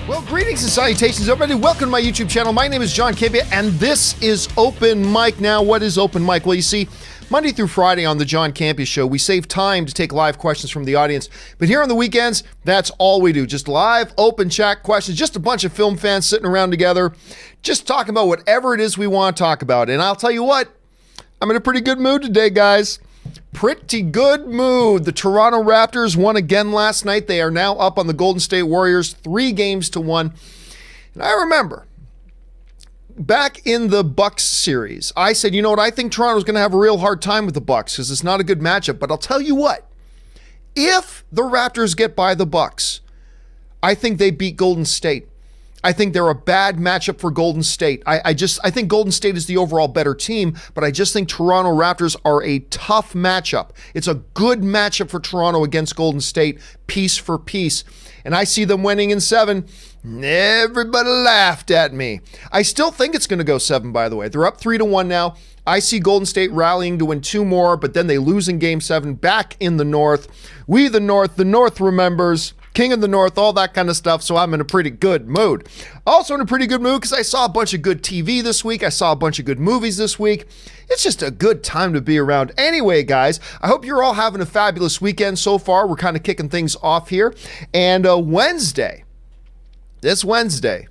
Well, greetings and salutations, everybody. Welcome to my YouTube channel. My name is John Campea, and this is Open Mic. Now, what is Open Mic? Well, you see, Monday through Friday on the John Campea Show, we save time to take live questions from the audience. But here on the weekends, that's all we do. Just live, open chat questions, just a bunch of film fans sitting around together, just talking about whatever it is we want to talk about. And I'll tell you what, I'm in a pretty good mood today, guys. Pretty good mood. The Toronto Raptors won again last night. They are now up on the Golden State Warriors 3-1. And I remember back in the Bucks series, I said, you know what, I think Toronto's going to have a real hard time with the Bucks because it's not a good matchup. But I'll tell you what, if the Raptors get by the Bucks, I think they beat Golden State. I think they're a bad matchup for Golden State. I think Golden State is the overall better team, but I just think Toronto Raptors are a tough matchup. It's a good matchup for Toronto against Golden State, piece for piece. And I see them winning in 7. Everybody laughed at me. I still think it's going to go 7, by the way. They're up 3-1 now. I see Golden State rallying to win 2 more, but then they lose in Game 7 back in the North. We the North remembers. King of the North, all that kind of stuff, so I'm in a pretty good mood. Also in a pretty good mood because I saw a bunch of good TV this week. I saw a bunch of good movies this week. It's just a good time to be around. Anyway, guys, I hope you're all having a fabulous weekend so far. We're kind of kicking things off here. And this Wednesday,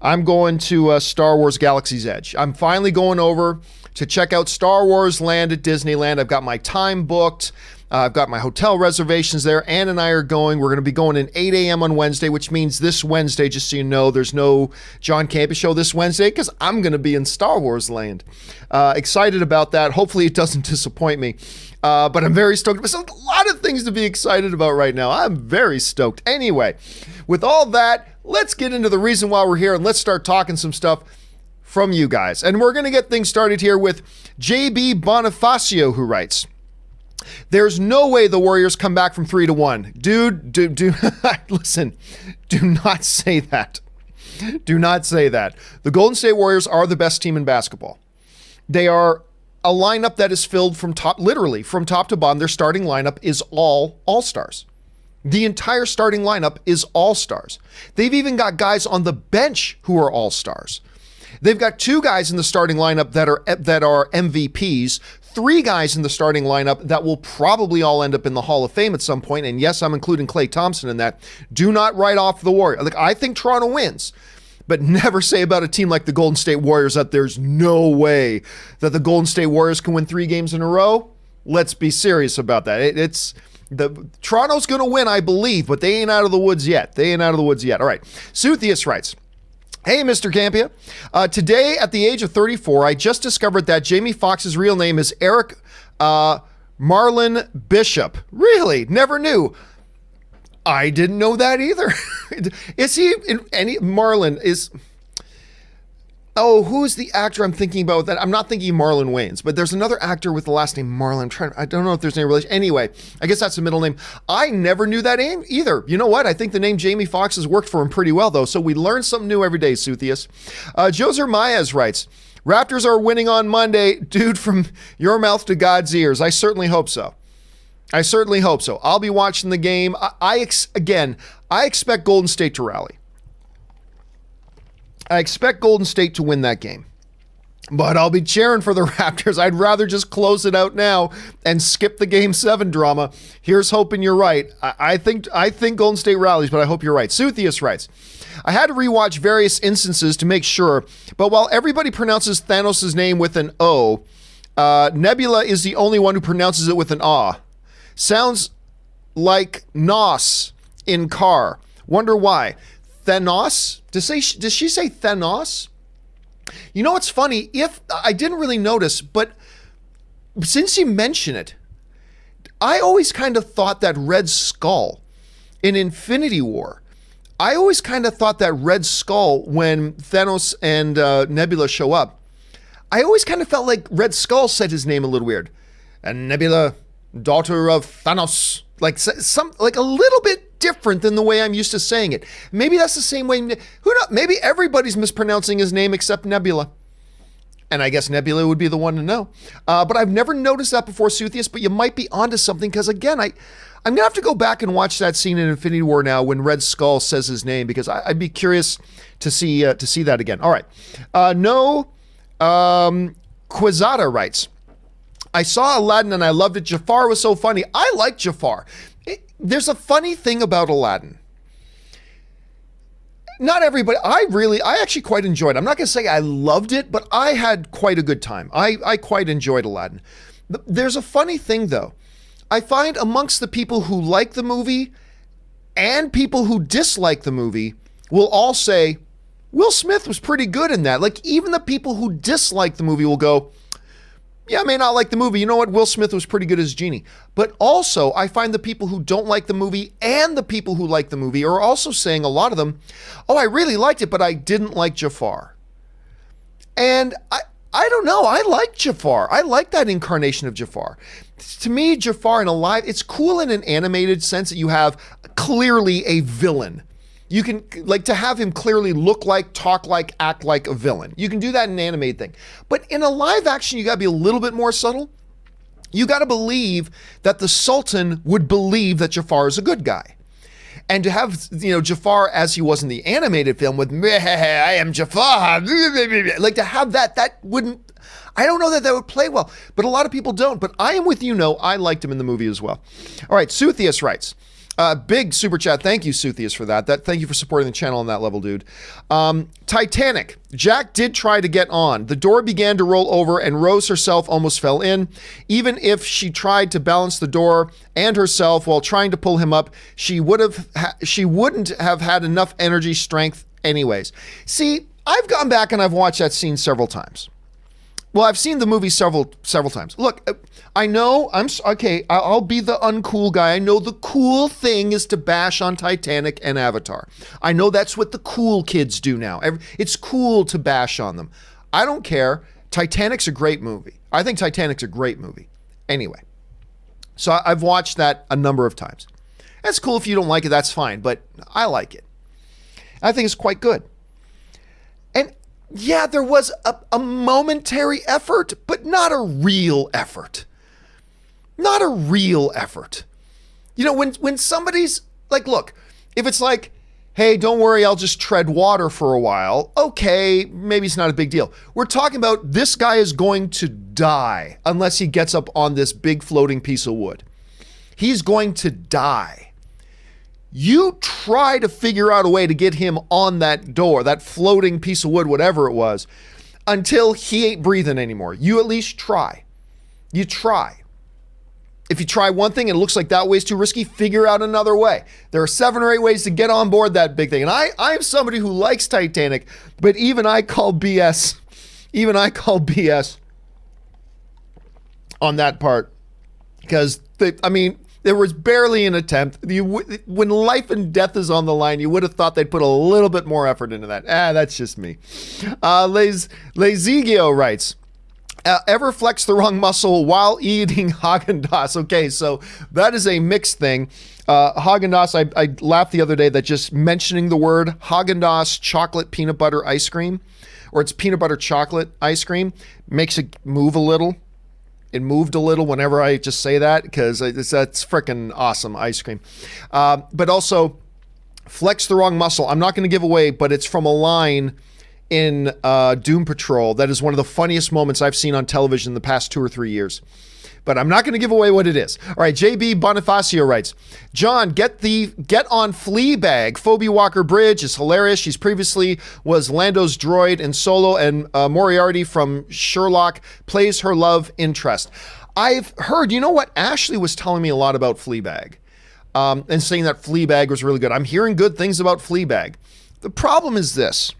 I'm going to Star Wars Galaxy's Edge. I'm finally going over to check out Star Wars Land at Disneyland. I've got my time booked. I've got my hotel reservations there. Ann and I are going. We're going to be going at 8 a.m. on Wednesday, which means this Wednesday, just so you know, there's no John Campea Show this Wednesday because I'm going to be in Star Wars Land. Excited about that. Hopefully it doesn't disappoint me. But I'm very stoked. There's a lot of things to be excited about right now. I'm very stoked. Anyway, with all that, let's get into the reason why we're here and let's start talking some stuff from you guys. And we're going to get things started here with JB Bonifacio, who writes, there's no way the Warriors come back from 3-1. Dude, listen, do not say that. Do not say that. The Golden State Warriors are the best team in basketball. They are a lineup that is filled from literally from top to bottom. Their starting lineup is all All-Stars. The entire starting lineup is All-Stars. They've even got guys on the bench who are All-Stars. They've got 2 guys in the starting lineup that are MVPs, 3 guys in the starting lineup that will probably all end up in the Hall of Fame at some point. And yes, I'm including Klay Thompson in that. Do not write off the Warriors. Like, I think Toronto wins, but never say about a team like the Golden State Warriors that there's no way that the Golden State Warriors can win 3 games in a row. Let's be serious about that. Toronto's going to win, I believe, but they ain't out of the woods yet. All right. Suthius writes, hey, Mr. Campea. Today, at the age of 34, I just discovered that Jamie Foxx's real name is Eric Marlon Bishop. Really? Never knew. I didn't know that either. Is he in any... Marlon is... Oh, who's the actor I'm thinking about with that? I'm not thinking Marlon Wayans, but there's another actor with the last name Marlon. I don't know if there's any relation. Anyway, I guess that's the middle name. I never knew that name either. You know what? I think the name Jamie Foxx has worked for him pretty well, though, so we learn something new every day, Suthius. Joser Maez writes, Raptors are winning on Monday. Dude, from your mouth to God's ears. I certainly hope so. I'll be watching the game. I expect Golden State to rally. I expect Golden State to win that game, but I'll be cheering for the Raptors. I'd rather just close it out now and skip the Game 7 drama. Here's hoping you're right. I think Golden State rallies, but I hope you're right. Suthius writes, I had to rewatch various instances to make sure, but while everybody pronounces Thanos' name with an O, Nebula is the only one who pronounces it with an A. Sounds like Nos in car. Wonder why. Thanos? Does she say Thanos? You know what's funny? If I didn't really notice, but since you mention it, I always kind of thought that Red Skull in Infinity War, I always kind of thought that Red Skull, when Thanos and Nebula show up, I always kind of felt like Red Skull said his name a little weird. And Nebula, daughter of Thanos. Like a little bit different than the way I'm used to saying it. Maybe that's the same way. Who knows? Maybe everybody's mispronouncing his name except Nebula. And I guess Nebula would be the one to know. But I've never noticed that before, Suthius, but you might be onto something because, again, I'm going to have to go back and watch that scene in Infinity War now when Red Skull says his name, because I'd be curious to see that again. All right. Quizada writes, I saw Aladdin and I loved it. Jafar was so funny. I like Jafar. There's a funny thing about Aladdin. Not everybody, I actually quite enjoyed it. I'm not going to say I loved it, but I had quite a good time. I quite enjoyed Aladdin. There's a funny thing though. I find amongst the people who like the movie and people who dislike the movie will all say, Will Smith was pretty good in that. Like, even the people who dislike the movie will go, yeah, I may not like the movie. You know what? Will Smith was pretty good as Genie. But also, I find the people who don't like the movie and the people who like the movie are also saying, a lot of them, oh, I really liked it, but I didn't like Jafar. And I don't know. I like Jafar. I like that incarnation of Jafar. To me, Jafar in a live, it's cool in an animated sense that you have clearly a villain. You can, like, to have him clearly look like, talk like, act like a villain. You can do that in an animated thing. But in a live action, you got to be a little bit more subtle. You got to believe that the Sultan would believe that Jafar is a good guy. And to have, Jafar as he was in the animated film with, I am Jafar, like to have that wouldn't, I don't know that would play well, but a lot of people don't. But I am with I liked him in the movie as well. All right, Suthius writes, big super chat. Thank you, Suthius, for that. Thank you for supporting the channel on that level, dude. Titanic. Jack did try to get on. The door began to roll over and Rose herself almost fell in. Even if she tried to balance the door and herself while trying to pull him up, she wouldn't have had enough energy strength anyways. See, I've gone back and I've watched that scene several times. Well, I've seen the movie several times. Look, I know I'll be the uncool guy. I know the cool thing is to bash on Titanic and Avatar. I know that's what the cool kids do now. It's cool to bash on them. I don't care. Titanic's a great movie. I think Titanic's a great movie. Anyway, so I've watched that a number of times. That's cool if you don't like it, that's fine, but I like it. I think it's quite good. And yeah, there was a momentary effort, but not a real effort. Not a real effort. When somebody's like, look, if it's like, hey, don't worry, I'll just tread water for a while. Okay, maybe it's not a big deal. We're talking about this guy is going to die unless he gets up on this big floating piece of wood. He's going to die. You try to figure out a way to get him on that door, that floating piece of wood, whatever it was, until he ain't breathing anymore. You at least try. You try. If you try one thing and it looks like that way's too risky, figure out another way. There are 7 or 8 ways to get on board that big thing. And I'm somebody who likes Titanic, but even I call BS. Even I call BS on that part. Because, there was barely an attempt. When life and death is on the line, you would have thought they'd put a little bit more effort into that. That's just me. Lezigio writes, ever flex the wrong muscle while eating Haagen-Dazs? Okay, so that is a mixed thing. Haagen-Dazs, I laughed the other day that just mentioning the word Haagen-Dazs chocolate peanut butter ice cream, or it's peanut butter chocolate ice cream, makes it move a little. It moved a little whenever I just say that because that's freaking awesome ice cream. But also, flex the wrong muscle. I'm not going to give away, but it's from a line in Doom Patrol that is one of the funniest moments I've seen on television in the past 2 or 3 years. But I'm not going to give away what it is. All right, JB Bonifacio writes, John, get on Fleabag. Phoebe Walker-Bridge is hilarious. She's previously was Lando's droid in Solo, and Moriarty from Sherlock plays her love interest. I've heard, you know what? Ashley was telling me a lot about Fleabag and saying that Fleabag was really good. I'm hearing good things about Fleabag. The problem is this.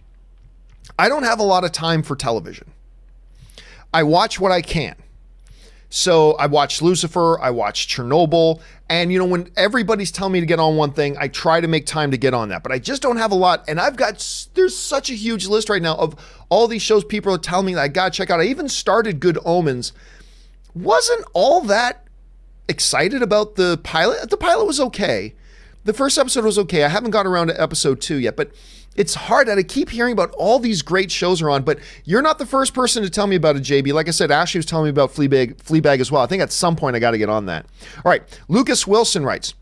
I don't have a lot of time for television. I watch what I can. So I watched Lucifer, I watched Chernobyl, and when everybody's telling me to get on one thing, I try to make time to get on that, but I just don't have a lot. And there's such a huge list right now of all these shows people are telling me that I gotta check out. I even started Good Omens. Wasn't all that excited about the pilot. The pilot was okay, The first episode was okay. I haven't got around to episode 2 yet, but it's hard. And I keep hearing about all these great shows are on, but you're not the first person to tell me about it, JB. Like I said, Ashley was telling me about Fleabag as well. I think at some point I got to get on that. All right. Lucas Wilson writes,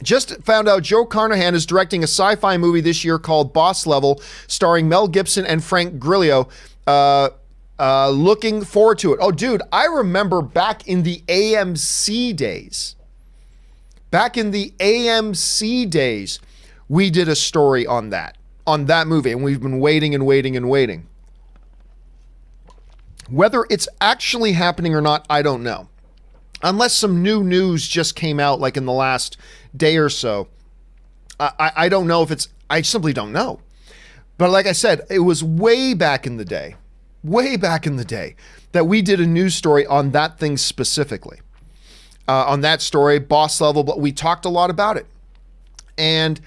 just found out Joe Carnahan is directing a sci-fi movie this year called Boss Level, starring Mel Gibson and Frank Grillo. Looking forward to it. Oh, dude, I remember back in the AMC days. We did a story on that movie, and we've been waiting and waiting and waiting. Whether it's actually happening or not, I don't know. Unless some new news just came out like in the last day or so. I don't know if I simply don't know. But like I said, it was way back in the day that we did a news story on that thing specifically. On that story, Boss Level, but we talked a lot about it. And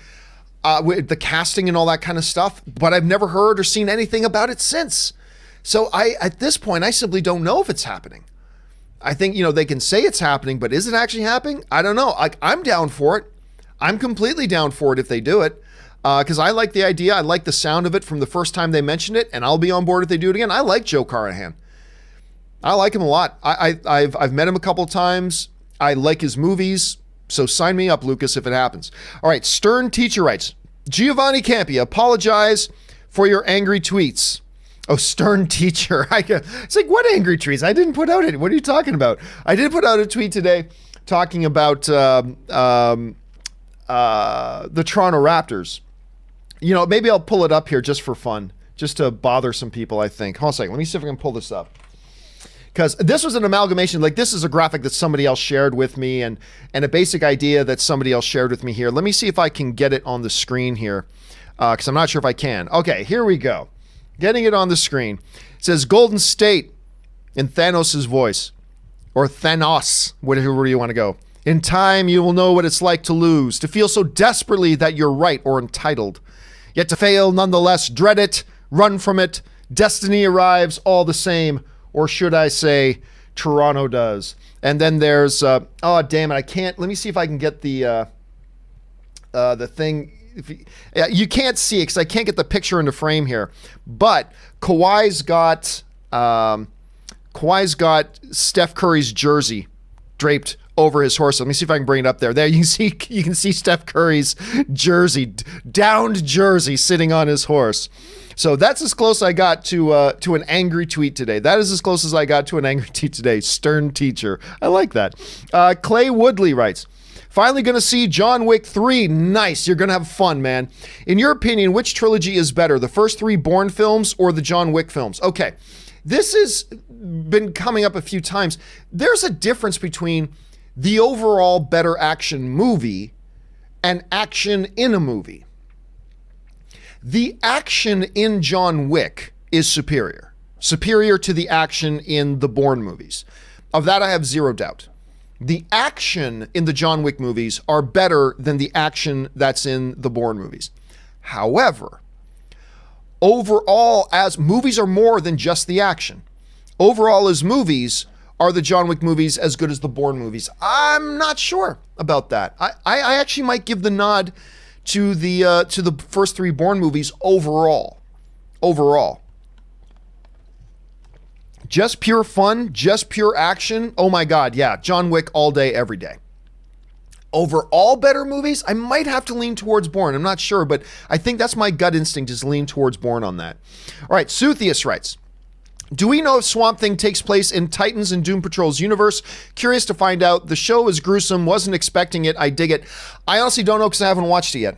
the casting and all that kind of stuff, but I've never heard or seen anything about it since. So at this point, I simply don't know if it's happening. I think, they can say it's happening, but is it actually happening? I don't know. I'm down for it. I'm completely down for it if they do it. Because I like the idea. I like the sound of it from the first time they mentioned it, and I'll be on board if they do it again. I like Joe Carnahan. I like him a lot. I've met him a couple of times. I like his movies. So sign me up, Lucas, if it happens. All right, Stern Teacher writes, Giovanni Campea, apologize for your angry tweets. Oh, Stern Teacher. It's like, what angry tweets? I didn't put out any. What are you talking about? I did put out a tweet today talking about the Toronto Raptors. Maybe I'll pull it up here just for fun, just to bother some people, I think. Hold on a second. Let me see if I can pull this up. Because this was an amalgamation, like this is a graphic that somebody else shared with me and a basic idea that somebody else shared with me here. Let me see if I can get it on the screen here, because I'm not sure if I can. Okay, here we go. Getting it on the screen. It says Golden State in Thanos' voice, or Thanos, whatever you want to go. In time, you will know what it's like to lose, to feel so desperately that you're right or entitled. Yet to fail nonetheless, dread it, run from it. Destiny arrives all the same. Or should I say, Toronto does. And then there's, oh, damn it, I can't, let me see if I can get the thing. You can't see it because I can't get the picture in the frame here. But Kawhi's got Steph Curry's jersey draped over his horse. Let me see if I can bring it up there. There you can see Steph Curry's jersey, downed jersey sitting on his horse. So that's as close I got to an angry tweet today. That is as close as I got to an angry tweet today. Stern Teacher. I like that. Clay Woodley writes, finally going to see John Wick 3. Nice. You're going to have fun, man. In your opinion, which trilogy is better, the first 3 Bourne films or the John Wick films? Okay. This has been coming up a few times. There's a difference between the overall better action movie and action in a movie. The action in John Wick is superior to the action in the Bourne movies. Of that, I have zero doubt. The action in the John Wick movies are better than the action that's in the Bourne movies. However, overall, as movies are more than just the action. Overall, as movies, are the John Wick movies as good as the Bourne movies? I'm not sure about that. I actually might give the nod to the first 3 Bourne movies overall. Just pure fun, just pure action. Oh my God, yeah, John Wick all day, every day. Overall better movies, I might have to lean towards Bourne. I'm not sure, but I think that's my gut instinct, is lean towards Bourne on that. All right, Suthius writes, do we know if Swamp Thing takes place in Titans and Doom Patrol's universe? Curious to find out. The show is gruesome. Wasn't expecting it. I dig it. I honestly don't know because I haven't watched it yet.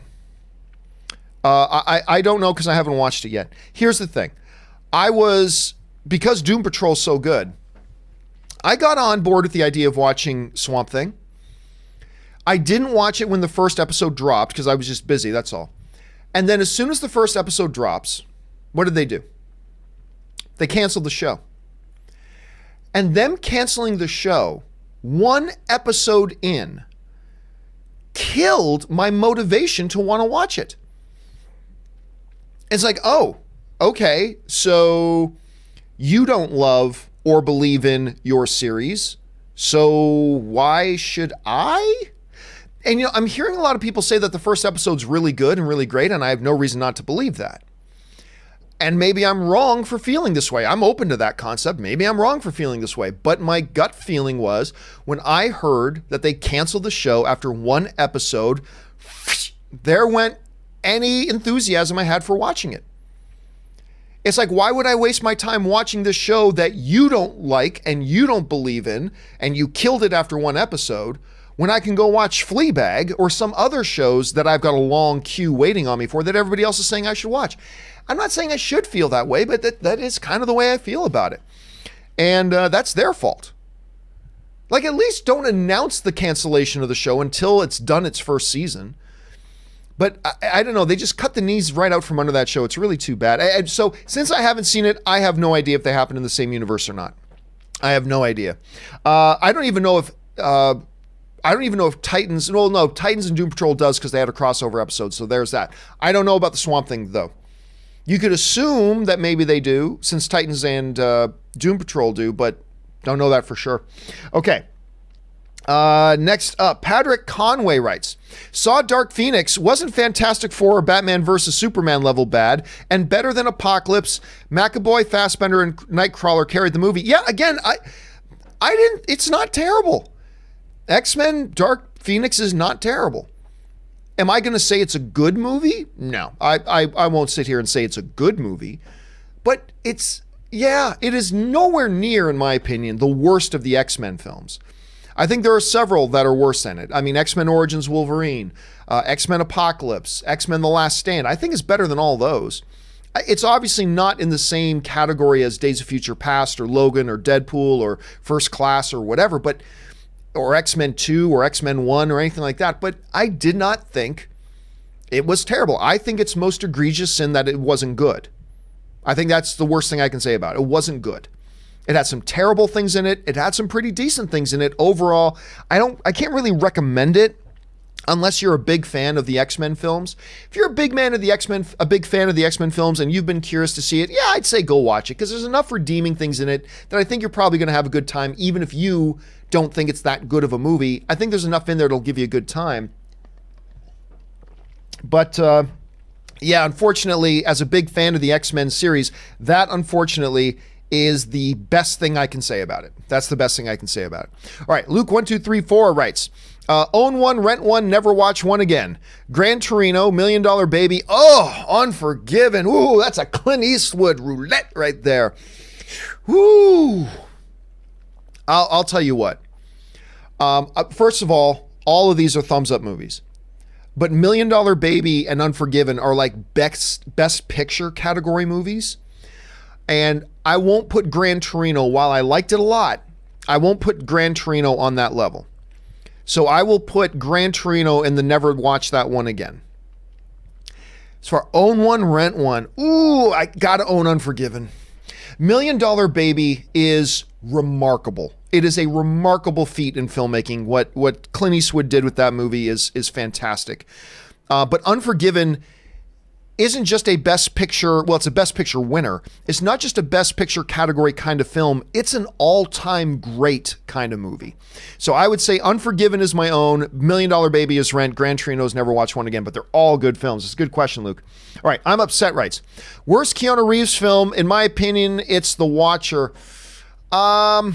I don't know because I haven't watched it yet. Here's the thing. Because Doom Patrol's so good, I got on board with the idea of watching Swamp Thing. I didn't watch it when the first episode dropped because I was just busy, that's all. And then as soon as the first episode drops, what did they do? They canceled the show. And them canceling the show, 1 episode in, killed my motivation to want to watch it. It's like, oh, okay, so you don't love or believe in your series, so why should I? And, I'm hearing a lot of people say that the first episode's really good and really great, and I have no reason not to believe that. And maybe I'm wrong for feeling this way. I'm open to that concept. Maybe I'm wrong for feeling this way. But my gut feeling was when I heard that they canceled the show after one episode, there went any enthusiasm I had for watching it. It's like, why would I waste my time watching this show that you don't like and you don't believe in, and you killed it after one episode, when I can go watch Fleabag or some other shows that I've got a long queue waiting on me for that everybody else is saying I should watch? I'm not saying I should feel that way, but that is kind of the way I feel about it. And that's their fault. Like, at least don't announce the cancellation of the show until it's done its first season. But I don't know. They just cut the knees right out from under that show. It's really too bad. So since I haven't seen it, I have no idea if they happen in the same universe or not. I have no idea. I don't even know if Titans. Well, no, Titans and Doom Patrol does because they had a crossover episode. So there's that. I don't know about the Swamp Thing though. You could assume that maybe they do, since Titans and Doom Patrol do, but don't know that for sure. Okay. Next up, Patrick Conway writes, saw Dark Phoenix, wasn't Fantastic Four or Batman versus Superman level bad, and better than Apocalypse. McAvoy, Fassbender, and Nightcrawler carried the movie. Yeah, again, I didn't, it's not terrible. X-Men Dark Phoenix is not terrible. Am I going to say it's a good movie? No, I won't sit here and say it's a good movie, but it is nowhere near, in my opinion, the worst of the X-Men films. I think there are several that are worse than it. I mean, X-Men Origins Wolverine, X-Men Apocalypse, X-Men The Last Stand, I think is better than all those. It's obviously not in the same category as Days of Future Past or Logan or Deadpool or First Class or whatever, or X-Men 2 or X-Men 1 or anything like that, but I did not think it was terrible. I think it's most egregious in that it wasn't good. I think that's the worst thing I can say about it. It wasn't good. It had some terrible things in it. It had some pretty decent things in it. Overall, I can't really recommend it unless you're a big fan of the X-Men films. If you're a big fan of the X-Men films and you've been curious to see it, yeah, I'd say go watch it because there's enough redeeming things in it that I think you're probably going to have a good time, even if you don't think it's that good of a movie. I think there's enough in there that'll give you a good time. But yeah, unfortunately, as a big fan of the X-Men series, that unfortunately is the best thing I can say about it. That's the best thing I can say about it. All right, Luke1234 writes, own one, rent one, never watch one again. Gran Torino, $1 Million Baby. Oh, Unforgiven. Ooh, that's a Clint Eastwood roulette right there. Woo. I'll tell you what. First of all of these are thumbs up movies. But $1 Million Baby and Unforgiven are like best picture category movies. And I won't put Gran Torino, while I liked it a lot, I won't put Gran Torino on that level. So I will put Gran Torino in the never watch that one again. As for own one, rent one. Ooh, I gotta own Unforgiven. $1 Million Baby is remarkable. It is a remarkable feat in filmmaking. What Clint Eastwood did with that movie is fantastic. But Unforgiven isn't just a best picture, well, it's a best picture winner. It's not just a best picture category kind of film. It's an all-time great kind of movie. So I would say Unforgiven is my own, $1 Million Baby is Rent, Gran Torino's Never Watch One Again, but they're all good films. It's a good question, Luke. All right, I'm Upset writes, worst Keanu Reeves film, in my opinion, it's The Watcher. There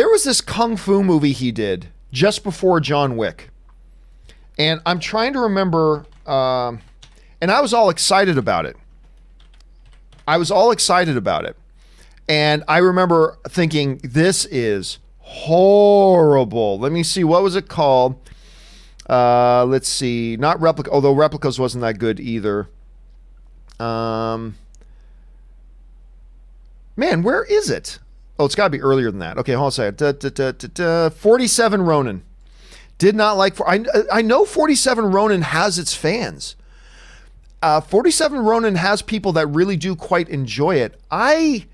was this Kung Fu movie he did just before John Wick. And I'm trying to remember, and I was all excited about it. And I remember thinking, this is horrible. Let me see, what was it called? Let's see, not Replica, although Replicas wasn't that good either. Man, where is it? Oh, it's got to be earlier than that. Okay, hold on a second. 47 Ronin. Did not like, I know 47 Ronin has its fans. 47 Ronin has people that really do quite enjoy it. I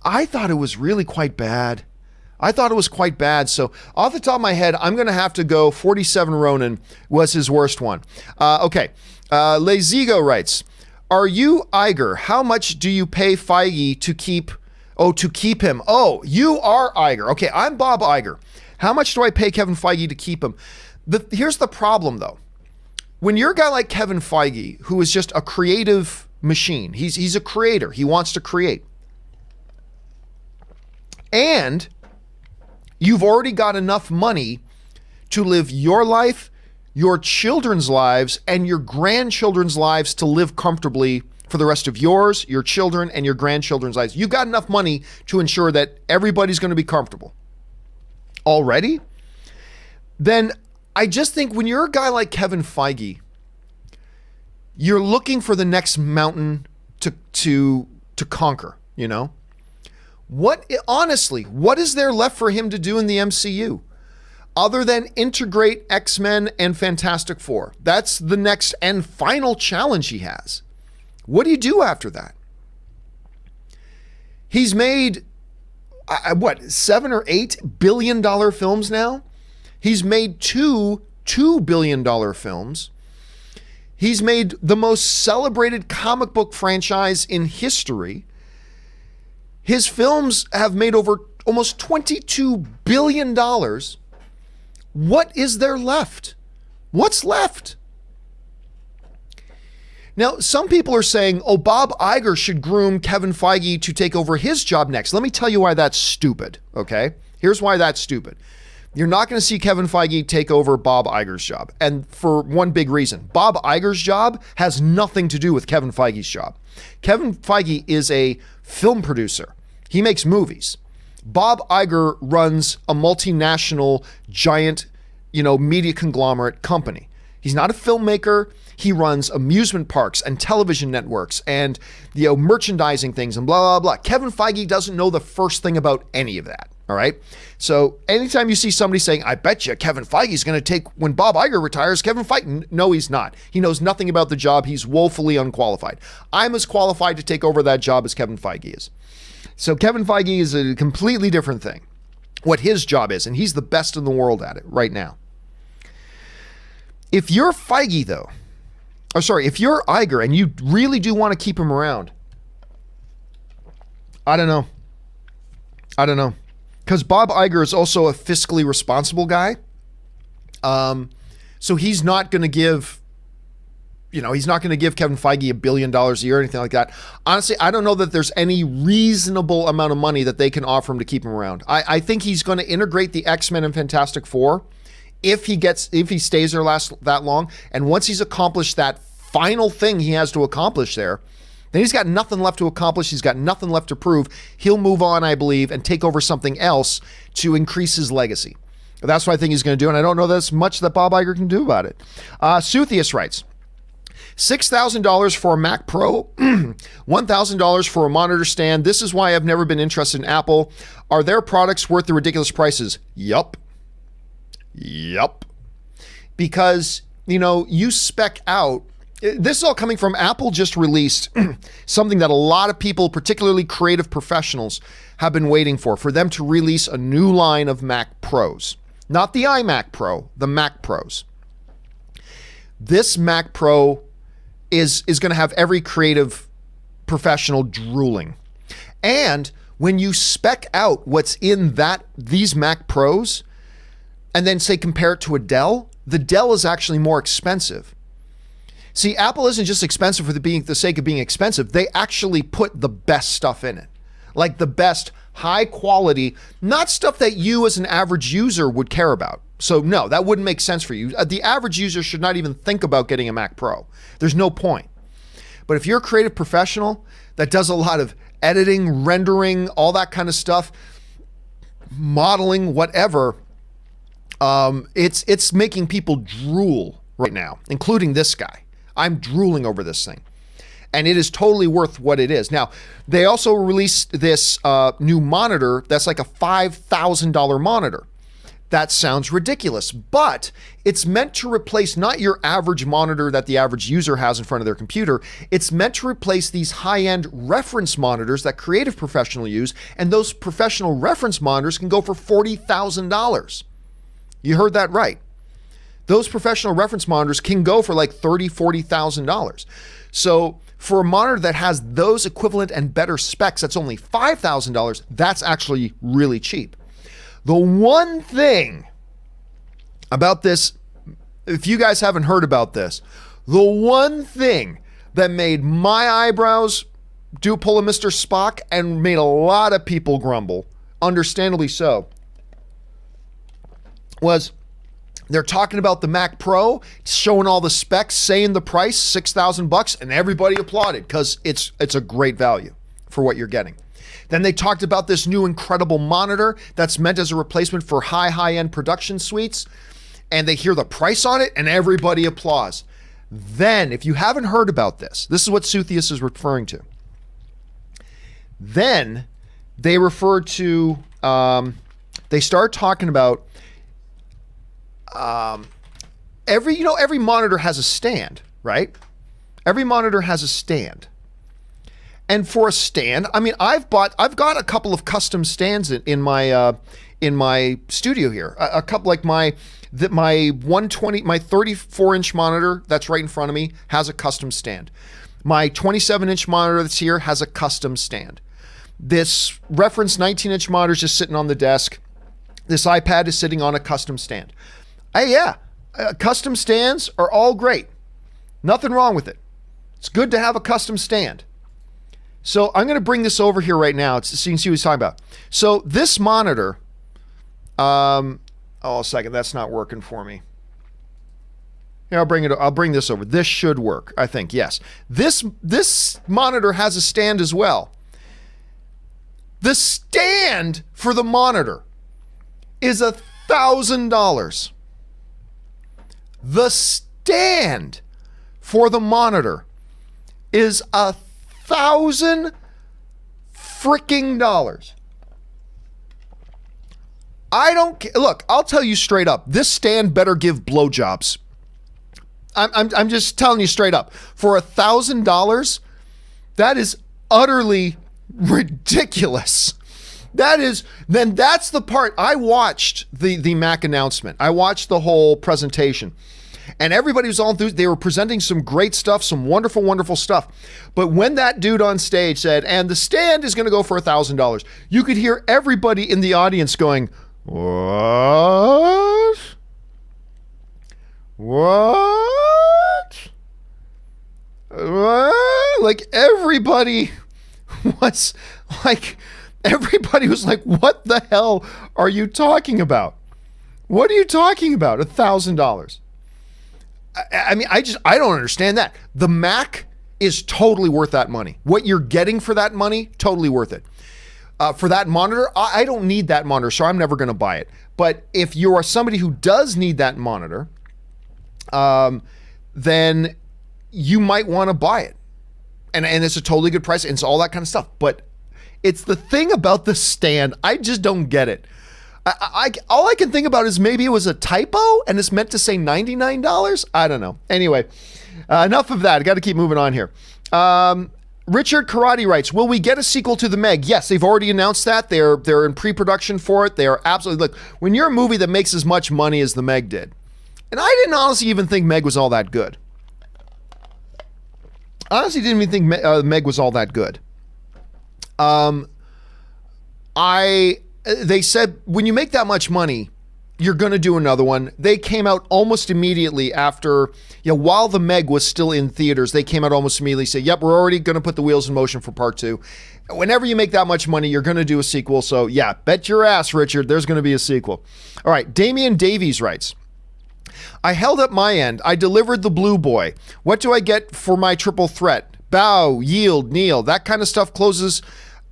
thought it was really quite bad. So off the top of my head, I'm going to have to go 47 Ronin was his worst one. Okay. Lezigo writes, are you Iger? How much do you pay Feige to keep Oh, to keep him. Oh, you are Iger. Okay, I'm Bob Iger. How much do I pay Kevin Feige to keep him? Here's the problem, though. When you're a guy like Kevin Feige, who is just a creative machine, he's a creator. He wants to create. And you've already got enough money to live your life, your children's lives, and your grandchildren's lives to live comfortably for the rest of yours, your children, and your grandchildren's lives. You've got enough money to ensure that everybody's going to be comfortable already. Then I just think when you're a guy like Kevin Feige, you're looking for the next mountain to conquer, you know? Honestly, what is there left for him to do in the MCU? Other than integrate X-Men and Fantastic Four. That's the next and final challenge he has. What do you do after that? He's made, what, $7 or $8 billion films now? He's made two $2 billion films. He's made the most celebrated comic book franchise in history. His films have made over almost $22 billion. What is there left? What's left? Now, some people are saying, oh, Bob Iger should groom Kevin Feige to take over his job next. Let me tell you why that's stupid, okay? Here's why that's stupid. You're not going to see Kevin Feige take over Bob Iger's job. And for one big reason. Bob Iger's job has nothing to do with Kevin Feige's job. Kevin Feige is a film producer. He makes movies. Bob Iger runs a multinational giant, media conglomerate company. He's not a filmmaker. He runs amusement parks and television networks and, merchandising things and blah, blah, blah. Kevin Feige doesn't know the first thing about any of that. All right. So anytime you see somebody saying, I bet you Kevin Feige's going to take when Bob Iger retires, Kevin Feige, no, he's not. He knows nothing about the job. He's woefully unqualified. I'm as qualified to take over that job as Kevin Feige is. So Kevin Feige is a completely different thing, what his job is, and he's the best in the world at it right now. If you're Feige, though, if you're Iger and you really do want to keep him around, I don't know. Because Bob Iger is also a fiscally responsible guy. So he's not going to give, he's not going to give Kevin Feige $1 billion a year or anything like that. Honestly, I don't know that there's any reasonable amount of money that they can offer him to keep him around. I think he's going to integrate the X-Men and Fantastic Four if he stays there that long. And once he's accomplished that final thing he has to accomplish there, then he's got nothing left to accomplish. He's got nothing left to prove. He'll move on, I believe, and take over something else to increase his legacy. That's what I think he's going to do, and I don't know there's much that Bob Iger can do about it. Suthius writes, $6,000 for a Mac Pro, $1,000 for a monitor stand. This is why I've never been interested in Apple. Are their products worth the ridiculous prices? Yup. Because, you spec out. This is all coming from Apple just released something that a lot of people, particularly creative professionals, have been waiting for them to release a new line of Mac Pros. Not the iMac Pro, the Mac Pros. This Mac Pro is going to have every creative professional drooling. And when you spec out what's in these Mac Pros, and then say compare it to a Dell, the Dell is actually more expensive. See, Apple isn't just expensive for the sake of being expensive. They actually put the best stuff in it. Like the best high quality, not stuff that you as an average user would care about. So no, that wouldn't make sense for you. The average user should not even think about getting a Mac Pro. There's no point. But if you're a creative professional that does a lot of editing, rendering, all that kind of stuff, modeling, whatever, it's making people drool right now, including this guy. I'm drooling over this thing. And it is totally worth what it is. Now, they also released this new monitor that's like a $5,000 monitor. That sounds ridiculous, but it's meant to replace not your average monitor that the average user has in front of their computer. It's meant to replace these high-end reference monitors that creative professionals use, and those professional reference monitors can go for $40,000. You heard that right. Those professional reference monitors can go for like $30,000, $40,000. So For a monitor that has those equivalent and better specs, that's only $5,000. That's actually really cheap. The one thing about this, if you guys haven't heard about this, the one thing that made my eyebrows pull a Mr. Spock and made a lot of people grumble, understandably so, was they're talking about the Mac Pro, showing all the specs, saying the price, $6,000, and everybody applauded because it's a great value for what you're getting. Then they talked about this new incredible monitor that's meant as a replacement for high-end production suites, and they hear the price on it, and everybody applauds. Then, if you haven't heard about this is what Suthius is referring to. Then they refer to, they start talking about every monitor has a stand, right? Every monitor has a stand. And for a stand, I mean, I've got a couple of custom stands in my studio here. A couple, like my 34-inch monitor that's right in front of me has a custom stand. My 27-inch monitor that's here has a custom stand. This reference 19-inch monitor is just sitting on the desk. This iPad is sitting on a custom stand. Custom stands are all great. Nothing wrong with it. It's good to have a custom stand. So I'm going to bring this over here right now so you can see what he's talking about. So this monitor, a second, that's not working for me. Yeah, I'll bring this over. This should work, I think. Yes. This monitor has a stand as well. The stand for the monitor is $1,000. The stand for the monitor is $1,000 freaking dollars. I don't care. Look, I'll tell you straight up. This stand better give blowjobs. I'm just telling you straight up. For $1,000, that is utterly ridiculous. That's the part. I watched the Mac announcement. I watched the whole presentation. And everybody was all enthused. They were presenting some great stuff, some wonderful, wonderful stuff. But when that dude on stage said, and the stand is going to go for $1,000, you could hear everybody in the audience going, what? What? What? Like everybody was like, what the hell are you talking about? What are you talking about? $1,000. I mean, I don't understand that. The Mac is totally worth that money. What you're getting for that money, totally worth it. For that monitor, I don't need that monitor, so I'm never going to buy it. But if you are somebody who does need that monitor, then you might want to buy it. And it's a totally good price, and it's all that kind of stuff. But it's the thing about the stand, I just don't get it. All I can think about is maybe it was a typo and it's meant to say $99. I don't know. Anyway, enough of that. I got to keep moving on here. Richard Karate writes, will we get a sequel to The Meg? Yes, they've already announced that. They're in pre-production for it. They are absolutely, look, when you're a movie that makes as much money as The Meg did, and I didn't honestly even think Meg was all that good. Honestly, didn't even think Meg was all that good. They said, when you make that much money, you're going to do another one. They came out almost immediately after, while The Meg was still in theaters, they came out almost immediately and said, yep, we're already going to put the wheels in motion for part 2. Whenever you make that much money, you're going to do a sequel. So yeah, bet your ass, Richard, there's going to be a sequel. All right, Damian Davies writes, I held up my end. I delivered the Blue Boy. What do I get for my triple threat? Bow, yield, kneel. That kind of stuff closes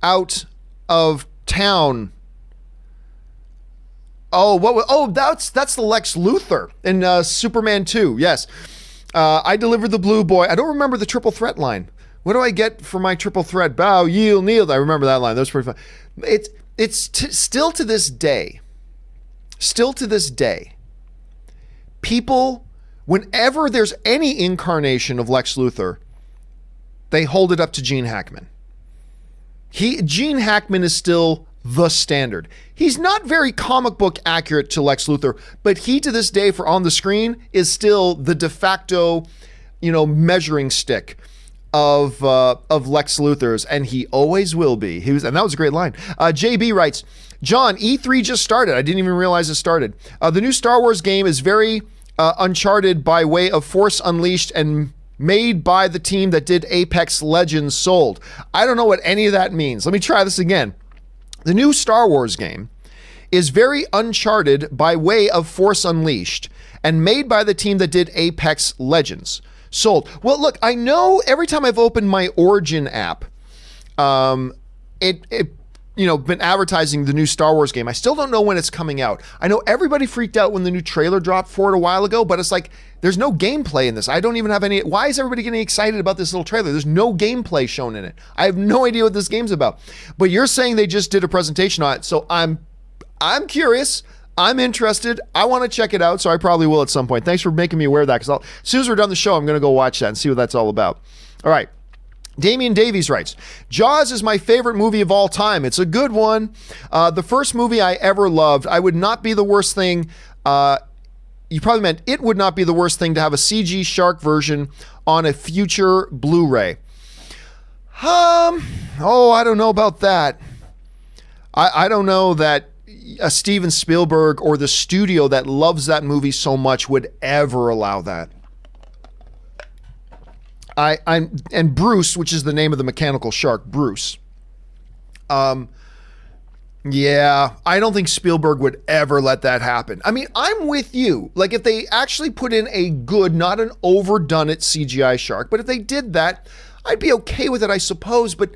out of town. That's the Lex Luthor in Superman 2. Yes. I delivered the Blue Boy. I don't remember the triple threat line. What do I get for my triple threat? Bow, yield, kneel. I remember that line. That was pretty fun. Still to this day, people, whenever there's any incarnation of Lex Luthor, they hold it up to Gene Hackman. Gene Hackman is still the standard. He's not very comic book accurate to Lex Luthor, but he to this day for on the screen is still the de facto, measuring stick of Lex Luthor's, and he always will be. And that was a great line. JB writes, John, E3 just started. I didn't even realize it started. The new Star Wars game is very Uncharted by way of Force Unleashed and made by the team that did Apex Legends sold. I don't know what any of that means. Let me try this again. The new Star Wars game is very Uncharted by way of Force Unleashed and made by the team that did Apex Legends. Sold. Well, look, I know every time I've opened my Origin app, it been advertising the new Star Wars game. I still don't know when it's coming out. I know everybody freaked out when the new trailer dropped for it a while ago, but it's like, there's no gameplay in this. I don't even have any. Why is everybody getting excited about this little trailer? There's no gameplay shown in it. I have no idea what this game's about. But you're saying they just did a presentation on it, so I'm curious. I'm interested. I want to check it out, so I probably will at some point. Thanks for making me aware of that, because as soon as we're done the show, I'm going to go watch that and see what that's all about. All right. Damian Davies writes, Jaws is my favorite movie of all time. It's a good one. The first movie I ever loved. I would not be the worst thing. You probably meant it would not be the worst thing to have a CG shark version on a future Blu-ray. I don't know about that. I don't know that Steven Spielberg or the studio that loves that movie so much would ever allow that. And Bruce, which is the name of the mechanical shark, Bruce. Yeah, I don't think Spielberg would ever let that happen. I mean, I'm with you. Like, if they actually put in a good, not an overdone it CGI shark, but if they did that, I'd be okay with it, I suppose. But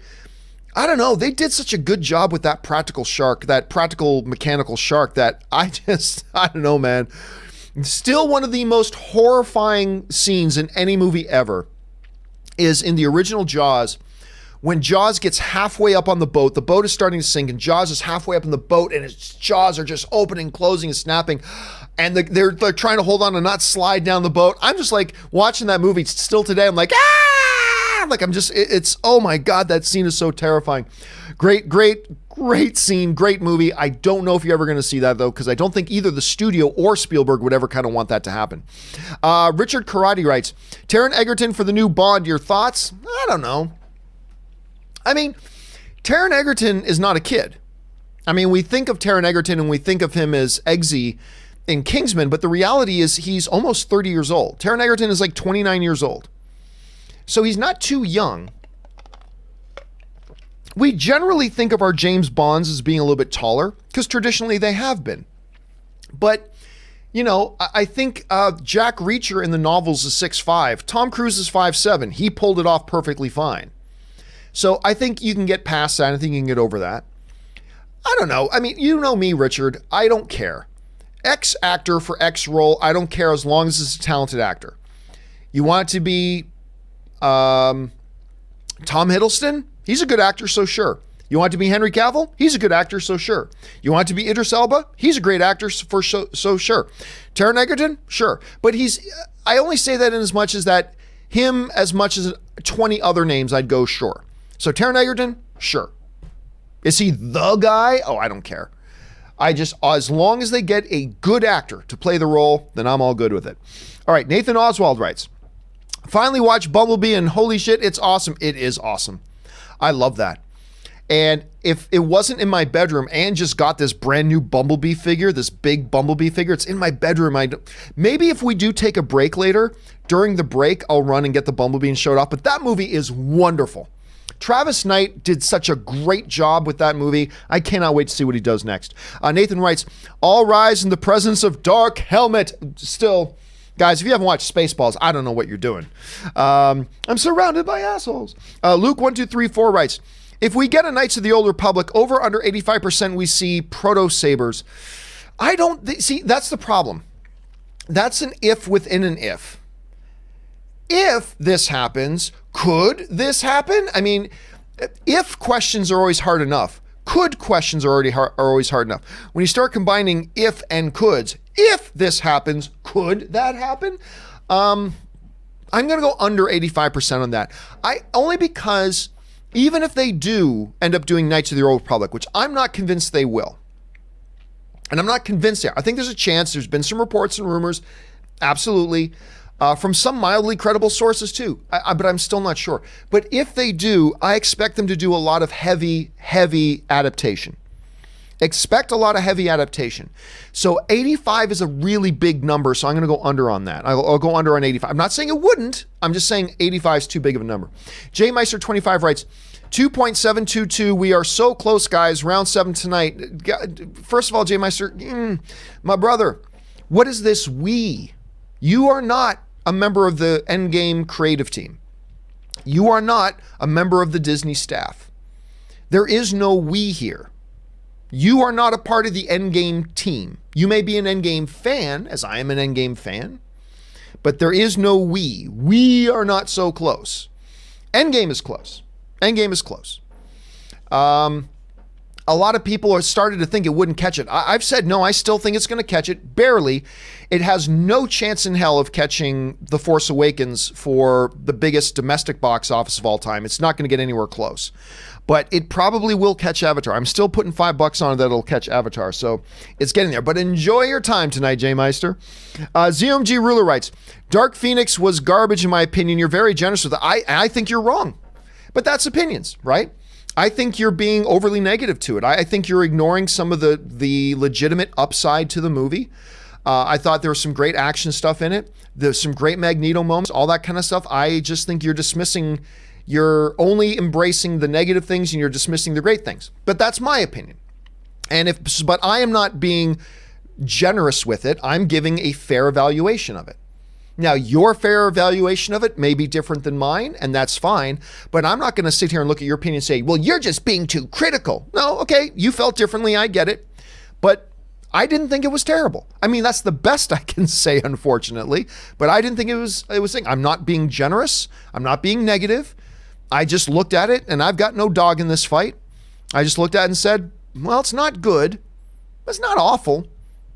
I don't know. They did such a good job with that practical shark, that practical mechanical shark, that I don't know, man. Still one of the most horrifying scenes in any movie ever is in the original Jaws, when Jaws gets halfway up on the boat is starting to sink, and Jaws is halfway up in the boat, and its jaws are just opening, closing, and snapping, and they're trying to hold on and not slide down the boat. I'm just like watching that movie still today. I'm like, ah! Like, it's, oh my God, that scene is so terrifying. Great scene, great movie. I don't know if you're ever going to see that, though, because I don't think either the studio or Spielberg would ever kind of want that to happen. Richard Karate writes, Taron Egerton for the new Bond, your thoughts? I don't know. I mean, Taron Egerton is not a kid. I mean, we think of Taron Egerton and we think of him as Eggsy in Kingsman, but the reality is he's almost 30 years old. Taron Egerton is like 29 years old. So he's not too young. We generally think of our James Bonds as being a little bit taller, because traditionally they have been. But, you know, I think Jack Reacher in the novels is 6'5". Tom Cruise is 5'7". He pulled it off perfectly fine. So I think you can get past that. I think you can get over that. I don't know. I mean, you know me, Richard. I don't care. X actor for X role, I don't care as long as it's a talented actor. You want it to be Tom Hiddleston? He's a good actor, so sure. You want it to be Henry Cavill? He's a good actor, so sure. You want it to be Idris Elba? He's a great actor, so sure. Taron Egerton? Sure. But I only say that in as much as that him as much as 20 other names, I'd go sure. So Taron Egerton? Sure. Is he the guy? Oh, I don't care. As long as they get a good actor to play the role, then I'm all good with it. All right, Nathan Oswald writes, finally watched Bumblebee and holy shit, it's awesome. It is awesome. I love that. And if it wasn't in my bedroom, Anne just got this brand new Bumblebee figure, this big Bumblebee figure. It's in my bedroom. Maybe if we do take a break later, during the break, I'll run and get the Bumblebee and show it off. But that movie is wonderful. Travis Knight did such a great job with that movie. I cannot wait to see what he does next. Nathan writes, all rise in the presence of Dark Helmet. Still, guys, if you haven't watched Spaceballs, I don't know what you're doing. I'm surrounded by assholes. Luke1234 writes, if we get a Knights of the Old Republic, over under 85% we see proto-sabers. See, that's the problem. That's an if within an if. If this happens, could this happen? I mean, if questions are always hard enough. Could questions are always hard enough. When you start combining if and coulds, if this happens, could that happen? I'm going to go under 85% on that. Only because even if they do end up doing Knights of the Old Republic, which I'm not convinced they will, and I'm not convinced there. I think there's a chance. There's been some reports and rumors. Absolutely. from some mildly credible sources too, but I'm still not sure. But if they do, I expect them to do a lot of heavy adaptation. Expect a lot of heavy adaptation. So 85 is a really big number, so I'm going to go under on that. I'll go under on 85. I'm not saying it wouldn't. I'm just saying 85 is too big of a number. J Meister 25 writes, 2.722. We are so close, guys. Round 7 tonight. First of all, J Meister, my brother, what is this we? You are not a member of the Endgame creative team. You are not a member of the Disney staff. There is no we here. You are not a part of the Endgame team. You may be an Endgame fan, as I am an Endgame fan, but there is no we. We are not so close. Endgame is close. Endgame is close. A lot of people are started to think it wouldn't catch it. I've said, no, I still think it's going to catch it. Barely. It has no chance in hell of catching The Force Awakens for the biggest domestic box office of all time. It's not going to get anywhere close. But it probably will catch Avatar. I'm still putting $5 on it that it'll catch Avatar. So it's getting there. But enjoy your time tonight, J Meister. ZMG Ruler writes, Dark Phoenix was garbage in my opinion. You're very generous with it. I think you're wrong. But that's opinions, right? I think you're being overly negative to it. I think you're ignoring some of the legitimate upside to the movie. I thought there was some great action stuff in it. There's some great Magneto moments, all that kind of stuff. I just think you're only embracing the negative things and you're dismissing the great things. But that's my opinion. But I am not being generous with it. I'm giving a fair evaluation of it. Now, your fair evaluation of it may be different than mine, and that's fine, but I'm not going to sit here and look at your opinion and say, well, you're just being too critical. No, okay, you felt differently, I get it, but I didn't think it was terrible. I mean, that's the best I can say, unfortunately, but I didn't think it was I'm not being generous, I'm not being negative. I just looked at it, and I've got no dog in this fight. I just looked at it and said, well, it's not good, but it's not awful.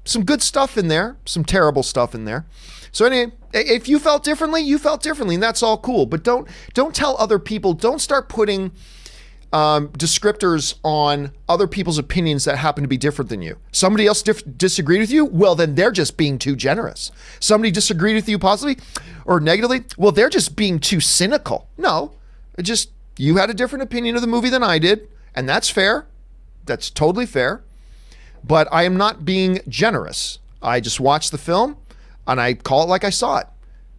Some good stuff in there, some terrible stuff in there. So anyway, if you felt differently, you felt differently, and that's all cool. But don't tell other people, don't start putting descriptors on other people's opinions that happen to be different than you. Somebody else disagreed with you? Well, then they're just being too generous. Somebody disagreed with you positively or negatively? Well, they're just being too cynical. No, you had a different opinion of the movie than I did, and that's fair. That's totally fair. But I am not being generous. I just watched the film, and I call it like I saw it.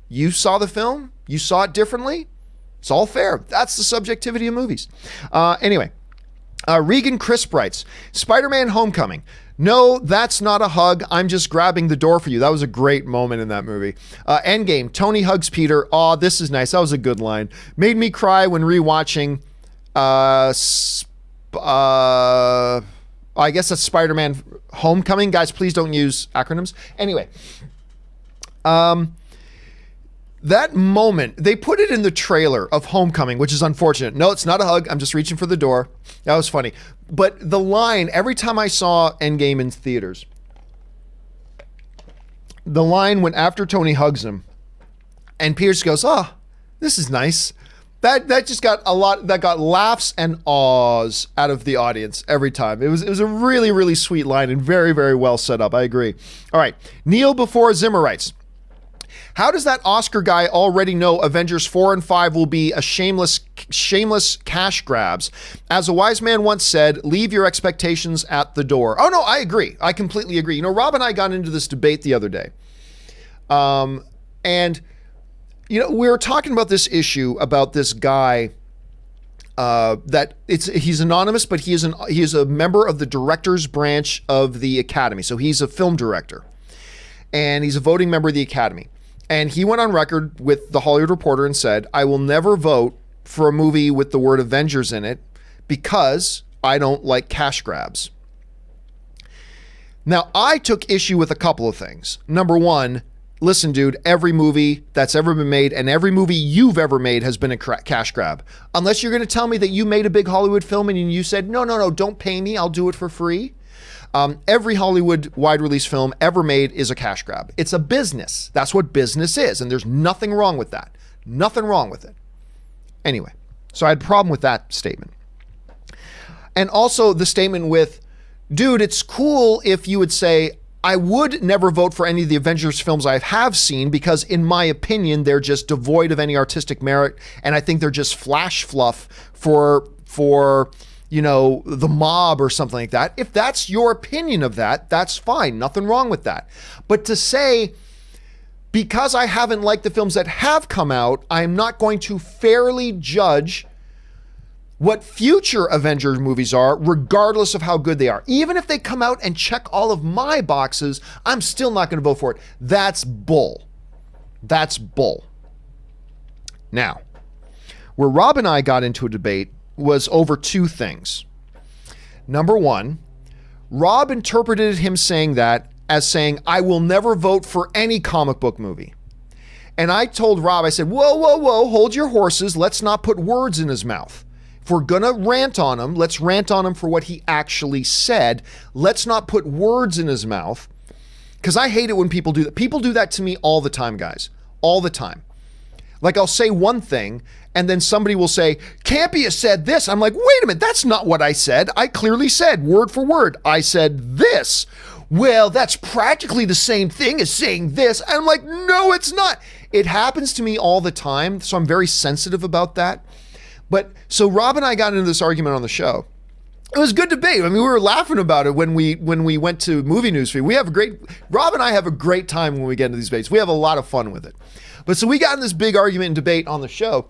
You saw the film. You saw it differently. It's all fair. That's the subjectivity of movies. Anyway, Regan Crisp writes, Spider-Man Homecoming. No, that's not a hug. I'm just grabbing the door for you. That was a great moment in that movie. Endgame. Tony hugs Peter. Aw, this is nice. That was a good line. Made me cry when rewatching I guess that's Spider-Man Homecoming. Guys, please don't use acronyms. Anyway, that moment, they put it in the trailer of Homecoming, which is unfortunate. No, it's not a hug. I'm just reaching for the door. That was funny. But the line, every time I saw Endgame in theaters, the line when after Tony hugs him, and Pierce goes, oh, this is nice. That just got that got laughs and awes out of the audience every time. It was a really, really sweet line and very, very well set up. I agree. All right. Neil before Zimmer writes, how does that Oscar guy already know Avengers 4 and 5 will be a shameless cash grabs? As a wise man once said, leave your expectations at the door. Oh, no, I agree. I completely agree. You know, Rob and I got into this debate the other day. And, you know, we were talking about this issue about this guy he's anonymous, but he is a member of the director's branch of the Academy. So he's a film director. And he's a voting member of the Academy. And he went on record with the Hollywood Reporter and said, I will never vote for a movie with the word Avengers in it because I don't like cash grabs. Now, I took issue with a couple of things. Number one, listen, dude, every movie that's ever been made and every movie you've ever made has been a cash grab. Unless you're going to tell me that you made a big Hollywood film and you said, no, don't pay me. I'll do it for free. Every Hollywood wide release film ever made is a cash grab. It's a business. That's what business is. And there's nothing wrong with that. Nothing wrong with it. Anyway, so I had a problem with that statement. And also the statement with, dude, it's cool if you would say, I would never vote for any of the Avengers films I have seen because, in my opinion, they're just devoid of any artistic merit, and I think they're just flash fluff for the mob or something like that. If that's your opinion of that, that's fine. Nothing wrong with that. But to say, because I haven't liked the films that have come out, I'm not going to fairly judge what future Avengers movies are, regardless of how good they are. Even if they come out and check all of my boxes, I'm still not going to vote for it. That's bull. That's bull. Now, where Rob and I got into a debate was over two things. Number one, Rob interpreted him saying that as saying, I will never vote for any comic book movie. And I told Rob, I said, whoa, hold your horses. Let's not put words in his mouth. If we're gonna rant on him, let's rant on him for what he actually said. Let's not put words in his mouth, because I hate it when people do that. People do that to me all the time, guys. All the time. Like, I'll say one thing, and then somebody will say, Campea said this. I'm like, wait a minute, that's not what I said. I clearly said, word for word, I said this. Well, that's practically the same thing as saying this. And I'm like, no, it's not. It happens to me all the time, so I'm very sensitive about that. But so Rob and I got into this argument on the show. It was a good debate. I mean, we were laughing about it when we went to Movie Newsfeed. Rob and I have a great time when we get into these debates. We have a lot of fun with it. But so we got in this big argument and debate on the show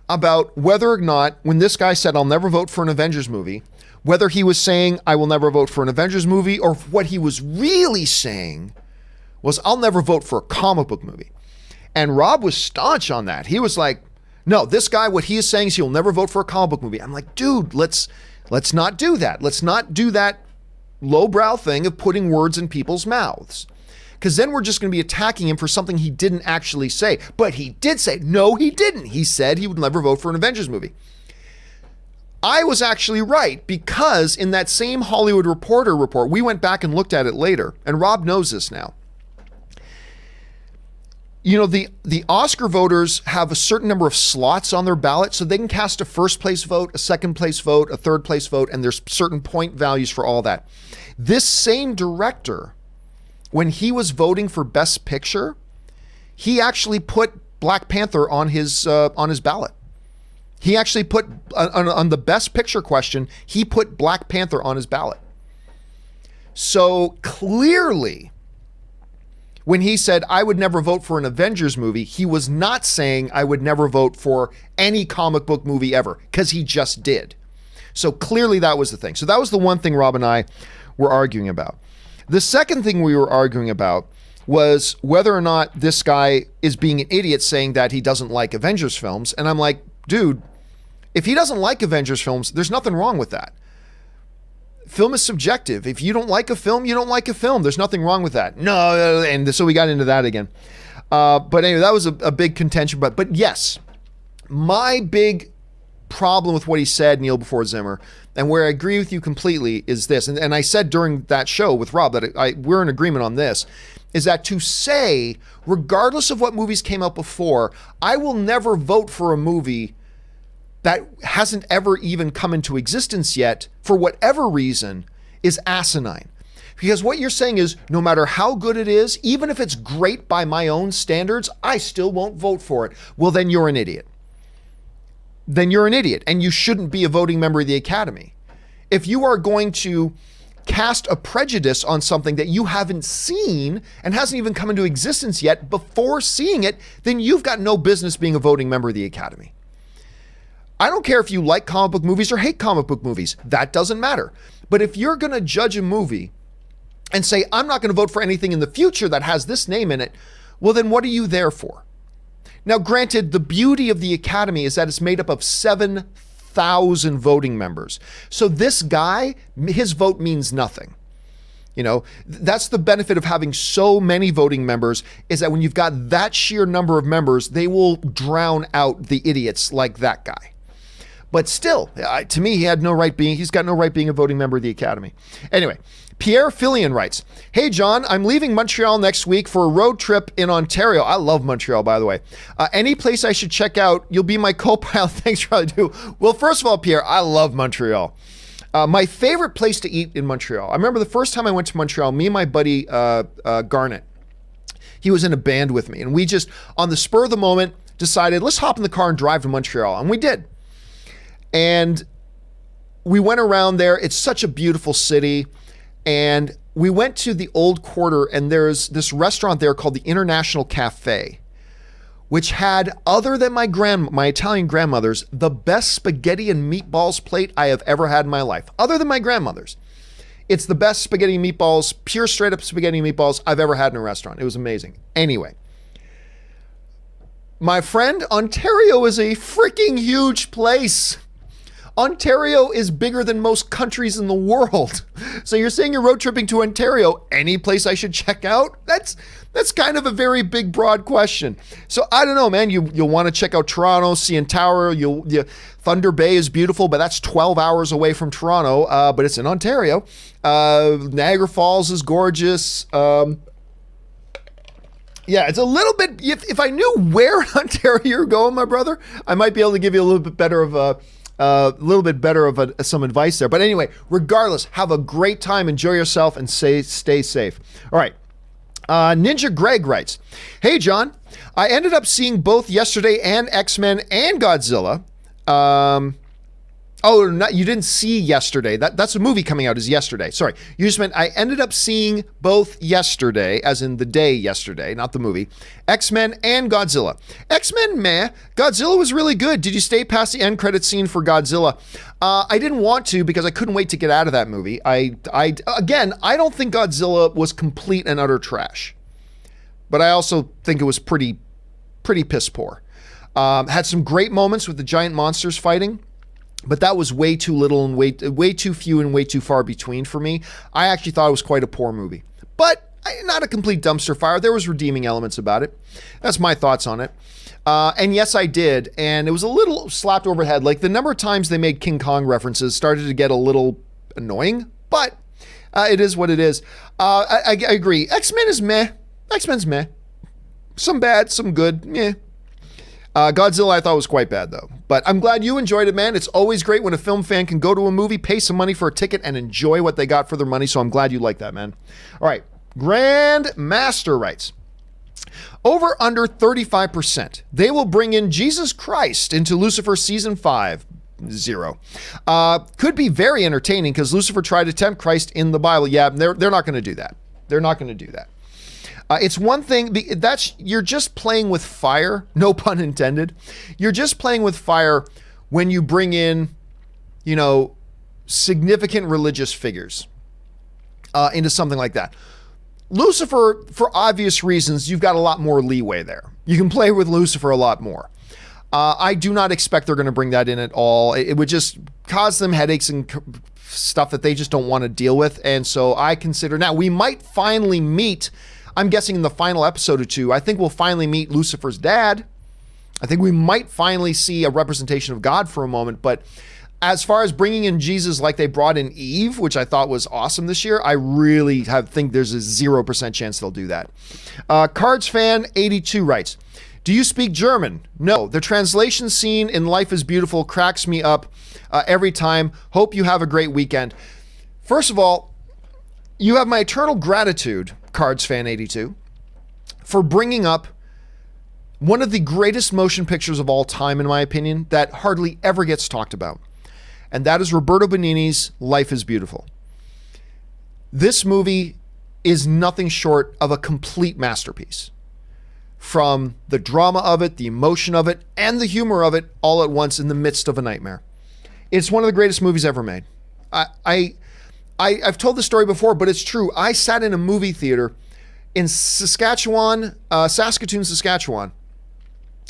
about whether or not, when this guy said, I'll never vote for an Avengers movie, whether he was saying, I will never vote for an Avengers movie, or what he was really saying was, I'll never vote for a comic book movie. And Rob was staunch on that. He was like, no, this guy, what he is saying is he'll never vote for a comic book movie. I'm like, dude, let's not do that. Let's not do that lowbrow thing of putting words in people's mouths. Because then we're just going to be attacking him for something he didn't actually say. But he did say, no, he didn't. He said he would never vote for an Avengers movie. I was actually right, because in that same Hollywood Reporter report, we went back and looked at it later, and Rob knows this now. You know, the Oscar voters have a certain number of slots on their ballot, so they can cast a first place vote, a second place vote, a third place vote, and there's certain point values for all that. This same director, when he was voting for Best Picture, he actually put Black Panther on his ballot. He actually put, on the Best Picture question, he put Black Panther on his ballot. So clearly, when he said, I would never vote for an Avengers movie, he was not saying I would never vote for any comic book movie ever, because he just did. So clearly that was the thing. So that was the one thing Rob and I were arguing about. The second thing we were arguing about was whether or not this guy is being an idiot saying that he doesn't like Avengers films. And I'm like, dude, if he doesn't like Avengers films, there's nothing wrong with that. Film is subjective. If you don't like a film, you don't like a film. There's nothing wrong with that. No, and so we got into that again. But anyway, that was a big contention. But yes, my big problem with what he said, Neil, before Zimmer, and where I agree with you completely is this, and I said during that show with Rob that we're in agreement on this, is that to say, regardless of what movies came out before, I will never vote for a movie that hasn't ever even come into existence yet, for whatever reason, is asinine. Because what you're saying is, no matter how good it is, even if it's great by my own standards, I still won't vote for it. Well, then you're an idiot. Then you're an idiot, and you shouldn't be a voting member of the Academy. If you are going to cast a prejudice on something that you haven't seen and hasn't even come into existence yet before seeing it, then you've got no business being a voting member of the Academy. I don't care if you like comic book movies or hate comic book movies. That doesn't matter. But if you're going to judge a movie and say, I'm not going to vote for anything in the future that has this name in it, well, then what are you there for? Now, granted, the beauty of the Academy is that it's made up of 7,000 voting members. So this guy, his vote means nothing. You know, that's the benefit of having so many voting members, is that when you've got that sheer number of members, they will drown out the idiots like that guy. But still, to me, he's got no right being a voting member of the Academy. Anyway, Pierre Fillion writes, hey, John, I'm leaving Montreal next week for a road trip in Ontario. I love Montreal, by the way. Any place I should check out? You'll be my co-pilot. Thanks, Charlie. Well, first of all, Pierre, I love Montreal. My favorite place to eat in Montreal. I remember the first time I went to Montreal, me and my buddy Garnet, he was in a band with me, and we just, on the spur of the moment, decided, let's hop in the car and drive to Montreal. And we did. And we went around there. It's such a beautiful city. And we went to the Old Quarter, and there's this restaurant there called the International Cafe, which had, other than my Italian grandmother's, the best spaghetti and meatballs plate I have ever had in my life. Other than my grandmother's. It's the best spaghetti and meatballs, pure straight up spaghetti and meatballs I've ever had in a restaurant. It was amazing. Anyway, my friend, Ontario is a freaking huge place. Ontario is bigger than most countries in the world. So you're saying you're road tripping to Ontario, any place I should check out? That's kind of a very big, broad question. So I don't know, man. You'll want to check out Toronto, CN Tower. Thunder Bay is beautiful, but that's 12 hours away from Toronto, but it's in Ontario. Niagara Falls is gorgeous. Yeah, it's a little bit, if I knew where in Ontario you're going, my brother, I might be able to give you a little bit better of some advice there. But anyway, regardless, have a great time, enjoy yourself, and stay safe. All right. Ninja Greg writes, hey, John, I ended up seeing both Yesterday and X-Men and Godzilla. You didn't see Yesterday. That's a movie coming out is Yesterday. Sorry. You just meant I ended up seeing both Yesterday, as in the day yesterday, not the movie. X-Men and Godzilla. X-Men, meh. Godzilla was really good. Did you stay past the end credit scene for Godzilla? I didn't want to because I couldn't wait to get out of that movie. I don't think Godzilla was complete and utter trash, but I also think it was pretty piss poor. Had some great moments with the giant monsters fighting, but that was way too little and way too few and way too far between for me. I actually thought it was quite a poor movie, but not a complete dumpster fire. There was redeeming elements about it. That's my thoughts on it. And yes, I did. And it was a little slapped over the head. Like the number of times they made King Kong references started to get a little annoying, but it is what it is. I agree. X-Men is meh. X-Men's meh. Some bad, some good. Meh. Godzilla I thought was quite bad though, but I'm glad you enjoyed it, man. It's always great when a film fan can go to a movie, pay some money for a ticket, and enjoy what they got for their money. So I'm glad you like that, man. All right. Grand Master writes, over under 35%. They will bring in Jesus Christ into Lucifer season 5. 0. Could be very entertaining because Lucifer tried to tempt Christ in the Bible. Yeah, they're not going to do that. They're not going to do that. It's one thing you're just playing with fire, no pun intended. You're just playing with fire when you bring in, significant religious figures into something like that. Lucifer, for obvious reasons, you've got a lot more leeway there. You can play with Lucifer a lot more. I do not expect they're going to bring that in at all. It would just cause them headaches and stuff that they just don't want to deal with. And so I consider now we might finally meet, I'm guessing in the final episode or two, I think we'll finally meet Lucifer's dad. I think we might finally see a representation of God for a moment. But as far as bringing in Jesus like they brought in Eve, which I thought was awesome this year, I really think there's a 0% chance they'll do that. Cards Fan 82 writes, do you speak German? No. The translation scene in Life is Beautiful cracks me up every time. Hope you have a great weekend. First of all, you have my eternal gratitude, Cards Fan 82, for bringing up one of the greatest motion pictures of all time, in my opinion, that hardly ever gets talked about. And that is Roberto Benigni's Life is Beautiful. This movie is nothing short of a complete masterpiece. From the drama of it, the emotion of it, and the humor of it all at once in the midst of a nightmare. It's one of the greatest movies ever made. I've told this story before, but it's true. I sat in a movie theater in Saskatoon, Saskatchewan,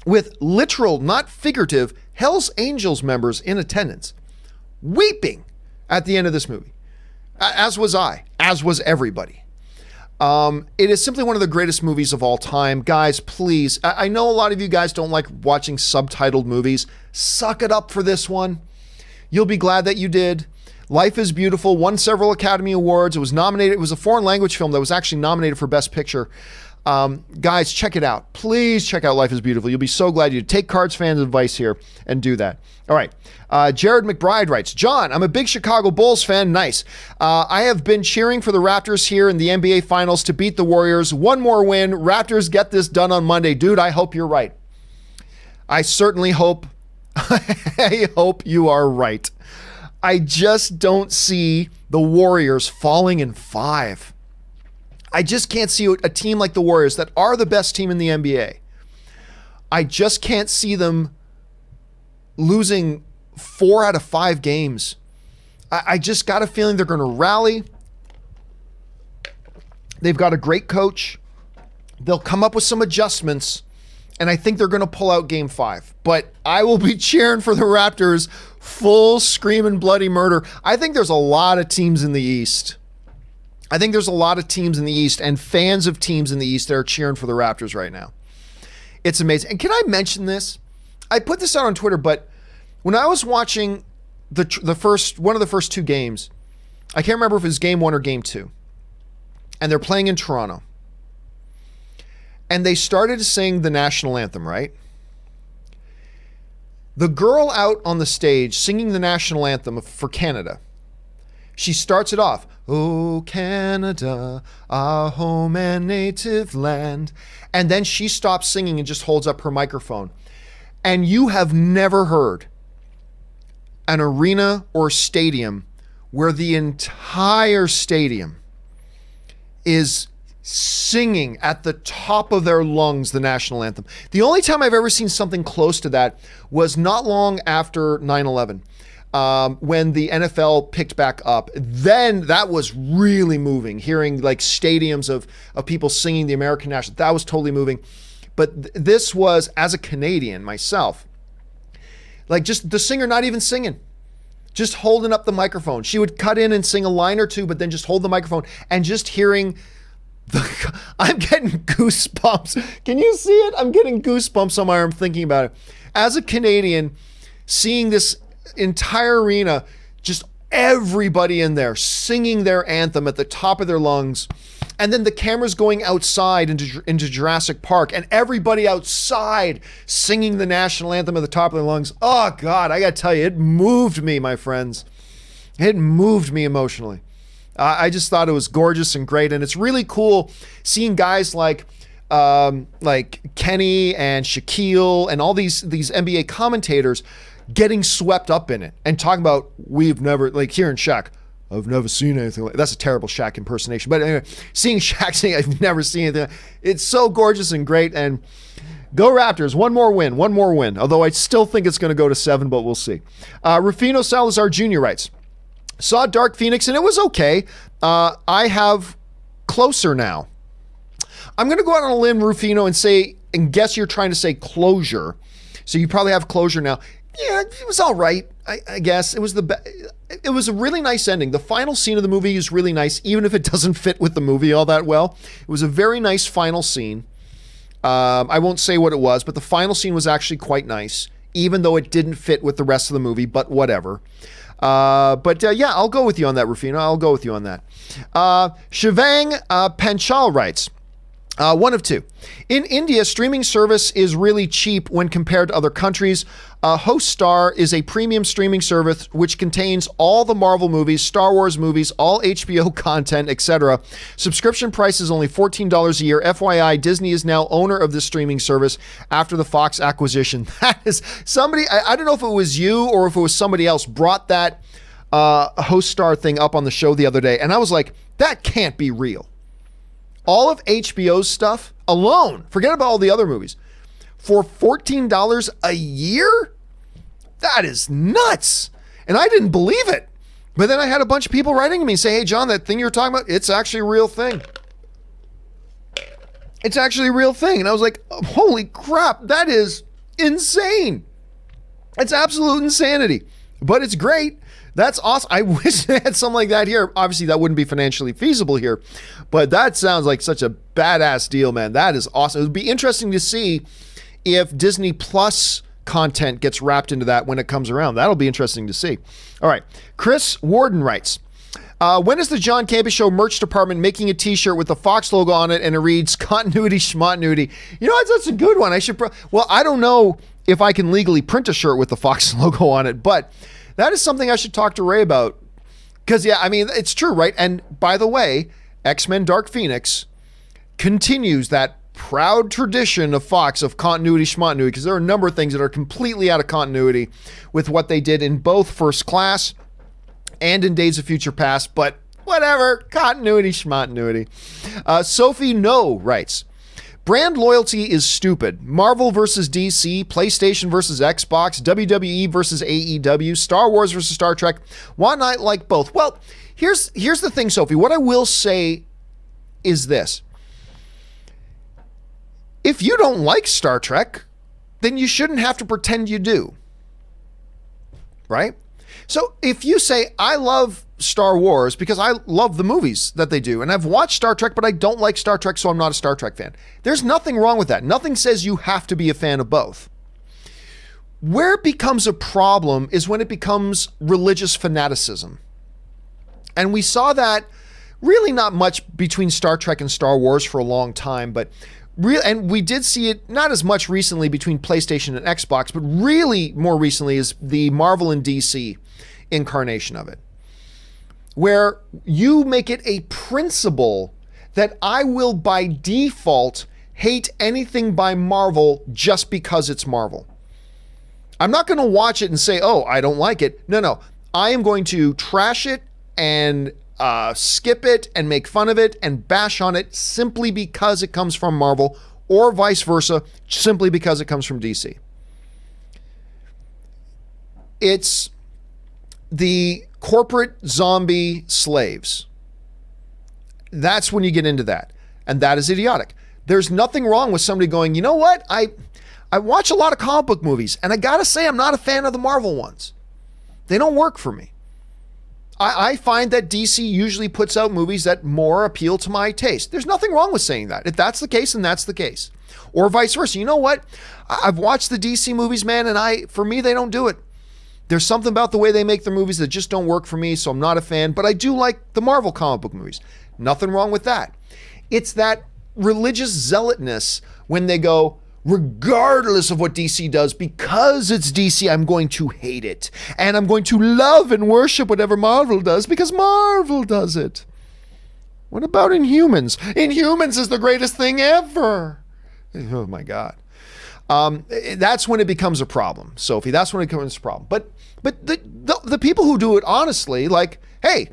with literal, not figurative, Hell's Angels members in attendance, weeping at the end of this movie. As was I, as was everybody. It is simply one of the greatest movies of all time. Guys, please, I know a lot of you guys don't like watching subtitled movies. Suck it up for this one. You'll be glad that you did. Life is Beautiful, won several Academy Awards. It was nominated. It was a foreign language film that was actually nominated for Best Picture. Guys, check it out. Please check out Life is Beautiful. You'll be so glad you take Cards fans' advice here and do that. All right. Jared McBride writes, John, I'm a big Chicago Bulls fan. Nice. I have been cheering for the Raptors here in the NBA Finals to beat the Warriors. One more win. Raptors get this done on Monday. Dude, I hope you're right. I certainly hope. I hope you are right. I just don't see the Warriors falling in 5. I just can't see a team like the Warriors that are the best team in the NBA. I just can't see them losing 4 out of 5 games. I just got a feeling they're going to rally. They've got a great coach. They'll come up with some adjustments, and I think they're going to pull out game 5. But I will be cheering for the Raptors full screaming bloody murder. I think there's a lot of teams in the East. And fans of teams in the East that are cheering for the Raptors right now. It's amazing. And can I mention this? I put this out on Twitter, but when I was watching one of the first 2 games, I can't remember if it was game 1 or game 2, and they're playing in Toronto, and they started to sing the national anthem, right? The girl out on the stage singing the national anthem for Canada, she starts it off, "Oh, Canada, our home and native land." And then she stops singing and just holds up her microphone. And you have never heard an arena or stadium where the entire stadium is singing at the top of their lungs the national anthem. The only time I've ever seen something close to that was not long after 9/11. When the NFL picked back up, then that was really moving, hearing like stadiums of people singing the American national. That was totally moving. But this was, as a Canadian myself, like just the singer not even singing, just holding up the microphone. She would cut in and sing a line or two, but then just hold the microphone and just hearing I'm getting goosebumps. Can you see it? I'm getting goosebumps on my arm thinking about it. As a Canadian, seeing this entire arena, just everybody in there singing their anthem at the top of their lungs, and then the cameras going outside into Jurassic Park, and everybody outside singing the national anthem at the top of their lungs. Oh God, I gotta tell you, it moved me, my friends. It moved me emotionally. I just thought it was gorgeous and great, and it's really cool seeing guys like Kenny and Shaquille and all these NBA commentators getting swept up in it and talking about, we've never, like hearing Shaq, I've never seen anything like, that's a terrible Shaq impersonation, but anyway, seeing Shaq saying I've never seen anything, it's so gorgeous and great. And go Raptors, one more win, although I still think it's going to go to 7, but we'll see. Rufino Salazar Jr. writes, saw Dark Phoenix and it was okay. I have Closer now. I'm going to go out on a limb, Rufino, and guess you're trying to say Closure. So you probably have Closure now. Yeah, it was all right. I guess it was it was a really nice ending. The final scene of the movie is really nice, even if it doesn't fit with the movie all that well. It was a very nice final scene. I won't say what it was, but the final scene was actually quite nice, even though it didn't fit with the rest of the movie, but whatever. Yeah, I'll go with you on that, Rufino. I'll go with you on that. Shivang Panchal writes, one of two. In India, streaming service is really cheap when compared to other countries. Hoststar is a premium streaming service which contains all the Marvel movies, Star Wars movies, all HBO content, etc. Subscription price is only $14 a year. FYI, Disney is now owner of this streaming service after the Fox acquisition. That is somebody, I don't know if it was you or if it was somebody else, brought that Hoststar thing up on the show the other day, and I was like, that can't be real. All of HBO's stuff alone, forget about all the other movies, for $14 a year? That is nuts. And I didn't believe it. But then I had a bunch of people writing to me say, hey, John, that thing you're talking about, it's actually a real thing. It's actually a real thing. And I was like, holy crap, that is insane. It's absolute insanity. But it's great. That's awesome. I wish they had something like that here. Obviously, that wouldn't be financially feasible here, but that sounds like such a badass deal, man. That is awesome. It would be interesting to see if Disney Plus content gets wrapped into that when it comes around. That'll be interesting to see. All right. Chris Warden writes, When is the John Campea Show merch department making a t-shirt with the Fox logo on it and it reads continuity schmontinuity? You know, that's a good one. I should well, I don't know if I can legally print a shirt with the Fox logo on it, but that is something I should talk to Ray about. Because, yeah, I mean, it's true, right? And by the way, X-Men Dark Phoenix continues that proud tradition of Fox of continuity schmontinuity, because there are a number of things that are completely out of continuity with what they did in both First Class and in Days of Future Past, but whatever, continuity schmontinuity. Sophie No writes, brand loyalty is stupid. Marvel versus DC, PlayStation versus Xbox, WWE versus AEW, Star Wars versus Star Trek. Why not like both? Well, here's the thing, Sophie. What I will say is this. If you don't like Star Trek, then you shouldn't have to pretend you do. Right? So if you say, I love Star Wars because I love the movies that they do, and I've watched Star Trek, but I don't like Star Trek, so I'm not a Star Trek fan. There's nothing wrong with that. Nothing says you have to be a fan of both. Where it becomes a problem is when it becomes religious fanaticism. And we saw that really not much between Star Trek and Star Wars for a long time, but and we did see it not as much recently between PlayStation and Xbox, but really more recently is the Marvel and DC incarnation of it, where you make it a principle that I will by default hate anything by Marvel just because it's Marvel. I'm not going to watch it and say, oh, I don't like it. No. I am going to trash it and skip it and make fun of it and bash on it simply because it comes from Marvel, or vice versa, simply because it comes from DC. It's the corporate zombie slaves. That's when you get into that. And that is idiotic. There's nothing wrong with somebody going, you know what? I watch a lot of comic book movies, and I gotta say I'm not a fan of the Marvel ones. They don't work for me. I find that DC usually puts out movies that more appeal to my taste. There's nothing wrong with saying that. If that's the case, then that's the case. Or vice versa. You know what? I've watched the DC movies, man, and for me, they don't do it. There's something about the way they make their movies that just don't work for me, so I'm not a fan. But I do like the Marvel comic book movies. Nothing wrong with that. It's that religious zealotness when they go, regardless of what DC does, because it's DC, I'm going to hate it. And I'm going to love and worship whatever Marvel does because Marvel does it. What about Inhumans? Inhumans is the greatest thing ever. Oh my God. That's when it becomes a problem, Sophie. That's when it becomes a problem. But the people who do it honestly, like, hey,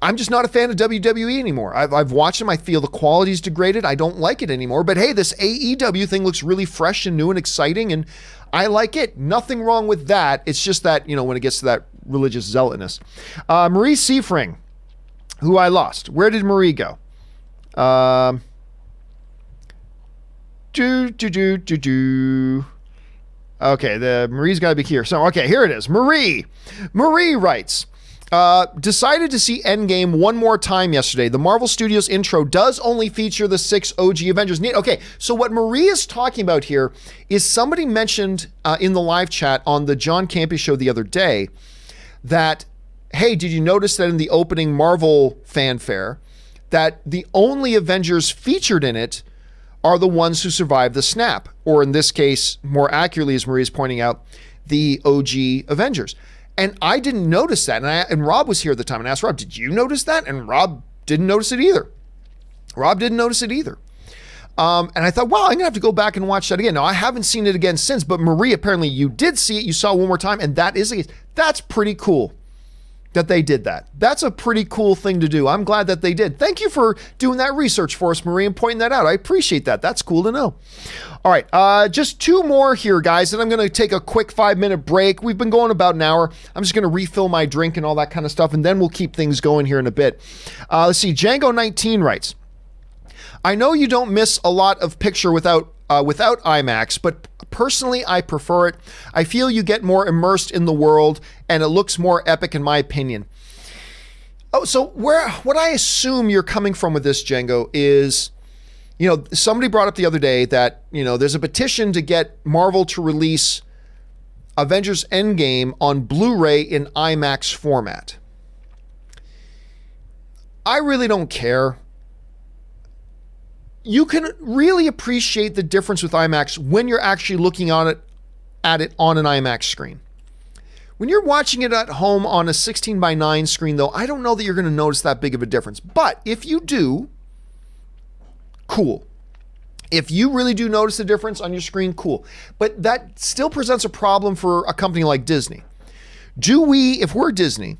I'm just not a fan of WWE anymore. I've watched them. I feel the quality's degraded. I don't like it anymore. But hey, this AEW thing looks really fresh and new and exciting, and I like it. Nothing wrong with that. It's just that, you know, when it gets to that religious zealotness. Marie Seafring, who I lost. Where did Marie go? Okay, Marie's got to be here. So, okay, here it is. Marie writes, decided to see Endgame one more time yesterday. The Marvel Studios intro does only feature the 6 OG Avengers. Okay, so what Marie is talking about here is somebody mentioned in the live chat on the John Campea Show the other day that, hey, did you notice that in the opening Marvel fanfare that the only Avengers featured in it are the ones who survived the snap, or in this case, more accurately, as Marie is pointing out, the OG Avengers. And I didn't notice that. And Rob was here at the time and asked Rob, did you notice that? And Rob didn't notice it either. And I thought, well, I'm going to have to go back and watch that again. Now, I haven't seen it again since, but Marie, apparently you did see it. You saw it one more time. And that's pretty cool that they did that. That's a pretty cool thing to do. I'm glad that they did. Thank you for doing that research for us, Marie, and pointing that out. I appreciate that. That's cool to know. All right, just 2 more here, guys, and I'm going to take a quick 5-minute break. We've been going about an hour. I'm just going to refill my drink and all that kind of stuff, and then we'll keep things going here in a bit. Let's see. Django19 writes, I know you don't miss a lot of picture without IMAX, but personally, I prefer it. I feel you get more immersed in the world, and it looks more epic in my opinion. Oh, so what I assume you're coming from with this, Django, is, you know, somebody brought up the other day that, you know, there's a petition to get Marvel to release Avengers Endgame on Blu-ray in IMAX format. I really don't care. You can really appreciate the difference with IMAX when you're actually looking at it on an IMAX screen. When you're watching it at home on a 16:9 screen, though, I don't know that you're going to notice that big of a difference. But if you do, cool. If you really do notice the difference on your screen, cool. But that still presents a problem for a company like Disney. If we're Disney,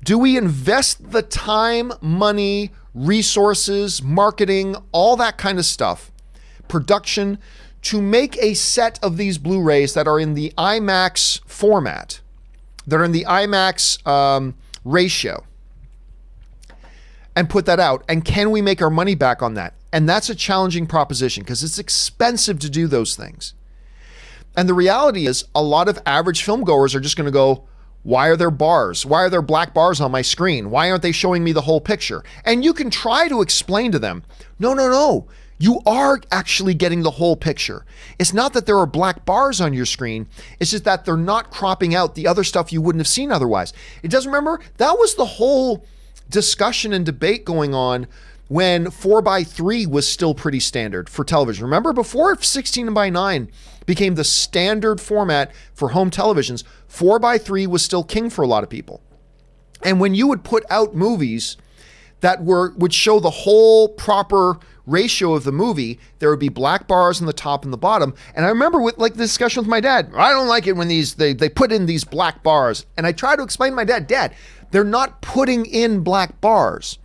do we invest the time, money, resources, marketing, all that kind of stuff, production, to make a set of these Blu-rays that are in the IMAX format, that are in the IMAX ratio, and put that out? And can we make our money back on that? And that's a challenging proposition because it's expensive to do those things. And the reality is a lot of average film goers are just going to go, why are there bars? Why are there black bars on my screen? Why aren't they showing me the whole picture? And you can try to explain to them, no. You are actually getting the whole picture. It's not that there are black bars on your screen. It's just that they're not cropping out the other stuff you wouldn't have seen otherwise. It doesn't, remember, that was the whole discussion and debate going on when 4:3 was still pretty standard for television. Remember, before 16:9 became the standard format for home televisions, 4:3 was still king for a lot of people. And when you would put out movies that would show the whole proper ratio of the movie, there would be black bars on the top and the bottom. And I remember with the discussion with my dad, I don't like it when they put in these black bars. And I tried to explain to my dad, they're not putting in black bars.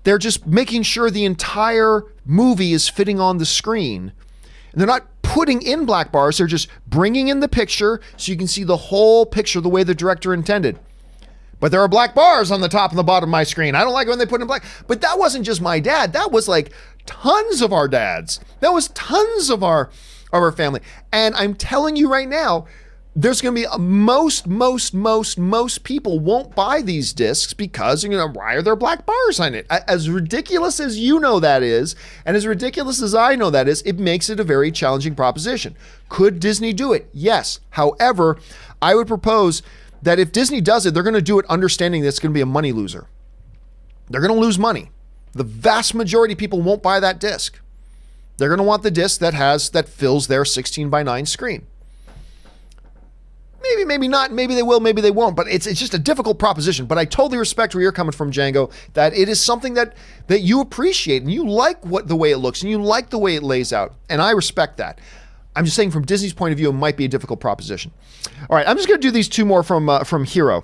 They're just making sure the entire movie is fitting on the screen. And they're not putting in black bars. They're just bringing in the picture so you can see the whole picture the way the director intended. But there are black bars on the top and the bottom of my screen. I don't like it when they put in black. But that wasn't just my dad. That was like tons of our dads. That was tons of our family. And I'm telling you right now, there's going to be most people won't buy these discs because, why are there black bars on it? As ridiculous as you know that is, and as ridiculous as I know that is, it makes it a very challenging proposition. Could Disney do it? Yes. However, I would propose that if Disney does it, they're going to do it understanding that it's going to be a money loser. They're going to lose money. The vast majority of people won't buy that disc. They're going to want the disc that fills their 16:9 screen. Maybe not, maybe they will, maybe they won't, but it's just a difficult proposition. But I totally respect where you're coming from, Django, that it is something that you appreciate and you like the way it looks and you like the way it lays out. And I respect that. I'm just saying from Disney's point of view, it might be a difficult proposition. All right, I'm just going to do these two more from Hero.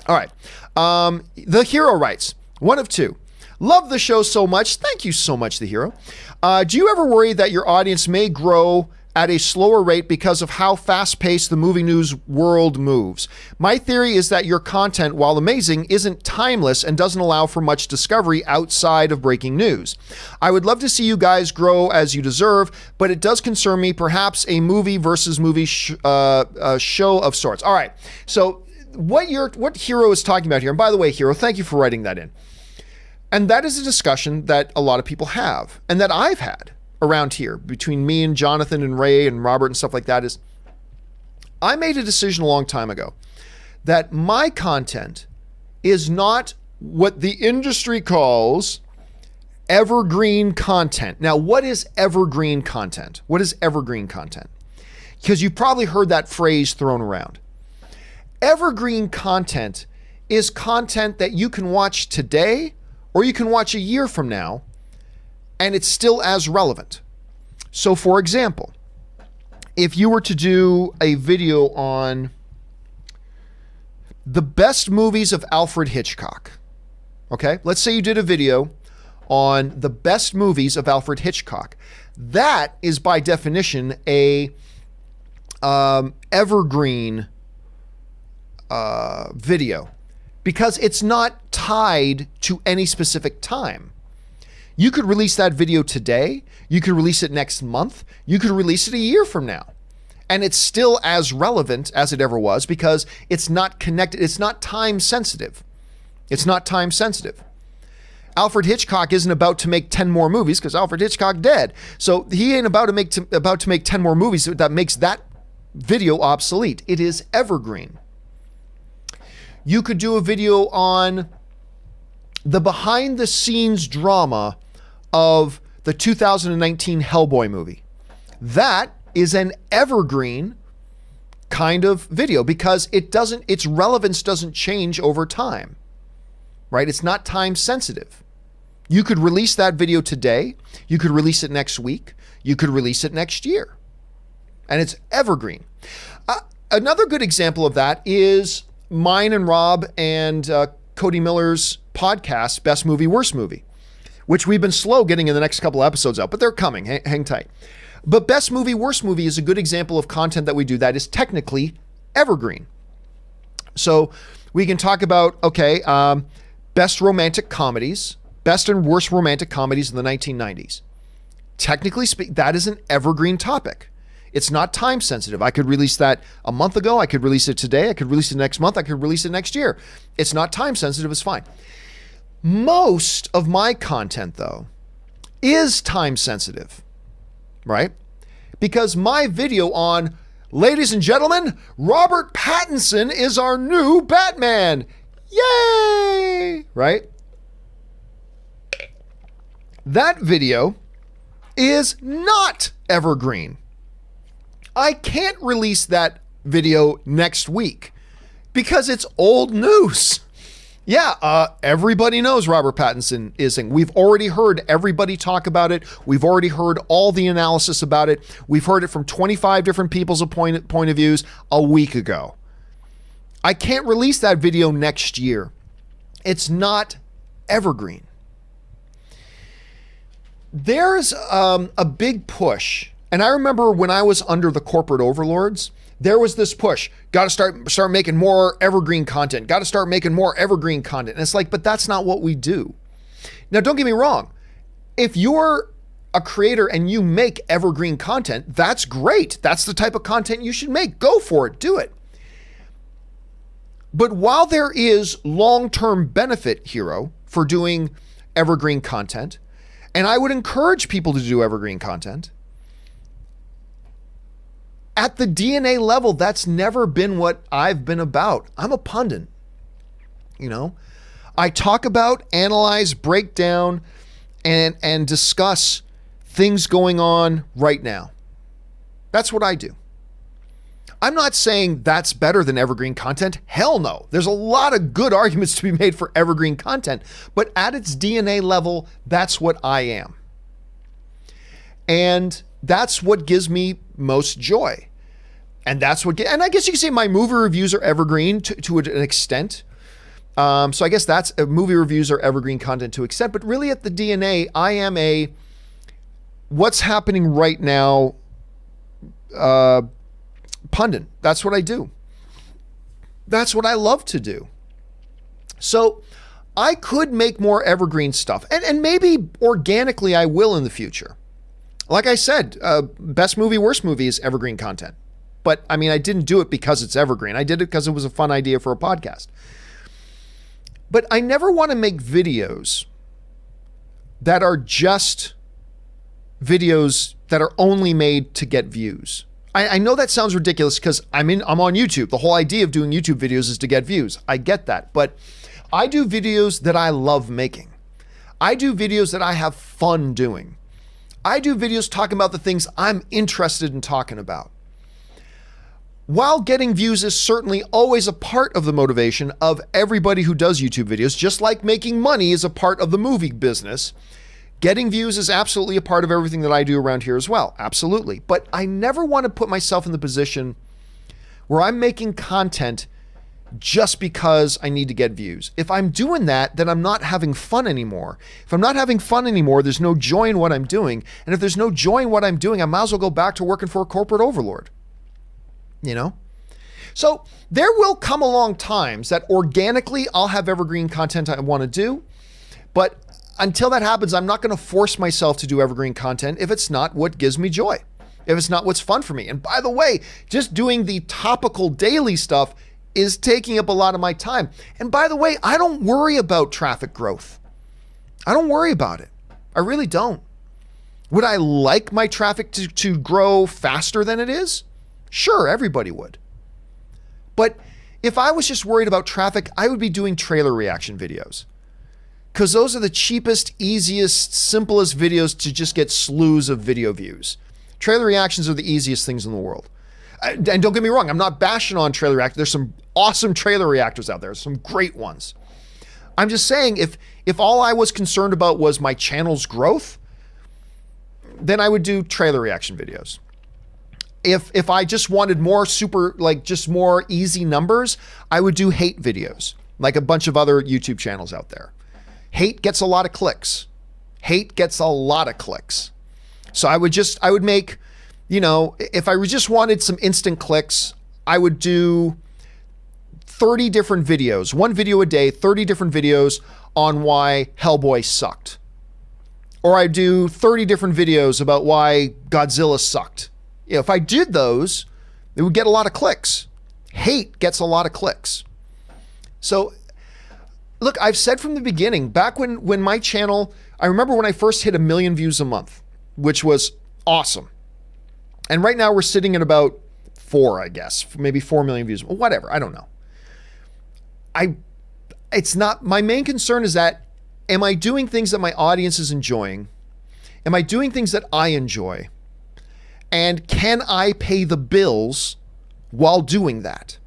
All right, the Hero writes, one of two. Love the show so much. Thank you so much, the Hero. Do you ever worry that your audience may grow at a slower rate because of how fast-paced the movie news world moves? My theory is that your content, while amazing, isn't timeless and doesn't allow for much discovery outside of breaking news. I would love to see you guys grow as you deserve, but it does concern me, perhaps a movie versus movie show of sorts. All right, so what Hero is talking about here, and by the way, Hero, thank you for writing that in. And that is a discussion that a lot of people have, and that I've had around here between me and Jonathan and Ray and Robert and stuff like that, is I made a decision a long time ago that my content is not what the industry calls evergreen content. Now, what is evergreen content? What is evergreen content? Because you've probably heard that phrase thrown around. Evergreen content is content that you can watch today or you can watch a year from now and it's still as relevant. So for example, if you were to do a video on the best movies of Alfred Hitchcock, okay? Let's say you did a video on the best movies of Alfred Hitchcock. That is by definition a evergreen video because it's not tied to any specific time. You could release that video today. You could release it next month. You could release it a year from now. And it's still as relevant as it ever was because it's not connected. It's not time sensitive. It's not time sensitive. Alfred Hitchcock isn't about to make 10 more movies because Alfred Hitchcock dead. So he ain't about to make 10 more movies that makes that video obsolete. It is evergreen. You could do a video on the behind the scenes drama of the 2019 Hellboy movie. That is an evergreen kind of video because its relevance doesn't change over time, right? It's not time sensitive. You could release that video today. You could release it next week. You could release it next year. And it's evergreen. Another good example of that is mine and Rob and Cody Miller's podcast, Best Movie, Worst Movie, which we've been slow getting in the next couple episodes out, but they're coming. Hang tight. But Best Movie, Worst Movie is a good example of content that we do that is technically evergreen. So we can talk about, best romantic comedies, best and worst romantic comedies in the 1990s. Technically speaking, that is an evergreen topic. It's not time sensitive. I could release that a month ago. I could release it today. I could release it next month. I could release it next year. It's not time sensitive. It's fine. Most of my content, though, is time sensitive, right? Because my video on, ladies and gentlemen, Robert Pattinson is our new Batman. Yay! Right? That video is not evergreen. I can't release that video next week because it's old news. Yeah, everybody knows Robert Pattinson is in. We've already heard everybody talk about it. We've already heard all the analysis about it. We've heard it from 25 different people's point of views a week ago. I can't release that video next year. It's not evergreen. There's a big push. And I remember when I was under the corporate overlords, there was this push. Got to start making more evergreen content. Got to start making more evergreen content. And it's like, but that's not what we do. Now, don't get me wrong. If you're a creator and you make evergreen content, that's great. That's the type of content you should make. Go for it. Do it. But while there is long-term benefit, Hero, for doing evergreen content, and I would encourage people to do evergreen content, at the DNA level, that's never been what I've been about. I'm a pundit. I talk about, analyze, break down, and discuss things going on right now. That's what I do. I'm not saying that's better than evergreen content. Hell no. There's a lot of good arguments to be made for evergreen content, but at its DNA level, that's what I am. And that's what gives me most joy. And and I guess you can say my movie reviews are evergreen to an extent. So I guess movie reviews are evergreen content to an extent, but really at the DNA, I am a what's happening right now pundit. That's what I do. That's what I love to do. So I could make more evergreen stuff, and maybe organically I will in the future. Like I said, Best Movie, Worst Movie is evergreen content. But I mean, I didn't do it because it's evergreen. I did it because it was a fun idea for a podcast. But I never want to make videos that are just videos that are only made to get views. I know that sounds ridiculous because I'm on YouTube. The whole idea of doing YouTube videos is to get views. I get that. But I do videos that I love making. I do videos that I have fun doing. I do videos talking about the things I'm interested in talking about. While getting views is certainly always a part of the motivation of everybody who does YouTube videos, just like making money is a part of the movie business, getting views is absolutely a part of everything that I do around here as well. Absolutely. But I never want to put myself in the position where I'm making content just because I need to get views. If I'm doing that, then I'm not having fun anymore. If I'm not having fun anymore, there's no joy in what I'm doing. And if there's no joy in what I'm doing, I might as well go back to working for a corporate overlord. So there will come along times that organically I'll have evergreen content I want to do. But until that happens, I'm not going to force myself to do evergreen content if it's not what gives me joy, if it's not what's fun for me. And by the way, just doing the topical daily stuff is taking up a lot of my time. And by the way, I don't worry about traffic growth. I don't worry about it. I really don't. Would I like my traffic to grow faster than it is? Sure, everybody would. But if I was just worried about traffic, I would be doing trailer reaction videos. because those are the cheapest, easiest, simplest videos to just get slews of video views. Trailer reactions are the easiest things in the world. And don't get me wrong, I'm not bashing on trailer reactors. There's some awesome trailer reactors out there, some great ones. I'm just saying, if all I was concerned about was my channel's growth, then I would do trailer reaction videos. If I just wanted more just more easy numbers, I would do hate videos, like a bunch of other YouTube channels out there. Hate gets a lot of clicks. So I would make, if I just wanted some instant clicks, I would do 30 different videos, one video a day, 30 different videos on why Hellboy sucked. Or I do 30 different videos about why Godzilla sucked. If I did those, it would get a lot of clicks. Hate gets a lot of clicks. So look, I've said from the beginning, back when my channel, I remember when I first hit 1 million views a month, which was awesome. And right now we're sitting at about 4, I guess, maybe 4 million views, whatever. I don't know. It's not, my main concern is that, am I doing things that my audience is enjoying? Am I doing things that I enjoy? And can I pay the bills while doing that?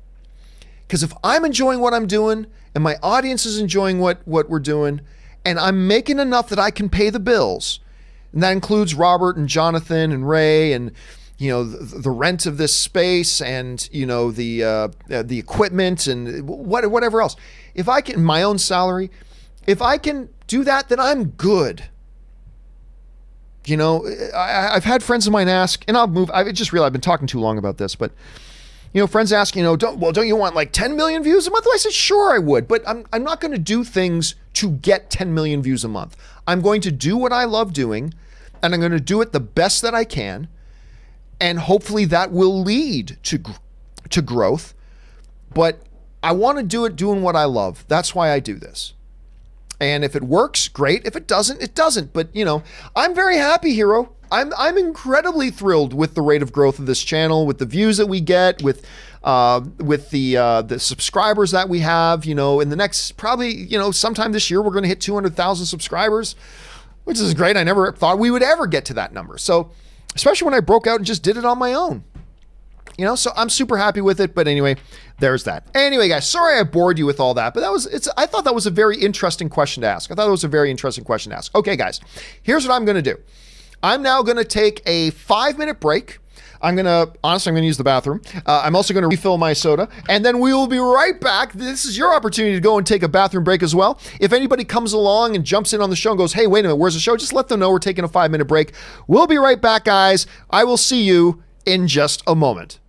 Because if I'm enjoying what I'm doing and my audience is enjoying what we're doing, and I'm making enough that I can pay the bills, and that includes Robert and Jonathan and Ray and the rent of this space and the equipment and whatever else. If I can, my own salary, if I can do that, then I'm good. I've had friends of mine ask, and I'll move. I just realized I've been talking too long about this, but friends ask, don't you want like 10 million views a month? I said, sure I would, but I'm not going to do things to get 10 million views a month. I'm going to do what I love doing, and I'm going to do it the best that I can, and hopefully that will lead to growth. But I want to do it doing what I love. That's why I do this. And if it works, great. If it doesn't, it doesn't. But I'm very happy, Hero. I'm incredibly thrilled with the rate of growth of this channel, with the views that we get, with the subscribers that we have. In the next probably sometime this year we're going to hit 200,000 subscribers, which is great. I never thought we would ever get to that number. So especially when I broke out and just did it on my own. So I'm super happy with it. But anyway, there's that. Anyway, guys, sorry I bored you with all that, but I thought that was a very interesting question to ask. Okay, guys, here's what I'm going to do. I'm now going to take a 5-minute break. I'm going to use the bathroom. I'm also going to refill my soda, and then we will be right back. This is your opportunity to go and take a bathroom break as well. If anybody comes along and jumps in on the show and goes, hey, wait a minute, where's the show? Just let them know we're taking a 5-minute break. We'll be right back, guys. I will see you in just a moment.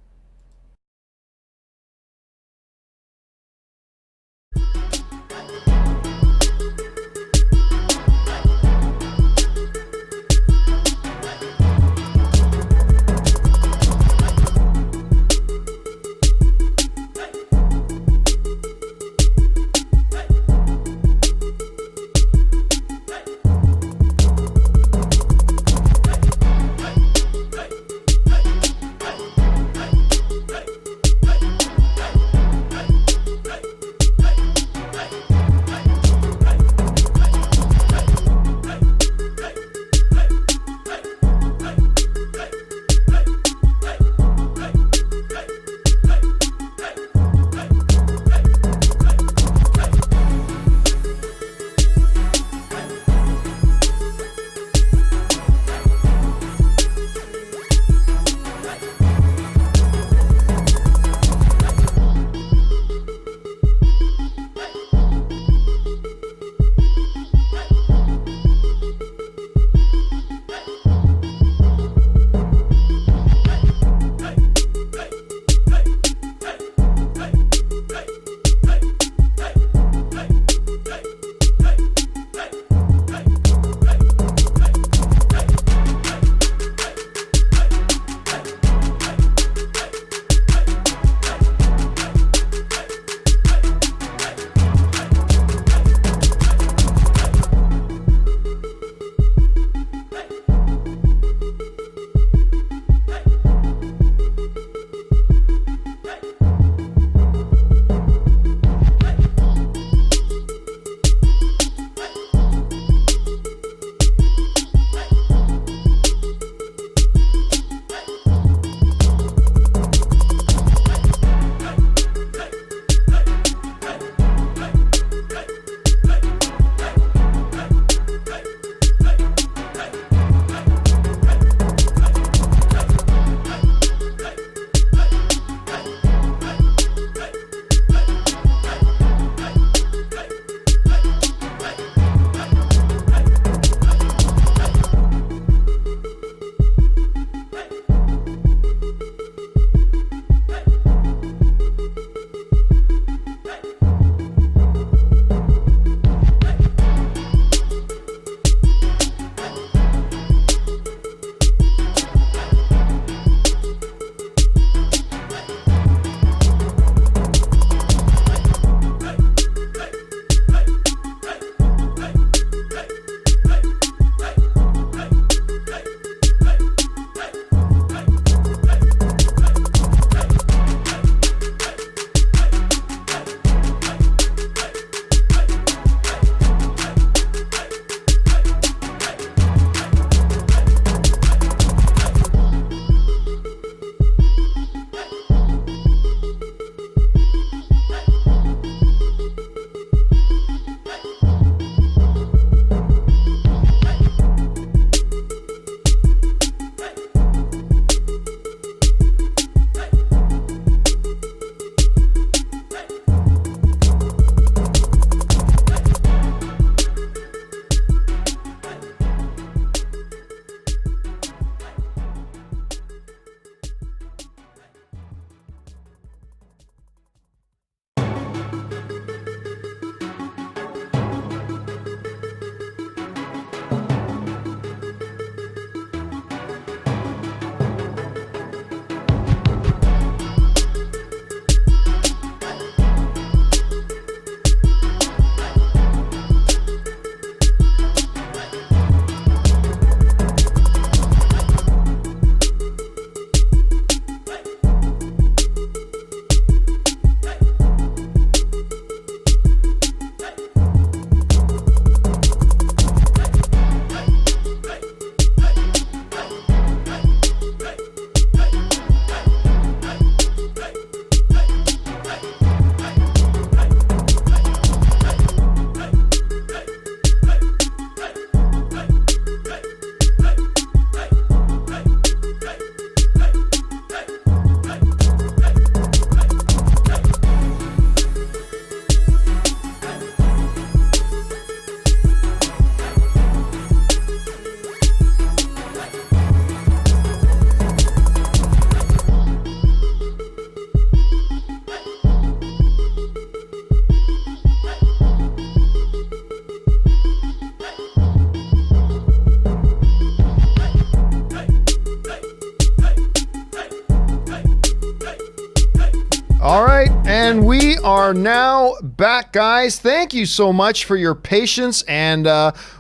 All right, and we are now back, guys. Thank you so much for your patience and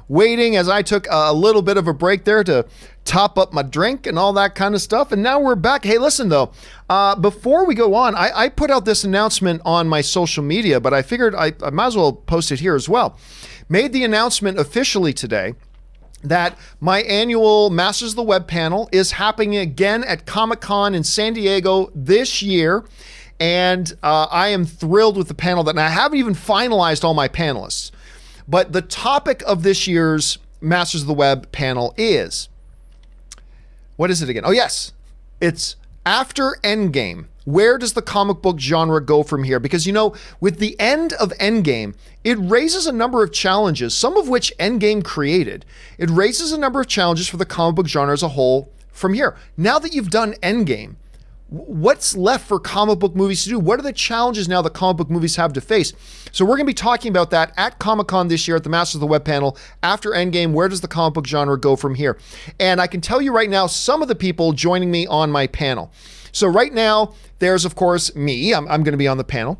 waiting as I took a little bit of a break there to top up my drink and all that kind of stuff. And now we're back. Hey, listen, though, before we go on, I put out this announcement on my social media, but I figured I might as well post it here as well. Made the announcement officially today that my annual Masters of the Web panel is happening again at Comic-Con in San Diego this year. And I am thrilled with the panel and I haven't even finalized all my panelists. But the topic of this year's Masters of the Web panel is, what is it again? Oh, yes. It's after Endgame. Where does the comic book genre go from here? Because, you know, with the end of Endgame, it raises a number of challenges, some of which Endgame created. It raises a number of challenges for the comic book genre as a whole from here. Now that you've done Endgame, what's left for comic book movies to do? What are the challenges now that comic book movies have to face? So we're going to be talking about that at Comic-Con this year at the Masters of the Web panel. After Endgame, where does the comic book genre go from here? And I can tell you right now, some of the people joining me on my panel. So right now, there's, of course, me. I'm going to be on the panel.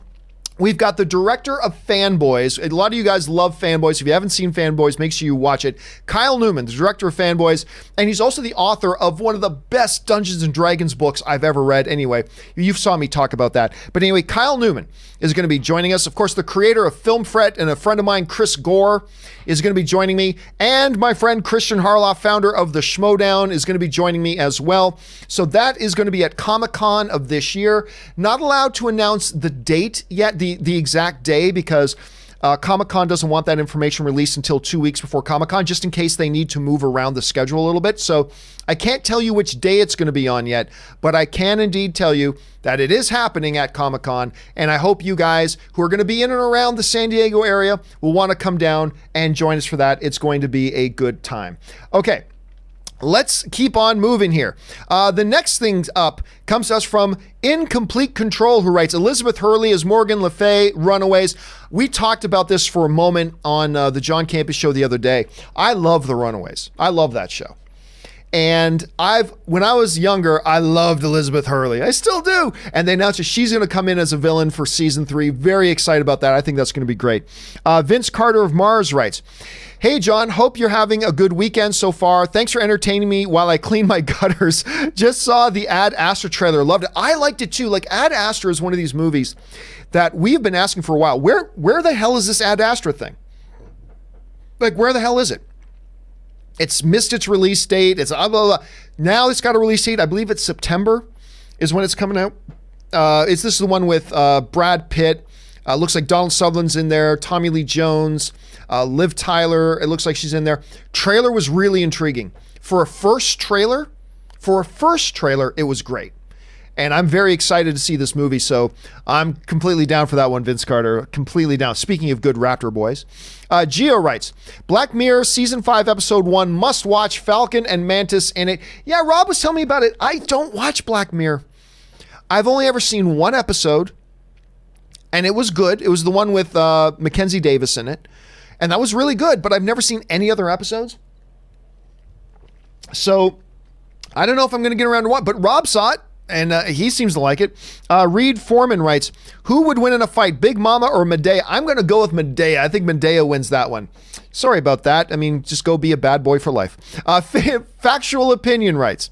We've got the director of Fanboys. A lot of you guys love Fanboys. If you haven't seen Fanboys, make sure you watch it. Kyle Newman, the director of Fanboys, and he's also the author of one of the best Dungeons and Dragons books I've ever read. Anyway, you saw me talk about that. But anyway, Kyle Newman is going to be joining us. Of course, the creator of Film Fret and a friend of mine, Chris Gore, is going to be joining me. And my friend Christian Harloff, founder of the Schmodown, is going to be joining me as well. So that is going to be at Comic-Con of this year. Not allowed to announce the date yet, the exact day, because Comic-Con doesn't want that information released until 2 weeks before Comic-Con, just in case they need to move around the schedule a little bit. So I can't tell you which day it's going to be on yet, but I can indeed tell you that it is happening at Comic-Con, and I hope you guys who are going to be in and around the San Diego area will want to come down and join us for that. It's going to be a good time. Okay. Let's keep on moving here. The next thing up comes to us from Incomplete Control, who writes, Elizabeth Hurley as Morgan Le Fay, Runaways. We talked about this for a moment on the John Campea Show the other day. I love The Runaways. I love that show. And when I was younger, I loved Elizabeth Hurley. I still do. And they announced that she's going to come in as a villain for season 3. Very excited about that. I think that's going to be great. Vince Carter of Mars writes, Hey, John, hope you're having a good weekend so far. Thanks for entertaining me while I clean my gutters. Just saw the Ad Astra trailer. Loved it. I liked it too. Like, Ad Astra is one of these movies that we've been asking for a while. Where the hell is this Ad Astra thing? Like, where the hell is it? It's missed its release date. It's blah, blah, blah. Now it's got a release date. I believe it's September is when it's coming out. This is the one with Brad Pitt. Looks like Donald Sutherland's in there. Tommy Lee Jones. Liv Tyler. It looks like she's in there. Trailer was really intriguing. For a first trailer, it was great. And I'm very excited to see this movie, so I'm completely down for that one, Vince Carter. Completely down. Speaking of good Raptor boys. Gio writes, Black Mirror Season 5, Episode 1, must watch, Falcon and Mantis in it. Yeah, Rob was telling me about it. I don't watch Black Mirror. I've only ever seen one episode, and it was good. It was the one with Mackenzie Davis in it. And that was really good, but I've never seen any other episodes. So I don't know if I'm going to get around to watch, but Rob saw it. And he seems to like it. Reed Foreman writes, who would win in a fight, Big Mama or Medea? I'm going to go with Medea. I think Medea wins that one. Sorry about that. I mean, just go be a bad boy for life. Factual Opinion writes,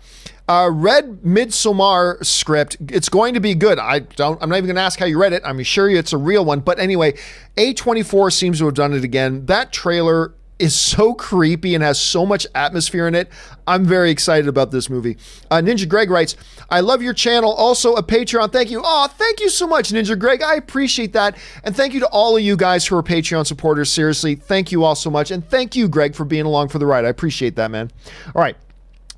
read Midsommar script. It's going to be good. I'm not even going to ask how you read it. I'm sure it's a real one. But anyway, A24 seems to have done it again. That trailer is so creepy and has so much atmosphere in it. I'm very excited about this movie. Ninja Greg writes, I love your channel. Also a Patreon. Thank you. Oh, thank you so much, Ninja Greg. I appreciate that. And thank you to all of you guys who are Patreon supporters. Seriously, thank you all so much. And thank you, Greg, for being along for the ride. I appreciate that, man. All right.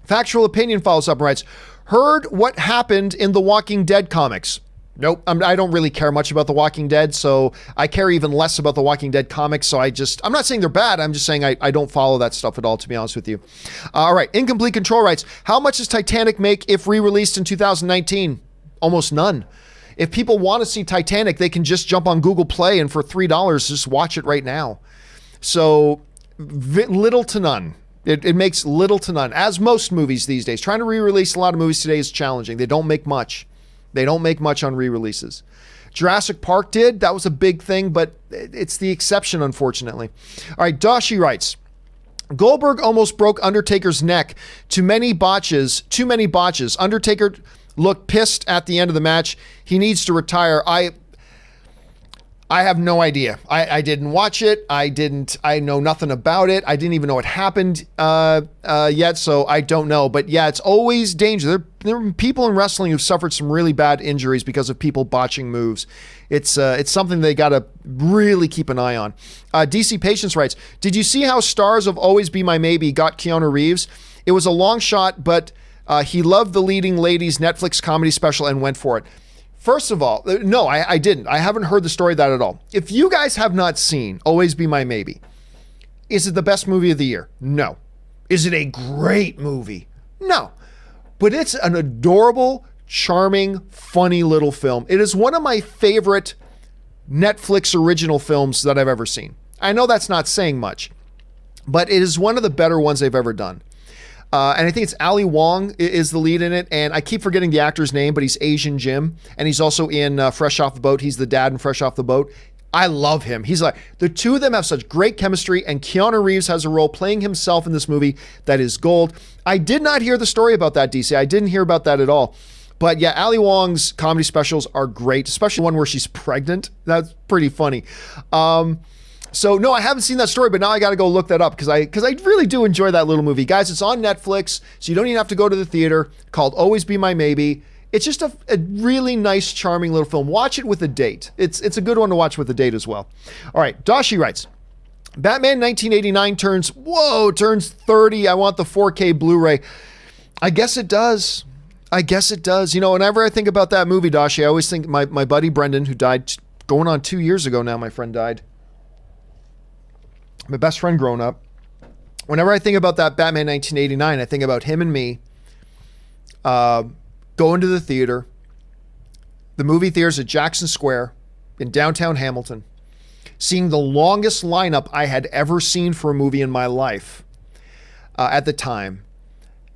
Factual Opinion follows up and writes, heard what happened in the Walking Dead comics. Nope, I don't really care much about The Walking Dead, so I care even less about The Walking Dead comics, so I'm not saying they're bad, I'm just saying I don't follow that stuff at all, to be honest with you. All right, Incomplete Control writes, how much does Titanic make if re-released in 2019? Almost none. If people want to see Titanic, they can just jump on Google Play and for $3, just watch it right now. So, little to none. It makes little to none, as most movies these days. Trying to re-release a lot of movies today is challenging. They don't make much. They don't make much on re-releases. Jurassic Park did. That was a big thing, but it's the exception, unfortunately. All right, Dashi writes, Goldberg almost broke Undertaker's neck. Too many botches. Undertaker looked pissed at the end of the match. He needs to retire. I have no idea. I didn't watch it. I know nothing about it. I didn't even know it happened yet, so I don't know. But yeah, it's always danger. There are people in wrestling who've suffered some really bad injuries because of people botching moves. It's something they got to really keep an eye on. DC Patience writes, did you see how stars of Always Be My Maybe got Keanu Reeves? It was a long shot, but he loved the leading ladies Netflix comedy special and went for it. First of all, no, I didn't. I haven't heard the story of that at all. If you guys have not seen Always Be My Maybe, is it the best movie of the year? No. Is it a great movie? No. But it's an adorable, charming, funny little film. It is one of my favorite Netflix original films that I've ever seen. I know that's not saying much, but it is one of the better ones they've ever done. And I think it's Ali Wong is the lead in it. And I keep forgetting the actor's name, but he's Asian Jim. And he's also in Fresh Off the Boat. He's the dad in Fresh Off the Boat. I love him. He's like, the two of them have such great chemistry, and Keanu Reeves has a role playing himself in this movie that is gold. I did not hear the story about that, DC. I didn't hear about that at all. But yeah, Ali Wong's comedy specials are great, especially one where she's pregnant. That's pretty funny. So no, I haven't seen that story, but now I got to go look that up because I really do enjoy that little movie. Guys, it's on Netflix, so you don't even have to go to the theater, called Always Be My Maybe. It's just a really nice, charming little film. Watch it with a date. It's a good one to watch with a date as well. All right, Dashi writes, Batman 1989 turns 30. I want the 4K Blu-ray. I guess it does. You know, whenever I think about that movie, Dashi, I always think my buddy Brendan, who died going on 2 years ago now, my friend died. My best friend growing up. Whenever I think about that Batman 1989, I think about him and me going to the theater. The movie theater's at Jackson Square in downtown Hamilton, seeing the longest lineup I had ever seen for a movie in my life at the time,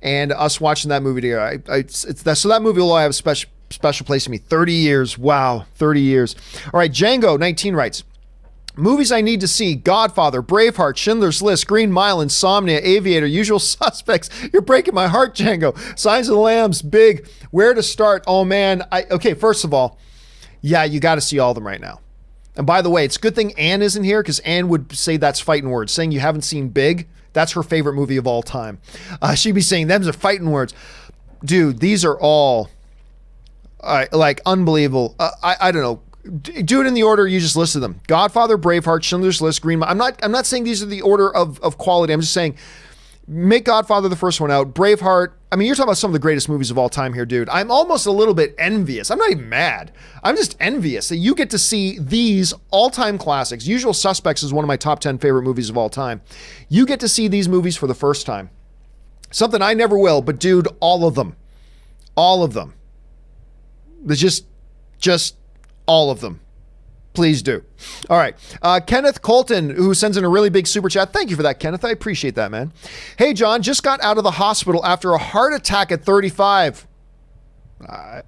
and us watching that movie together. So that movie will have a special place to me. 30 years. Wow, 30 years. All right, Django 19 writes, movies I need to see: Godfather, Braveheart, Schindler's List, Green Mile, Insomnia, Aviator, Usual Suspects. You're breaking my heart, Django. Signs of the Lambs, Big. Where to start? Oh man. Okay, first of all, yeah, you got to see all of them right now. And by the way, it's a good thing Anne isn't here, because Anne would say that's fighting words. Saying you haven't seen Big, that's her favorite movie of all time. She'd be saying them's are fighting words. Dude, these are all like unbelievable. I don't know. Do it in the order you just listed them: Godfather, Braveheart, Schindler's List, Green Mile. I'm not saying these are the order of quality. I'm just saying make Godfather the first one out. Braveheart. I mean, you're talking about some of the greatest movies of all time here, dude. I'm almost a little bit envious. I'm not even mad. I'm just envious that you get to see these all-time classics. Usual Suspects is one of my top 10 favorite movies of all time. You get to see these movies for the first time. Something I never will, but dude, all of them. All of them. There's just all of them. Please do. All right. Kenneth Colton, who sends in a really big super chat. Thank you for that, Kenneth. I appreciate that, man. Hey, John, just got out of the hospital after a heart attack at 35.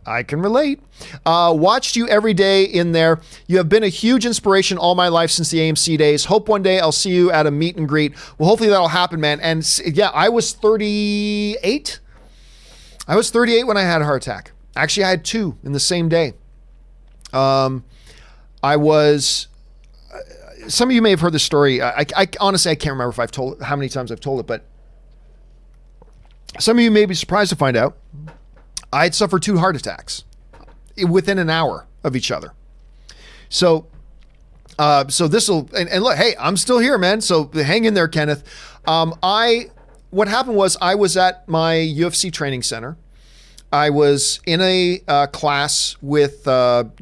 I can relate. Watched you every day in there. You have been a huge inspiration all my life since the AMC days. Hope one day I'll see you at a meet and greet. Well, hopefully that'll happen, man. And yeah, I was 38. I was 38 when I had a heart attack. Actually, I had two in the same day. I was, some of you may have heard this story. I honestly, I can't remember if I've told, how many times I've told it, but some of you may be surprised to find out I had suffered two heart attacks within an hour of each other. So this will, and look, hey, I'm still here, man. So hang in there, Kenneth. What happened was I was at my UFC training center. I was in a class with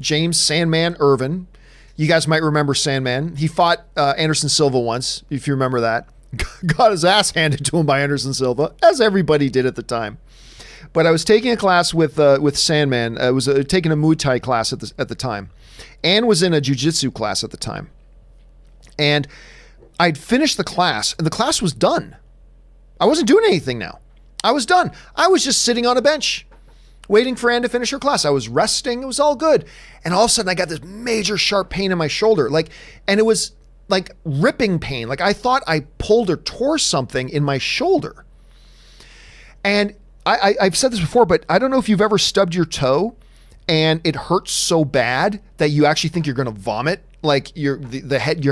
James Sandman Irvin. You guys might remember Sandman. He fought Anderson Silva once, if you remember that. Got his ass handed to him by Anderson Silva, as everybody did at the time. But I was taking a class with Sandman. I was taking a Muay Thai class at the time. Ann was in a jiu-jitsu class at the time. And I'd finished the class, and the class was done. I wasn't doing anything now. I was done. I was just sitting on a bench. waiting for Anne to finish her class. I was resting. It was all good. And all of a sudden I got this major sharp pain in my shoulder. And it was like ripping pain. Like I thought I pulled or tore something in my shoulder. And I've said this before, but I don't know if you've ever stubbed your toe and it hurts so bad that you actually think you're going to vomit. Like your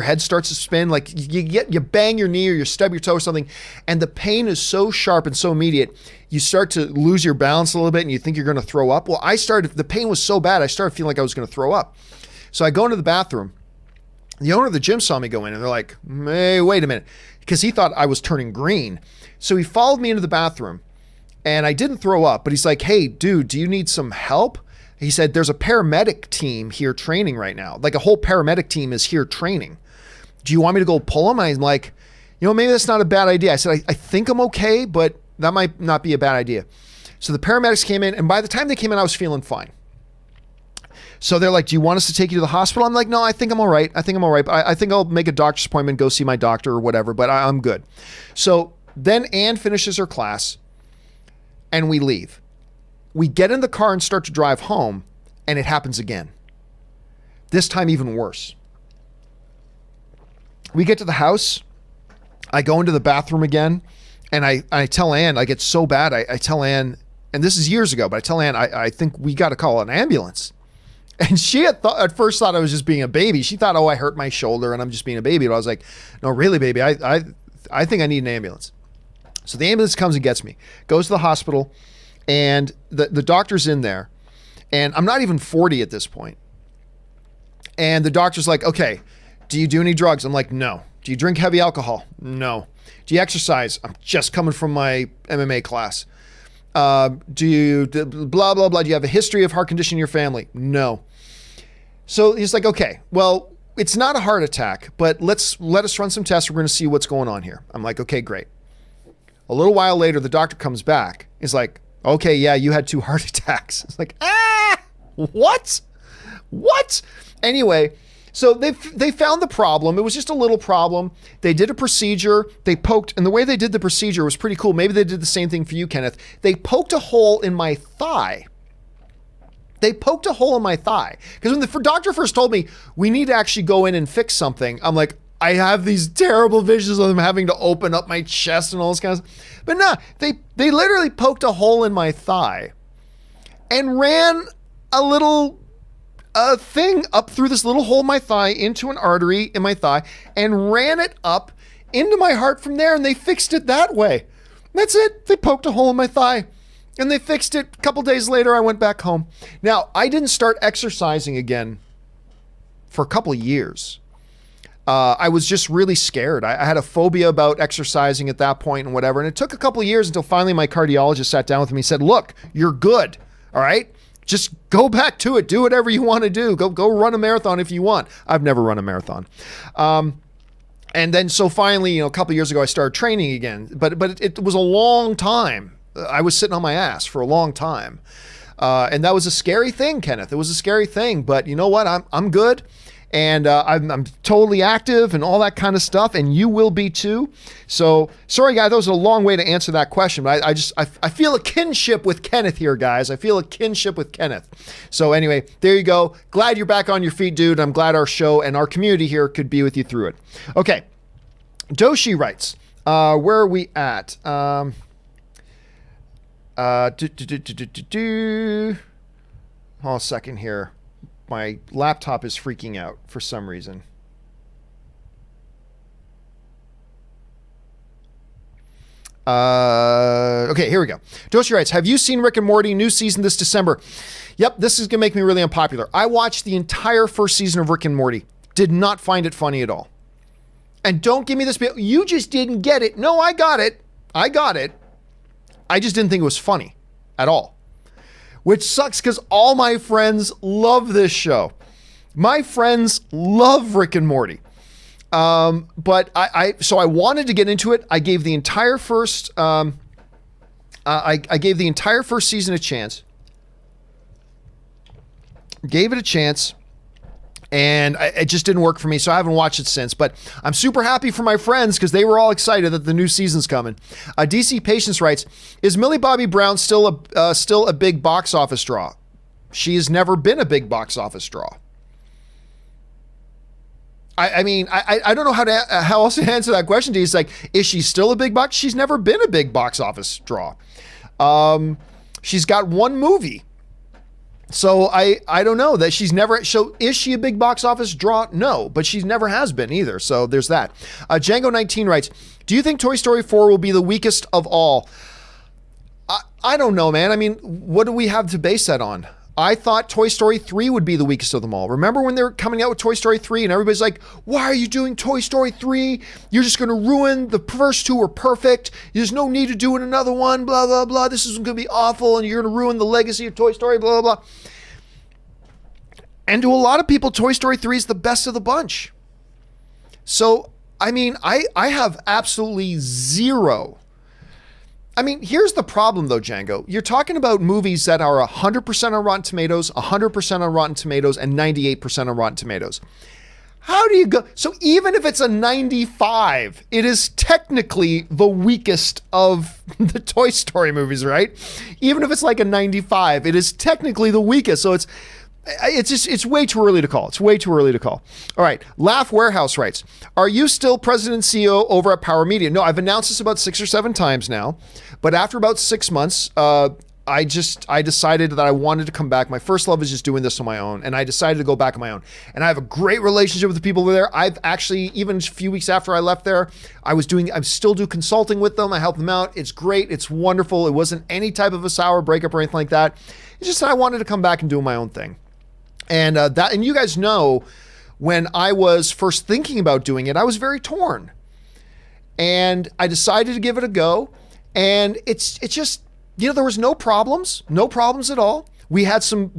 head starts to spin. Like you bang your knee or you stub your toe or something, and the pain is so sharp and so immediate, you start to lose your balance a little bit and you think you're going to throw up. Well, the pain was so bad, I started feeling like I was going to throw up. So I go into the bathroom. The owner of the gym saw me go in and they're like, hey, wait a minute, because he thought I was turning green. So he followed me into the bathroom and I didn't throw up, but he's like, hey, dude, do you need some help? He said, there's a paramedic team here training right now. Like a whole paramedic team is here training. Do you want me to go pull them? I'm like, maybe that's not a bad idea. I said, I think I'm okay, but that might not be a bad idea. So the paramedics came in, and by the time they came in, I was feeling fine. So they're like, do you want us to take you to the hospital? I'm like, no, I think I'm all right. I think I'll make a doctor's appointment, go see my doctor or whatever, but I'm good. So then Anne finishes her class and we leave. We get in the car and start to drive home, and it happens again. This time even worse. We get to the house. I go into the bathroom again, and I tell Anne, I get so bad. I tell Anne, and this is years ago, but I tell Anne, I think we got to call an ambulance. And she at first thought I was just being a baby. She thought, I hurt my shoulder and I'm just being a baby. But I was like, no, really, baby, I think I need an ambulance. So the ambulance comes and gets me, goes to the hospital. And the doctor's in there, and I'm not even 40 at this point. And the doctor's like, okay, do you do any drugs? I'm like, no. Do you drink heavy alcohol? No. Do you exercise? I'm just coming from my MMA class. Do you blah, blah, blah. Do you have a history of heart condition in your family? No. So he's like, okay, well, it's not a heart attack, but let us run some tests. We're going to see what's going on here. I'm like, okay, great. A little while later, the doctor comes back. He's like, okay, yeah, you had 2 heart attacks. It's like, what? Anyway, so they found the problem. It was just a little problem. They did a procedure. They poked, and the way they did the procedure was pretty cool. Maybe they did the same thing for you, Kenneth. They poked a hole in my thigh. Because when the doctor first told me, we need to actually go in and fix something, I'm like, I have these terrible visions of them having to open up my chest and all this kind of stuff. But no, they literally poked a hole in my thigh and ran a little thing up through this little hole in my thigh into an artery in my thigh and ran it up into my heart from there, and they fixed it that way. That's it. They poked a hole in my thigh and they fixed it. A couple days later, I went back home. Now, I didn't start exercising again for a couple of years. I was just really scared. I had a phobia about exercising at that point and whatever. And it took a couple of years until finally my cardiologist sat down with me and said, look, you're good. All right. Just go back to it. Do whatever you want to do. Go run a marathon if you want. I've never run a marathon. And then so finally, a couple of years ago, I started training again. But it was a long time. I was sitting on my ass for a long time. And that was a scary thing, Kenneth. It was a scary thing. But you know what? I'm good. And I'm totally active and all that kind of stuff, and you will be too. So sorry, guys, that was a long way to answer that question, but I feel a kinship with Kenneth here, guys. I feel a kinship with Kenneth. So anyway, there you go. Glad you're back on your feet, dude. I'm glad our show and our community here could be with you through it. Okay, Doshi writes, where are we at? Hold a second here. My laptop is freaking out for some reason. Okay, here we go. Doshi writes, have you seen Rick and Morty new season this December? Yep, this is going to make me really unpopular. I watched the entire first season of Rick and Morty. Did not find it funny at all. And don't give me this, you just didn't get it. No, I got it. I just didn't think it was funny at all. Which sucks because all my friends love this show. My friends love Rick and Morty. But so I wanted to get into it. I gave the entire first I gave the entire first season a chance. Gave it a chance. And it just didn't work for me, so I haven't watched it since. But I'm super happy for my friends because they were all excited that the new season's coming. DC Patience writes, is Millie Bobby Brown still a big box office draw? She has never been a big box office draw. I mean, I don't know how else to answer that question to you. It's like, is she still a big box? She's never been a big box office draw. She's got one movie. So I don't know that she's never, so is she a big box office draw? No, but she never has been either. So there's that. Django19 writes, do you think Toy Story 4 will be the weakest of all? I don't know, man. I mean, what do we have to base that on? I thought Toy Story 3 would be the weakest of them all. Remember when they were coming out with Toy Story 3 and everybody's like, why are you doing Toy Story 3? You're just going to ruin the first two were perfect. There's no need to do another one, blah, blah, blah. This is going to be awful and you're going to ruin the legacy of Toy Story, blah, blah, blah. And to a lot of people, Toy Story 3 is the best of the bunch. So, I mean, I have absolutely zero. I mean, here's the problem though, Django. You're talking about movies that are 100% on Rotten Tomatoes, 100% on Rotten Tomatoes, and 98% on Rotten Tomatoes. How do you go? So even if it's a 95, it is technically the weakest of the Toy Story movies, right? Even if it's like a 95, it is technically the weakest. So it's way too early to call. It's way too early to call. All right. Laugh Warehouse writes, are you still president and CEO over at Power Media? No, I've announced this about 6 or 7 times now, but after about 6 months, I decided that I wanted to come back. My first love is just doing this on my own. And I decided to go back on my own. And I have a great relationship with the people there. I've actually, even a few weeks after I left there, I still do consulting with them. I help them out. It's great. It's wonderful. It wasn't any type of a sour breakup or anything like that. It's just that I wanted to come back and do my own thing. And and you guys know, when I was first thinking about doing it, I was very torn. And I decided to give it a go. And it's just, there was no problems at all. We had some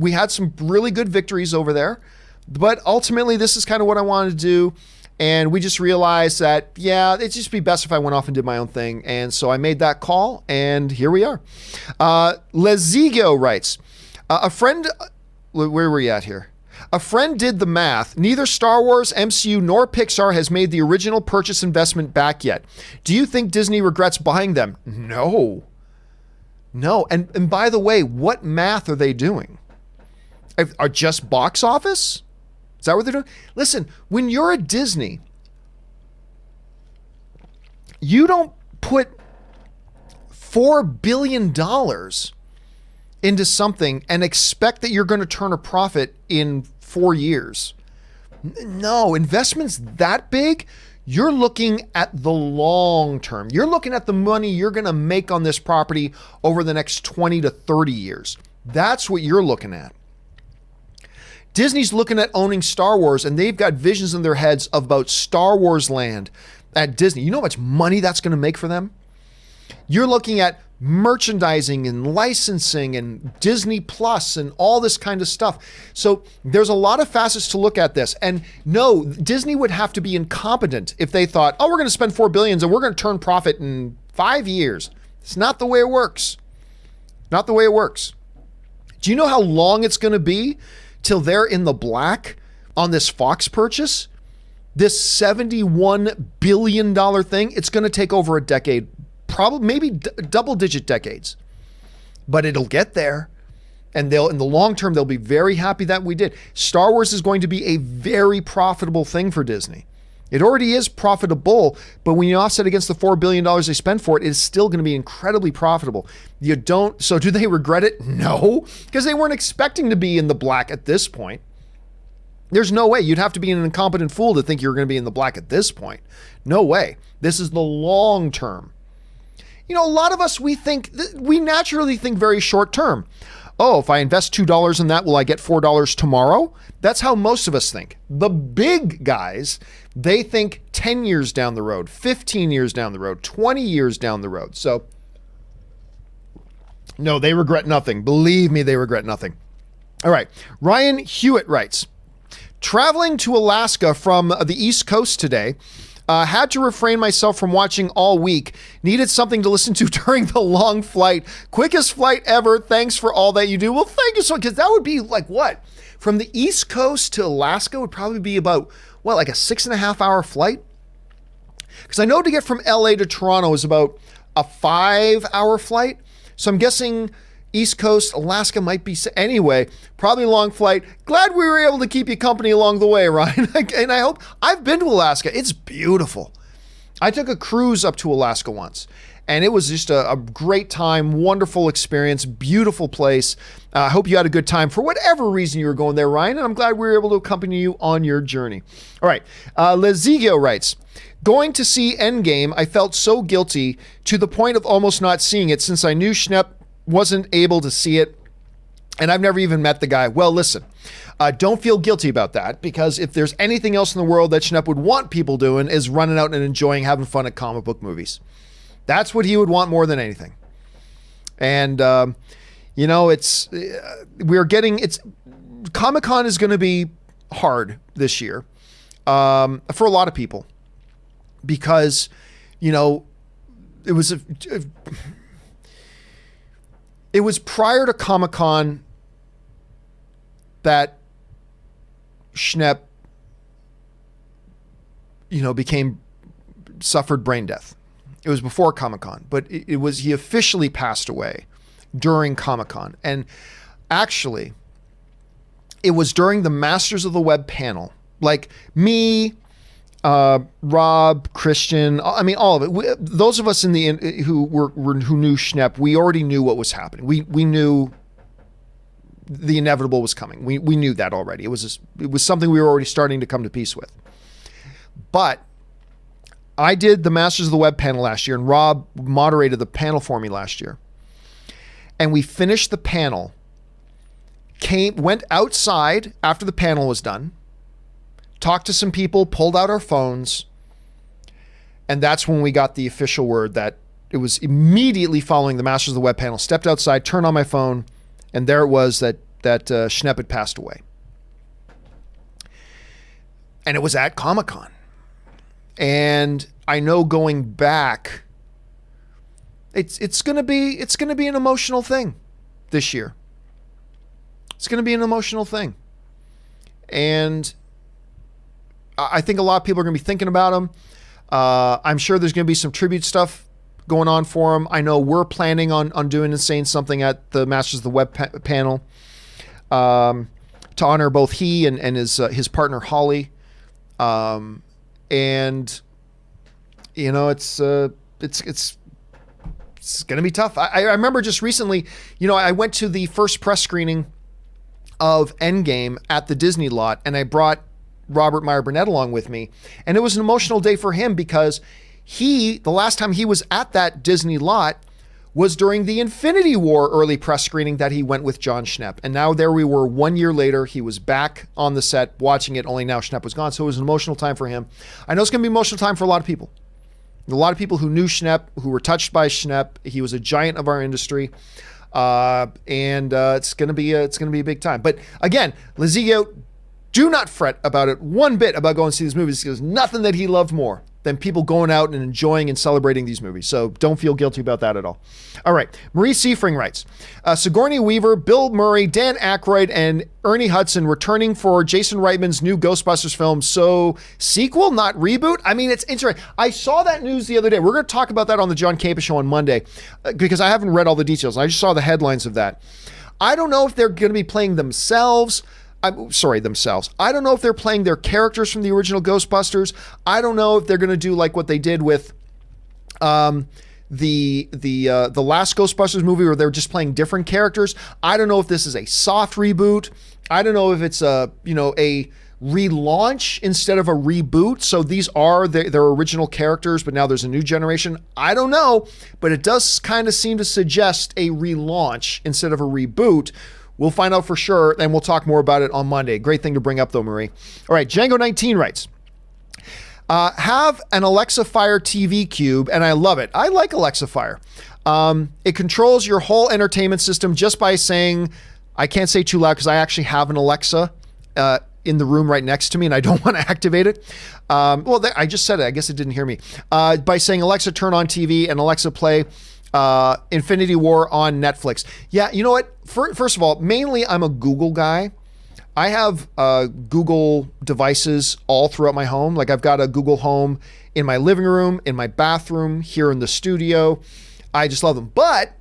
really good victories over there. But ultimately, this is kind of what I wanted to do. And we just realized that, it'd just be best if I went off and did my own thing. And so I made that call, and here we are. Lezigo writes, a friend... Where were you at here? A friend did the math. Neither Star Wars, MCU, nor Pixar has made the original purchase investment back yet. Do you think Disney regrets buying them? No. And by the way, what math are they doing? Are just box office? Is that what they're doing? Listen, when you're at Disney, you don't put $4 billion into something and expect that you're going to turn a profit in 4 years. No, investments that big, you're looking at the long term. You're looking at the money you're going to make on this property over the next 20 to 30 years. That's what you're looking at. Disney's looking at owning Star Wars, and they've got visions in their heads about Star Wars land at Disney. You know how much money that's going to make for them? You're looking at merchandising and licensing and Disney Plus and all this kind of stuff. So there's a lot of facets to look at this. And no, Disney would have to be incompetent if they thought, we're going to spend $4 billion and we're going to turn profit in 5 years. It's not the way it works. Not the way it works. Do you know how long it's going to be till they're in the black on this Fox purchase? This $71 billion thing, it's going to take over a decade. Probably maybe double-digit decades, but it'll get there, and in the long term they'll be very happy that we did. Star Wars is going to be a very profitable thing for Disney. It already is profitable, but when you offset against the $4 billion they spend for it, it's still going to be incredibly profitable. So do they regret it? No, because they weren't expecting to be in the black at this point. There's no way. You'd have to be an incompetent fool to think you're going to be in the black at this point. No way. This is the long term. A lot of us, we naturally think very short term. Oh, if I invest $2 in that, will I get $4 tomorrow? That's how most of us think. The big guys, they think 10 years down the road, 15 years down the road, 20 years down the road. So, no, they regret nothing. Believe me, they regret nothing. All right. Ryan Hewitt writes, traveling to Alaska from the East Coast today, had to refrain myself from watching all week. Needed something to listen to during the long flight. Quickest flight ever. Thanks for all that you do. Well, thank you so much, because that would be like what? From the East Coast to Alaska would probably be about, what, like a 6.5-hour flight? Because I know to get from LA to Toronto is about a 5-hour flight. So I'm guessing East Coast, Alaska might be, anyway, probably a long flight. Glad we were able to keep you company along the way, Ryan. And I hope, I've been to Alaska. It's beautiful. I took a cruise up to Alaska once, and it was just a great time, wonderful experience, beautiful place. I hope you had a good time for whatever reason you were going there, Ryan, and I'm glad we were able to accompany you on your journey. All right, Lezigio writes, going to see Endgame, I felt so guilty to the point of almost not seeing it since I knew Schnepp wasn't able to see it, and I've never even met the guy. Well, listen, don't feel guilty about that, because if there's anything else in the world that Schnepp would want people doing is running out and enjoying having fun at comic book movies. That's what he would want more than anything. And, you know, Comic-Con is going to be hard this year for a lot of people, because, you know, it was prior to Comic-Con that Schnepp, you know, suffered brain death. It was before Comic-Con, but he officially passed away during Comic-Con. And actually, it was during the Masters of the Web panel. Like me, Rob, Christian, I mean, all of it. Those of us who knew Schnepp, we already knew what was happening. We knew the inevitable was coming. We knew that already. It was something we were already starting to come to peace with. But I did the Masters of the Web panel last year, and Rob moderated the panel for me last year. And we finished the panel, went outside after the panel was done, talked to some people, pulled out our phones, and that's when we got the official word that it was immediately following the Masters of the Web panel. Stepped outside, turned on my phone, and there it was that Schnepp had passed away. And it was at Comic-Con. And I know going back, it's gonna be an emotional thing this year. It's gonna be an emotional thing. And I think a lot of people are gonna be thinking about him. I'm sure there's gonna be some tribute stuff going on for him. I know we're planning on doing and saying something at the Masters of the Web panel to honor both he and his partner Holly. And you know, it's going to be tough. I remember just recently, you know, I went to the first press screening of Endgame at the Disney lot, and I brought Robert Meyer Burnett along with me. And it was an emotional day for him because the last time he was at that Disney lot was during the Infinity War early press screening that he went with John Schnepp. And now there we were 1 year later, he was back on the set watching it, only now Schnepp was gone. So it was an emotional time for him. I know it's going to be an emotional time for a lot of people. A lot of people who knew Schnepp, who were touched by Schnepp. He was a giant of our industry. And it's going to be a big time. But again, Lizio, do not fret about it one bit about going to see these movies. There's nothing that he loved more than people going out and enjoying and celebrating these movies. So don't feel guilty about that at all. All right. Marie Seifring writes, Sigourney Weaver, Bill Murray, Dan Aykroyd, and Ernie Hudson returning for Jason Reitman's new Ghostbusters film. So sequel, not reboot? I mean, it's interesting. I saw that news the other day. We're going to talk about that on the John Campea Show on Monday because I haven't read all the details. I just saw the headlines of that. I don't know if they're going to be playing themselves. I don't know if they're playing their characters from the original Ghostbusters. I don't know if they're going to do like what they did with the last Ghostbusters movie where they're just playing different characters. I don't know if this is a soft reboot. I don't know if it's a relaunch instead of a reboot. So these are their original characters, but now there's a new generation. I don't know, but it does kind of seem to suggest a relaunch instead of a reboot. We'll find out for sure, and we'll talk more about it on Monday. Great thing to bring up, though, Marie. All right, Django19 writes, have an Alexa Fire TV cube, and I love it. I like Alexa Fire. It controls your whole entertainment system just by saying, I can't say too loud because I actually have an Alexa in the room right next to me, and I don't want to activate it. I just said it. I guess it didn't hear me. By saying, Alexa, turn on TV, and Alexa, play Infinity War on Netflix. Yeah, you know what? First of all, mainly I'm a Google guy. I have Google devices all throughout my home. Like I've got a Google Home in my living room, in my bathroom, here in the studio. I just love them. But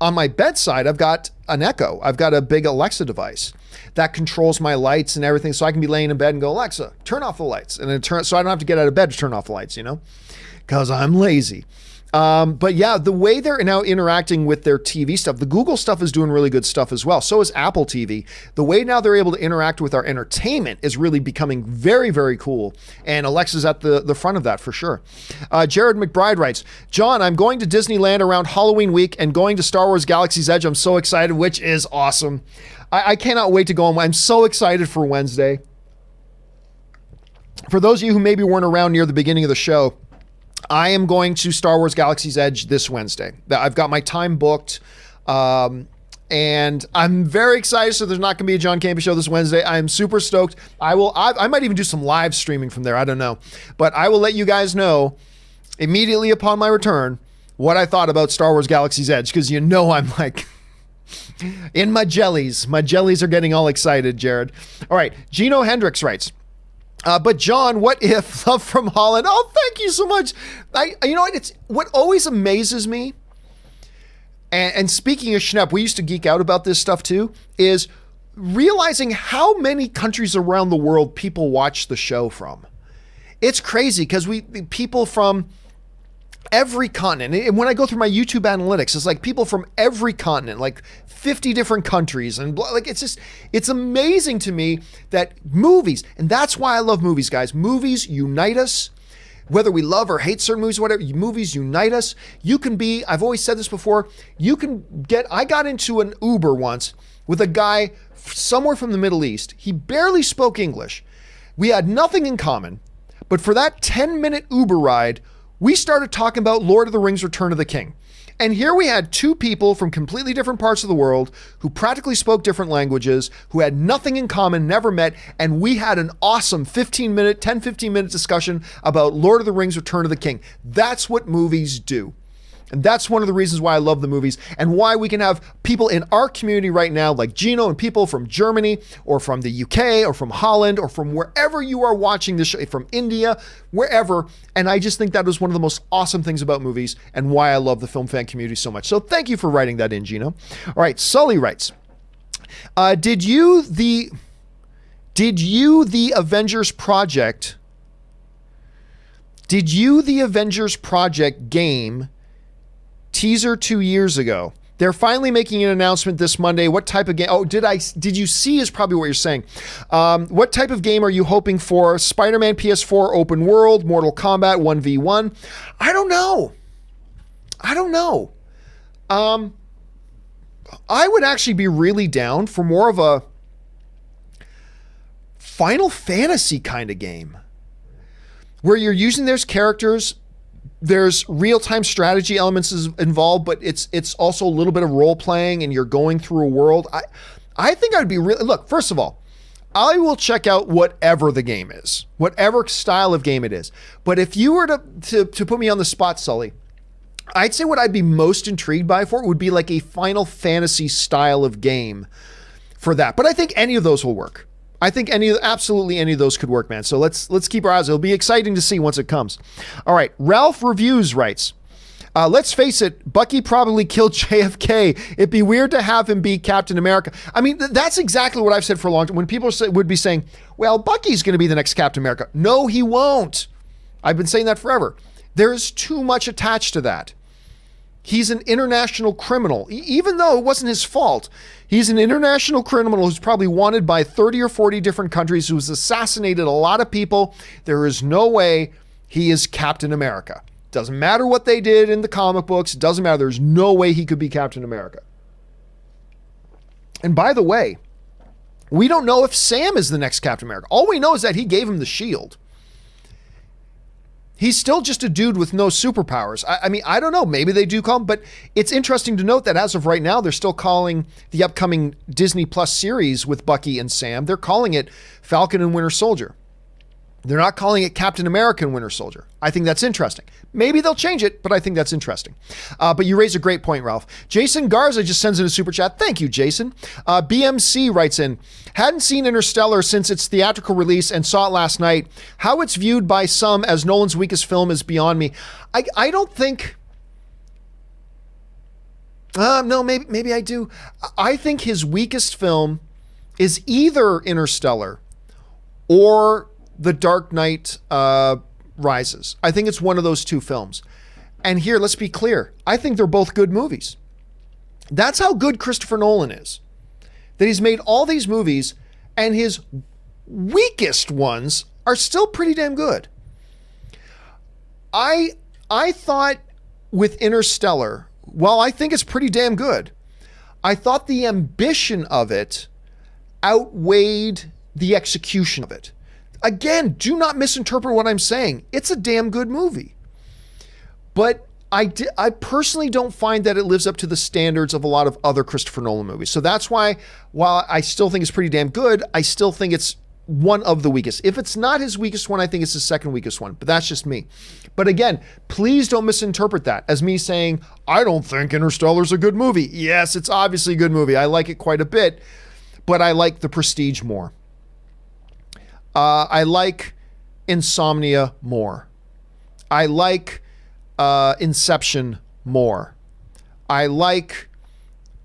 on my bedside, I've got an Echo. I've got a big Alexa device that controls my lights and everything. So I can be laying in bed and go, Alexa, turn off the lights. And then so I don't have to get out of bed to turn off the lights, because I'm lazy. But yeah, the way they're now interacting with their TV stuff, the Google stuff is doing really good stuff as well. So is Apple TV. The way now they're able to interact with our entertainment is really becoming very, very cool. And Alexa's at the front of that for sure. Jared McBride writes, John, I'm going to Disneyland around Halloween week and going to Star Wars Galaxy's Edge. I'm so excited, which is awesome. I cannot wait to go on. I'm so excited for Wednesday. For those of you who maybe weren't around near the beginning of the show, I am going to Star Wars Galaxy's Edge this Wednesday. I've got my time booked, and I'm very excited. So there's not going to be a John Campea Show this Wednesday. I'm super stoked. I might even do some live streaming from there. I don't know, but I will let you guys know immediately upon my return what I thought about Star Wars Galaxy's Edge, because I'm like in my jellies. My jellies are getting all excited, Jared. All right, Gino Hendricks writes, but John, what if Love from Holland? Oh, thank you so much. It's what always amazes me. And speaking of Schnepp, we used to geek out about this stuff too, is realizing how many countries around the world people watch the show from. It's crazy because people from every continent. And when I go through my YouTube analytics, it's like people from every continent, like 50 different countries. And like, it's amazing to me that movies, and that's why I love movies, guys. Movies unite us. Whether we love or hate certain movies, whatever, movies unite us. I've always said this before, I got into an Uber once with a guy somewhere from the Middle East. He barely spoke English. We had nothing in common, but for that 10-minute Uber ride, we started talking about Lord of the Rings, Return of the King. And here we had two people from completely different parts of the world who practically spoke different languages, who had nothing in common, never met, and we had an awesome 15-minute discussion about Lord of the Rings, Return of the King. That's what movies do. And that's one of the reasons why I love the movies and why we can have people in our community right now, like Gino and people from Germany or from the UK or from Holland or from wherever you are watching this show, from India, wherever. And I just think that is one of the most awesome things about movies and why I love the film fan community so much. So thank you for writing that in, Gino. All right, Sully writes, did you the Avengers Project game teaser 2 years ago? They're finally making an announcement this Monday. What type of game? Oh, did you see is probably what you're saying. What type of game are you hoping for? Spider-Man PS4 open world, Mortal Kombat 1v1? I don't know. I would actually be really down for more of a Final Fantasy kind of game where you're using those characters. There's real-time strategy elements involved, but it's also a little bit of role-playing and you're going through a world. I think I'd be really... Look, first of all, I will check out whatever the game is, whatever style of game it is. But if you were to put me on the spot, Sully, I'd say what I'd be most intrigued by for it would be like a Final Fantasy style of game for that. But I think any of those will work. I think absolutely any of those could work, man. So let's keep our eyes. It'll be exciting to see once it comes. All right. Ralph Reviews writes, let's face it, Bucky probably killed JFK. It'd be weird to have him be Captain America. I mean, that's exactly what I've said for a long time. When people would be saying, well, Bucky's going to be the next Captain America. No, he won't. I've been saying that forever. There's too much attached to that. He's an international criminal. Even though it wasn't his fault, he's an international criminal who's probably wanted by 30 or 40 different countries, who's assassinated a lot of people. There is no way he is Captain America. Doesn't matter what they did in the comic books. It doesn't matter. There's no way he could be Captain America. And by the way, we don't know if Sam is the next Captain America. All we know is that he gave him the shield. He's still just a dude with no superpowers. I mean, I don't know. Maybe they do call him, but it's interesting to note that as of right now, they're still calling the upcoming Disney Plus series with Bucky and Sam, they're calling it Falcon and Winter Soldier. They're not calling it Captain America and Winter Soldier. I think that's interesting. Maybe they'll change it, but I think that's interesting. But you raise a great point, Ralph. Jason Garza just sends in a super chat. Thank you, Jason. BMC writes in, hadn't seen Interstellar since its theatrical release and saw it last night. How it's viewed by some as Nolan's weakest film is beyond me. I don't think... no, maybe I do. I think his weakest film is either Interstellar or The Dark Knight Rises. I think it's one of those two films. And here, let's be clear. I think they're both good movies. That's how good Christopher Nolan is. That he's made all these movies and his weakest ones are still pretty damn good. I thought with Interstellar, well, I think it's pretty damn good. I thought the ambition of it outweighed the execution of it. Again, do not misinterpret what I'm saying. It's a damn good movie. But I personally don't find that it lives up to the standards of a lot of other Christopher Nolan movies. So that's why, while I still think it's pretty damn good, I still think it's one of the weakest. If it's not his weakest one, I think it's his second weakest one. But that's just me. But again, please don't misinterpret that as me saying, I don't think Interstellar's a good movie. Yes, it's obviously a good movie. I like it quite a bit, but I like The Prestige more. I like Insomnia more. I like Inception more. I like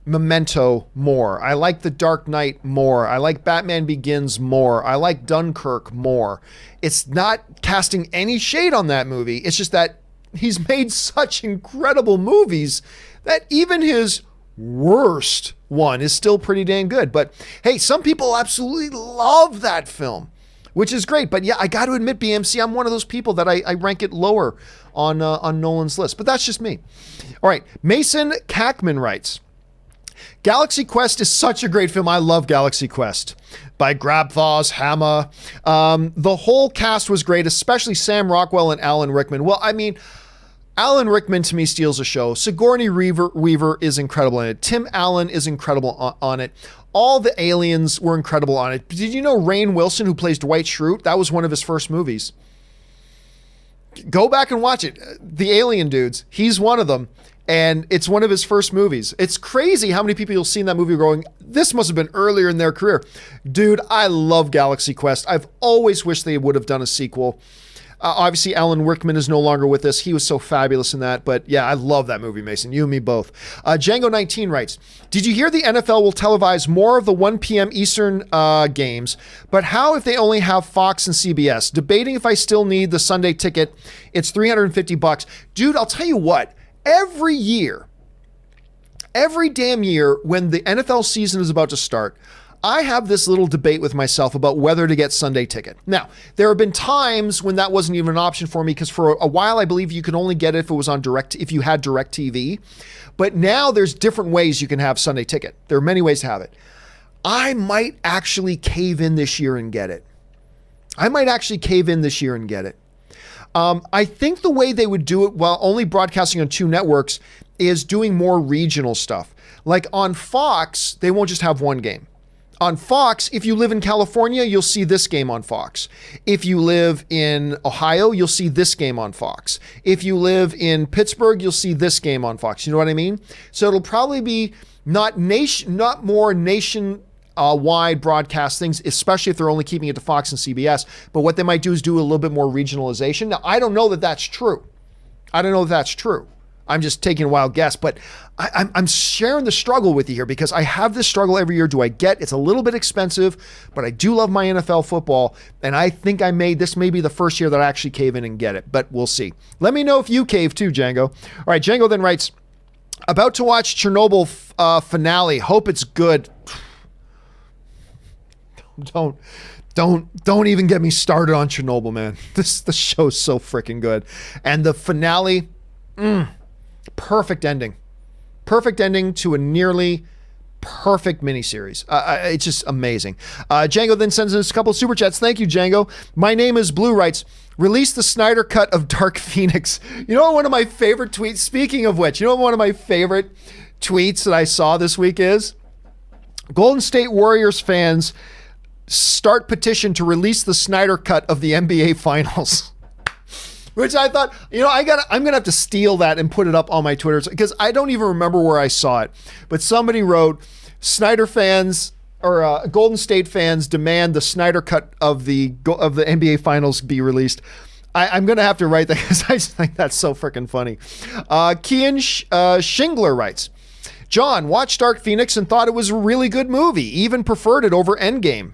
Memento more. I like The Dark Knight more. I like Batman Begins more. I like Dunkirk more. It's not casting any shade on that movie. It's just that he's made such incredible movies that even his worst one is still pretty dang good. But hey, some people absolutely love that film, which is great. But yeah, I got to admit, BMC, I'm one of those people that I rank it lower on Nolan's list. But that's just me. All right. Mason Kackman writes, Galaxy Quest is such a great film. I love Galaxy Quest by Grabthaws, Hammer. The whole cast was great, especially Sam Rockwell and Alan Rickman. Well, I mean, Alan Rickman to me steals the show. Sigourney Weaver is incredible in it. Tim Allen is incredible on it. All the aliens were incredible on it. Did you know Rainn Wilson, who plays Dwight Schrute, that was one of his first movies? Go back and watch it. The Alien Dudes, he's one of them. And it's one of his first movies. It's crazy how many people you'll see in that movie going, this must have been earlier in their career. Dude, I love Galaxy Quest. I've always wished they would have done a sequel. Obviously, Alan Rickman is no longer with us. He was so fabulous in that. But yeah, I love that movie, Mason. You and me both. Django19 writes, did you hear the NFL will televise more of the 1 p.m. Eastern games? But how if they only have Fox and CBS? Debating if I still need the Sunday ticket. It's $350. Dude, I'll tell you what. Every damn year, when the NFL season is about to start, I have this little debate with myself about whether to get Sunday ticket. Now, there have been times when that wasn't even an option for me because for a while, I believe you could only get it if it was on if you had DirecTV. But now there's different ways you can have Sunday ticket. There are many ways to have it. I might actually cave in this year and get it. I think the way they would do it while only broadcasting on 2 networks is doing more regional stuff. Like on Fox, they won't just have one game. On Fox, if you live in California, you'll see this game on Fox. If you live in Ohio, you'll see this game on Fox. If you live in Pittsburgh, you'll see this game on Fox. You know what I mean? So it'll probably be not more wide broadcast things, especially if they're only keeping it to Fox and CBS. But what they might do is do a little bit more regionalization. Now, I don't know that that's true. I'm just taking a wild guess, but I'm sharing the struggle with you here because I have this struggle every year. It's a little bit expensive, but I do love my NFL football. And I think this may be the first year that I actually cave in and get it, but we'll see. Let me know if you cave too, Django. All right. Django then writes, about to watch Chernobyl finale. Hope it's good. Don't even get me started on Chernobyl, man. The show's so freaking good. And the finale, perfect ending to a nearly perfect miniseries. It's just amazing. Django then sends us a couple of super chats. Thank you, Django. My name is Blue writes, release the Snyder cut of Dark Phoenix. You know what one of my favorite tweets, speaking of which, one of my favorite tweets that I saw this week is? Golden State Warriors fans start petition to release the Snyder cut of the NBA Finals. Which I thought, I'm going to have to steal that and put it up on my Twitter because I don't even remember where I saw it. But somebody wrote, Snyder fans or Golden State fans demand the Snyder cut of the NBA Finals be released. I'm going to have to write that because I just think that's so freaking funny. Kian Shingler writes, John, watched Dark Phoenix and thought it was a really good movie. Even preferred it over Endgame.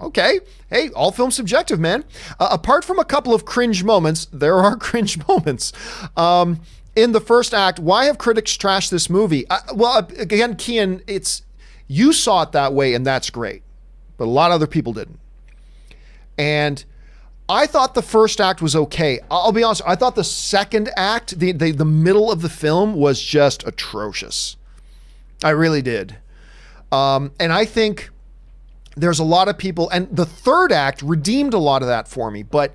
Okay. Hey, all film's subjective, man. Apart from a couple of cringe moments, there are cringe moments. In the first act, why have critics trashed this movie? Well, again, Kian, you saw it that way, and that's great. But a lot of other people didn't. And I thought the first act was okay. I'll be honest, I thought the second act, the middle of the film, was just atrocious. I really did. And I think there's a lot of people, and the third act redeemed a lot of that for me, but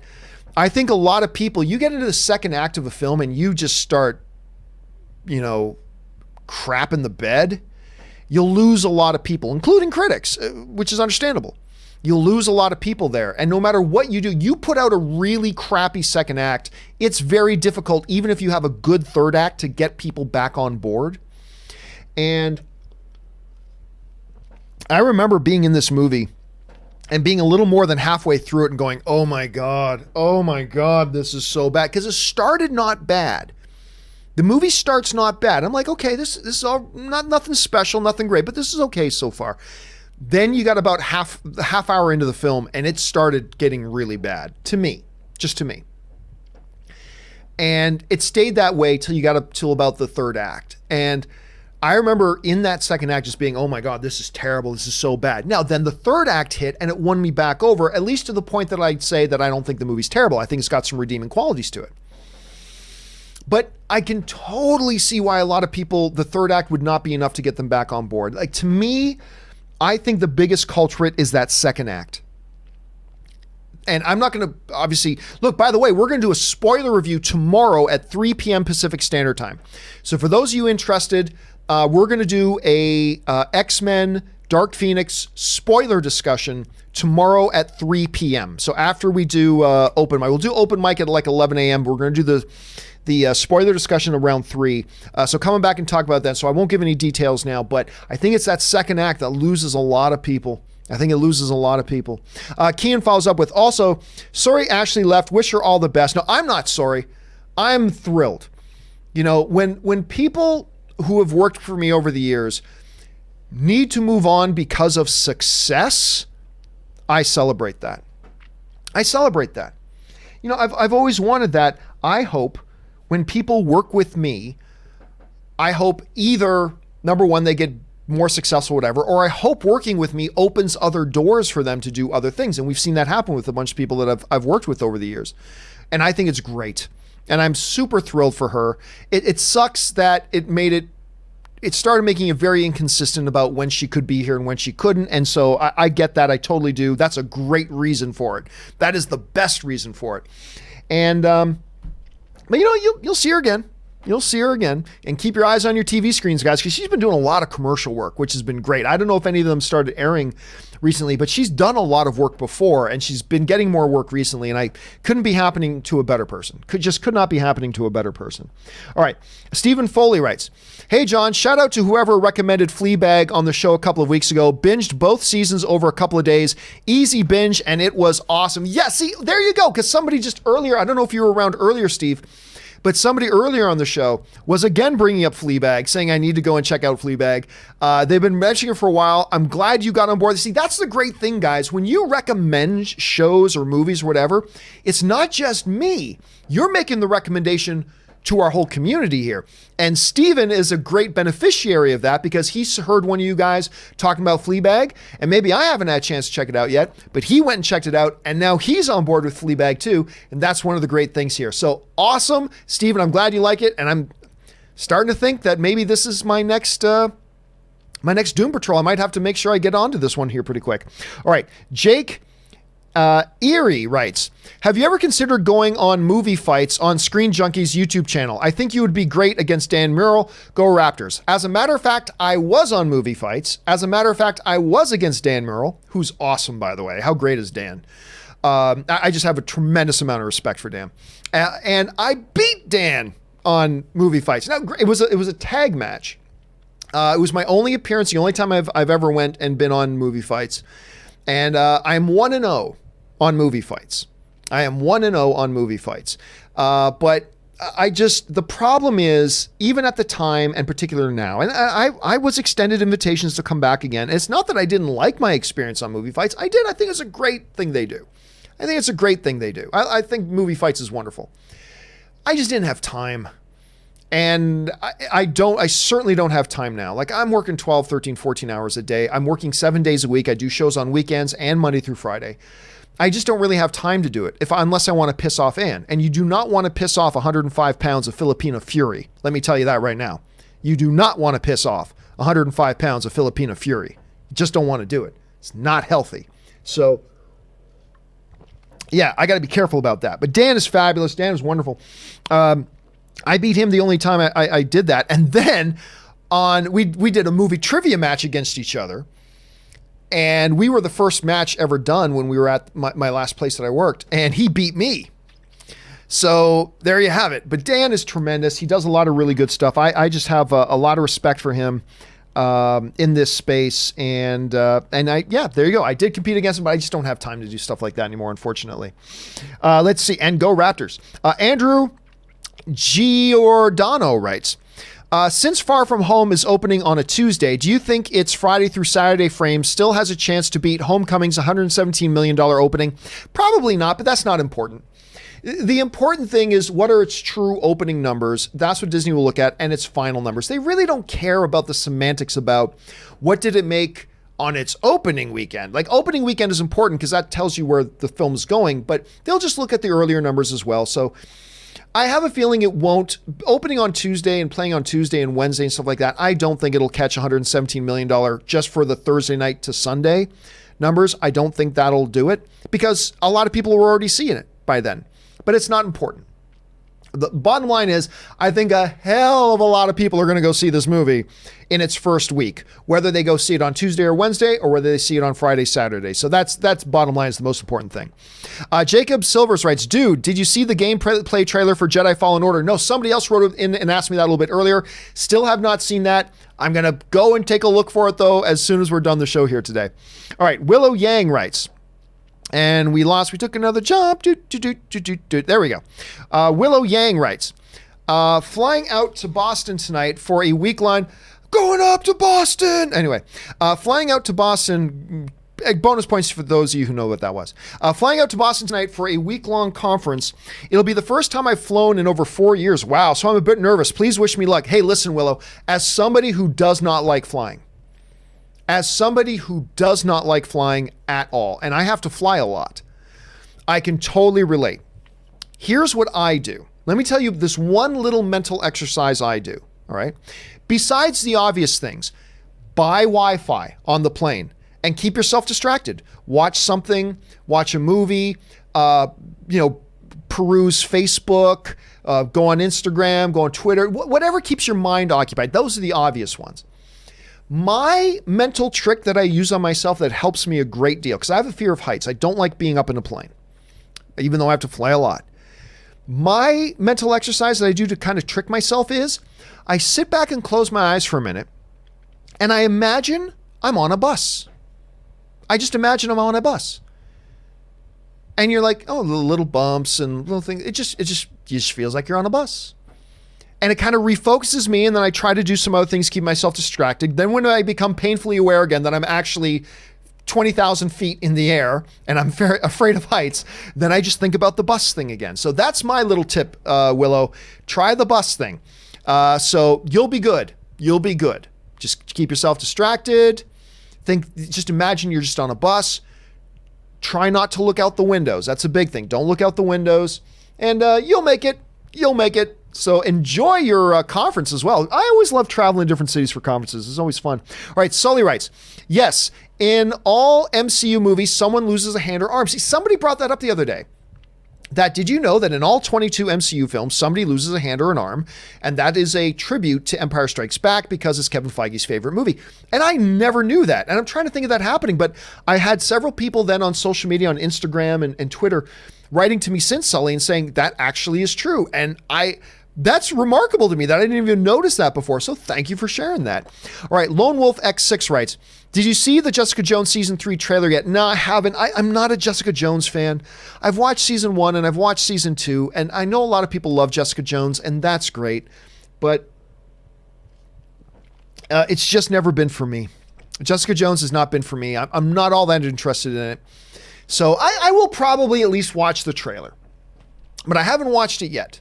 I think a lot of people, you get into the second act of a film and you just start, crap in the bed, you'll lose a lot of people, including critics, which is understandable. You'll lose a lot of people there. And no matter what you do, you put out a really crappy second act, it's very difficult, even if you have a good third act, to get people back on board. And I remember being in this movie and being a little more than halfway through it and going, oh my God, this is so bad. Because it started not bad. The movie starts not bad. I'm like, okay, this is all nothing special, nothing great, but this is okay so far. Then you got about half hour into the film and it started getting really bad just to me. And it stayed that way till you got up till about the third act. And I remember in that second act just being, oh my God, this is terrible. This is so bad. Now, then the third act hit and it won me back over, at least to the point that I'd say that I don't think the movie's terrible. I think it's got some redeeming qualities to it. But I can totally see why a lot of people, the third act would not be enough to get them back on board. Like, to me, I think the biggest culprit is that second act. And I'm not going to obviously look, by the way, we're going to do a spoiler review tomorrow at 3 p.m. Pacific Standard Time. So for those of you interested, we're going to do a X-Men Dark Phoenix spoiler discussion tomorrow at 3 p.m. So after we do open mic, we'll do open mic at like 11 a.m. We're going to do the spoiler discussion around 3. So coming back and talk about that. So I won't give any details now, but I think it's that second act that loses a lot of people. Kian follows up with, also, sorry Ashley left, wish her all the best. No, I'm not sorry. I'm thrilled. When people who have worked for me over the years need to move on because of success, I celebrate that. I've always wanted that. I hope when people work with me, I hope either, number one, they get more successful, whatever, or I hope working with me opens other doors for them to do other things. And we've seen that happen with a bunch of people that I've worked with over the years. And I think it's great. And I'm super thrilled for her. It sucks that it started making it very inconsistent about when she could be here and when she couldn't. And so I get that. I totally do. That's a great reason for it. That is the best reason for it. And, but you'll see her again. You'll see her again, and keep your eyes on your TV screens, guys, because she's been doing a lot of commercial work, which has been great. I don't know if any of them started airing recently, but she's done a lot of work before, and she's been getting more work recently, and I couldn't be happening to a better person. Could not be happening to a better person. All right. Stephen Foley writes, hey, John, shout out to whoever recommended Fleabag on the show a couple of weeks ago. Binged both seasons over a couple of days. Easy binge, and it was awesome. Yeah, see, there you go, because somebody just earlier, I don't know if you were around earlier, Steve, but somebody earlier on the show was again bringing up Fleabag, saying I need to go and check out Fleabag. They've been mentioning it for a while. I'm glad you got on board. See, that's the great thing, guys. When you recommend shows or movies or whatever, it's not just me. You're making the recommendation to our whole community here. And Steven is a great beneficiary of that because he's heard one of you guys talking about Fleabag, and maybe I haven't had a chance to check it out yet, but he went and checked it out, and now he's on board with Fleabag too, and that's one of the great things here. So awesome, Steven, I'm glad you like it, and I'm starting to think that maybe this is my next Doom Patrol. I might have to make sure I get onto this one here pretty quick. All right, Jake Erie writes, have you ever considered going on movie fights on Screen Junkie's YouTube channel? I think you would be great against Dan Murrell. Go Raptors. As a matter of fact, I was on movie fights. As a matter of fact, I was against Dan Murrell, who's awesome, by the way. How great is Dan? I just have a tremendous amount of respect for Dan. And I beat Dan on movie fights. Now, it was a tag match. It was my only appearance, the only time I've ever went and been on movie fights. And I'm 1-0 on movie fights. I am 1-0 on movie fights. But the problem is, even at the time, and particularly now, and I was extended invitations to come back again. It's not that I didn't like my experience on movie fights. I did. I think it's a great thing they do. I think movie fights is wonderful. I just didn't have time. And I certainly don't have time now. Like, I'm working 12, 13, 14 hours a day. I'm working 7 days a week. I do shows on weekends and Monday through Friday. I just don't really have time to do it unless I want to piss off Ann. And you do not want to piss off 105 pounds of Filipino fury. Let me tell you that right now. You do not want to piss off 105 pounds of Filipino fury. You just don't want to do it. It's not healthy. So, yeah, I got to be careful about that. But Dan is fabulous. Dan is wonderful. I beat him the only time I did that. And then we did a movie trivia match against each other. And we were the first match ever done when we were at my last place that I worked. And he beat me. So there you have it. But Dan is tremendous. He does a lot of really good stuff. I just have a lot of respect for him in this space. And there you go. I did compete against him, but I just don't have time to do stuff like that anymore, unfortunately. Let's see. And go Raptors. Andrew Giordano writes, since Far From Home is opening on a Tuesday, do you think its Friday through Saturday frame still has a chance to beat Homecoming's $117 million opening? Probably not, but that's not important. The important thing is, what are its true opening numbers? That's what Disney will look at, and its final numbers. They really don't care about the semantics about what did it make on its opening weekend. Like, opening weekend is important because that tells you where the film's going, but they'll just look at the earlier numbers as well. So I have a feeling it won't, opening on Tuesday and playing on Tuesday and Wednesday and stuff like that, I don't think it'll catch $117 million just for the Thursday night to Sunday numbers. I don't think that'll do it because a lot of people were already seeing it by then, but it's not important. The bottom line is, I think a hell of a lot of people are going to go see this movie in its first week, whether they go see it on Tuesday or Wednesday, or whether they see it on Friday, Saturday. So that's bottom line is the most important thing. Jacob Silvers writes, dude, did you see the gameplay trailer for Jedi Fallen Order? No, somebody else wrote in and asked me that a little bit earlier. Still have not seen that. I'm going to go and take a look for it, though, as soon as we're done the show here today. All right, Willow Yang writes, and we took another jump. There we go. Willow Yang writes, flying out to Boston tonight for a week-long, going up to Boston. Anyway, flying out to Boston, bonus points for those of you who know what that was. Flying out to Boston tonight for a week-long conference. It'll be the first time I've flown in over 4 years. Wow, so I'm a bit nervous. Please wish me luck. Hey, listen, Willow, as somebody who does not like flying, at all, and I have to fly a lot, I can totally relate. Here's what I do. Let me tell you this one little mental exercise I do, all right? Besides the obvious things, buy Wi-Fi on the plane and keep yourself distracted. Watch something, watch a movie, peruse Facebook, go on Instagram, go on Twitter, whatever keeps your mind occupied. Those are the obvious ones. My mental trick that I use on myself that helps me a great deal, because I have a fear of heights. I don't like being up in a plane, even though I have to fly a lot. My mental exercise that I do to kind of trick myself is I sit back and close my eyes for a minute, and I imagine I'm on a bus. I just imagine I'm on a bus. And you're like, oh, little bumps and little things. It just feels like you're on a bus. And it kind of refocuses me, and then I try to do some other things, keep myself distracted. Then when I become painfully aware again that I'm actually 20,000 feet in the air and I'm very afraid of heights, then I just think about the bus thing again. So that's my little tip, Willow. Try the bus thing. So you'll be good. You'll be good. Just keep yourself distracted. Just imagine you're just on a bus. Try not to look out the windows. That's a big thing. Don't look out the windows, and you'll make it. You'll make it. So enjoy your conference as well. I always love traveling to different cities for conferences. It's always fun. All right, Sully writes, yes, in all MCU movies, someone loses a hand or arm. See, somebody brought that up the other day. Did you know that in all 22 MCU films, somebody loses a hand or an arm, and that is a tribute to Empire Strikes Back because it's Kevin Feige's favorite movie. And I never knew that. And I'm trying to think of that happening, but I had several people then on social media, on Instagram and Twitter, writing to me since Sully and saying that actually is true. And that's remarkable to me that I didn't even notice that before. So thank you for sharing that. All right, Lone Wolf X6 writes, did you see the Jessica Jones season 3 trailer yet? No, I haven't. I'm not a Jessica Jones fan. I've watched season 1 and I've watched season 2, and I know a lot of people love Jessica Jones, and that's great, but it's just never been for me. Jessica Jones has not been for me. I'm not all that interested in it. So I will probably at least watch the trailer, but I haven't watched it yet.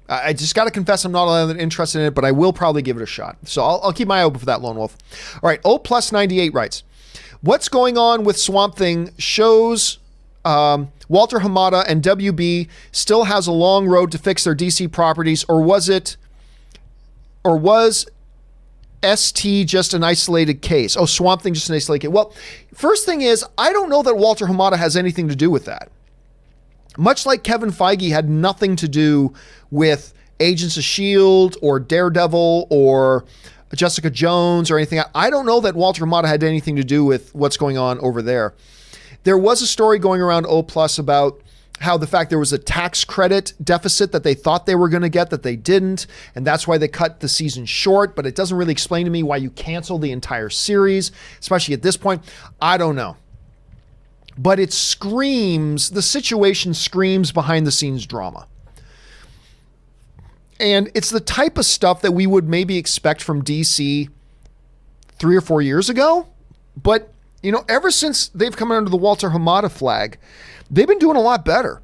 I just got to confess I'm not all that interested in it, but I will probably give it a shot. So I'll keep my eye open for that, Lone Wolf. All right, O+98 writes, what's going on with Swamp Thing shows Walter Hamada and WB still has a long road to fix their DC properties, or was ST just an isolated case? Oh, Swamp Thing just an isolated case. Well, first thing is, I don't know that Walter Hamada has anything to do with that. Much like Kevin Feige had nothing to do with Agents of S.H.I.E.L.D. or Daredevil or Jessica Jones or anything. I don't know that Walter Hamada had anything to do with what's going on over there. There was a story going around O+ about how the fact there was a tax credit deficit that they thought they were going to get that they didn't, and that's why they cut the season short, but it doesn't really explain to me why you cancel the entire series, especially at this point. I don't know. But the situation screams behind the scenes drama. And it's the type of stuff that we would maybe expect from DC 3 or 4 years ago. But, ever since they've come under the Walter Hamada flag, they've been doing a lot better.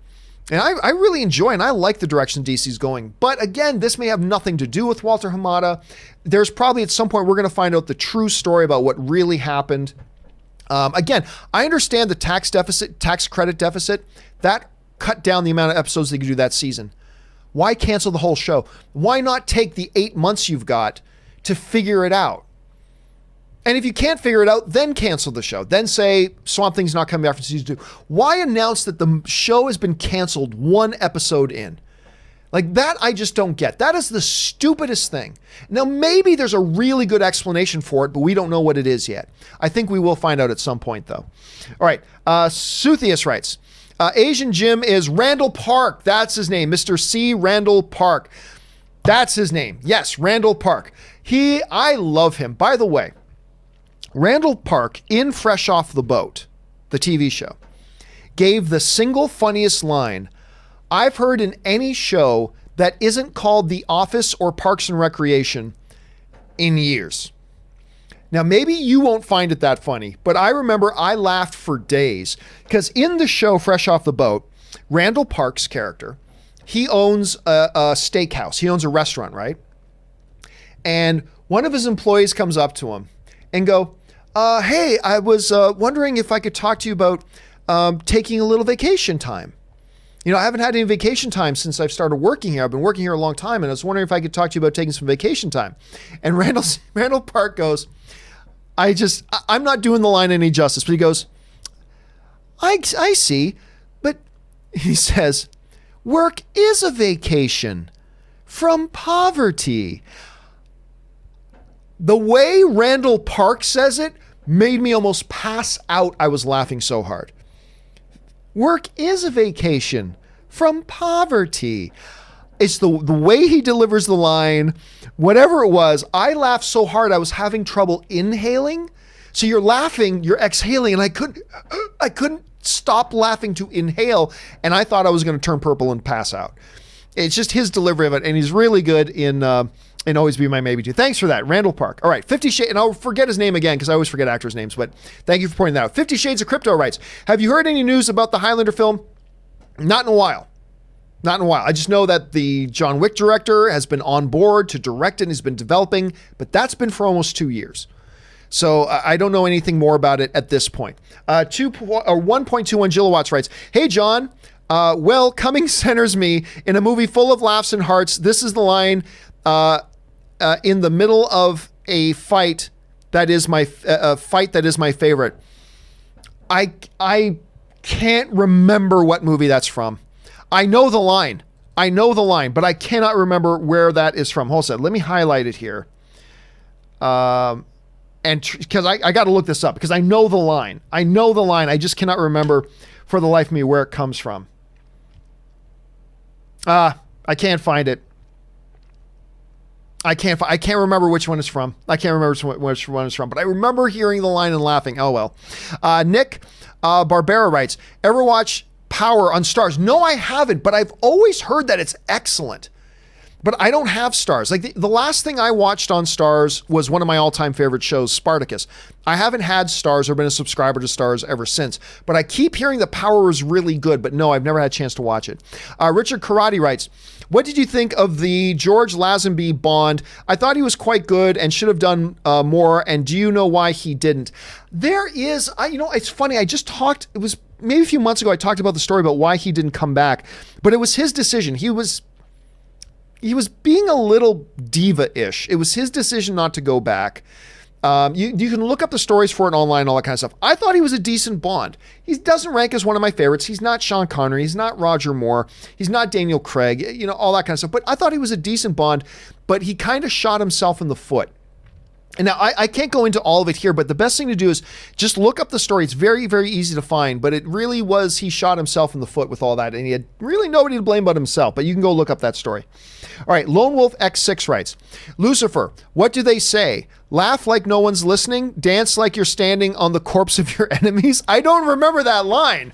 And I really enjoy and I like the direction DC's going. But again, this may have nothing to do with Walter Hamada. There's probably at some point we're going to find out the true story about what really happened. Again, I understand the tax credit deficit, that cut down the amount of episodes they could do that season. Why cancel the whole show? Why not take the 8 months you've got to figure it out? And if you can't figure it out, then cancel the show. Then say Swamp Thing's not coming back for season 2. Why announce that the show has been canceled 1 episode in? Like that, I just don't get. That is the stupidest thing. Now, maybe there's a really good explanation for it, but we don't know what it is yet. I think we will find out at some point, though. All right. Suthius writes, Asian Jim is Randall Park. That's his name. Mr. C. Randall Park. That's his name. Yes, Randall Park. I love him. By the way, Randall Park in Fresh Off the Boat, the TV show, gave the single funniest line I've heard in any show that isn't called The Office or Parks and Recreation in years. Now, maybe you won't find it that funny, but I remember I laughed for days because in the show Fresh Off the Boat, Randall Park's character, he owns a steakhouse. He owns a restaurant, right? And one of his employees comes up to him and go, hey, I was wondering if I could talk to you about taking a little vacation time. I haven't had any vacation time since I've started working here. I've been working here a long time, and I was wondering if I could talk to you about taking some vacation time. And Randall Park goes, I'm not doing the line any justice, but he goes, I see, but he says, work is a vacation from poverty. The way Randall Park says it made me almost pass out. I was laughing so hard. Work is a vacation from poverty. It's the way he delivers the line, whatever it was. I laughed so hard I was having trouble inhaling. So you're laughing, you're exhaling, and I couldn't stop laughing to inhale, and I thought I was going to turn purple and pass out. It's just his delivery of it, and he's really good in Always Be My Maybe Too. Thanks for that, Randall Park. All right, 50 Shades, and I'll forget his name again because I always forget actors' names, but thank you for pointing that out. 50 Shades of Crypto writes, have you heard any news about the Highlander film? Not in a while. I just know that the John Wick director has been on board to direct it and has been developing, but that's been for almost 2 years. So I don't know anything more about it at this point. 1.21 Gilowatts writes, hey, John, Well, Cumming centers me in a movie full of laughs and hearts. This is the line in the middle of a fight that is my favorite. I can't remember what movie that's from. I know the line, but I cannot remember where that is from. Hold on, let me highlight it here. And because I got to look this up because I know the line. I just cannot remember for the life of me where it comes from. I can't find it. I can't remember which one it's from. But I remember hearing the line and laughing. Oh, well. Nick Barbera writes, ever watch Power on Stars? No, I haven't, but I've always heard that it's excellent. But I don't have Stars. Like the last thing I watched on Stars was one of my all-time favorite shows, Spartacus. I haven't had Stars or been a subscriber to Stars ever since. But I keep hearing that Power is really good. But no, I've never had a chance to watch it. Richard Karate writes, what did you think of the George Lazenby Bond? I thought he was quite good and should have done more. And do you know why he didn't? There is, it's funny. It was maybe a few months ago, I talked about the story about why he didn't come back. But it was his decision. He was being a little diva-ish. It was his decision not to go back. You can look up the stories for it online, all that kind of stuff. I thought he was a decent Bond. He doesn't rank as one of my favorites. He's not Sean Connery. He's not Roger Moore. He's not Daniel Craig, all that kind of stuff. But I thought he was a decent Bond, but he kind of shot himself in the foot. And now I can't go into all of it here, but the best thing to do is just look up the story. It's very, very easy to find, but it really was, he shot himself in the foot with all that, and he had really nobody to blame but himself, but you can go look up that story. All right, Lone Wolf X6 writes, Lucifer, what do they say? Laugh like no one's listening, dance like you're standing on the corpse of your enemies? I don't remember that line.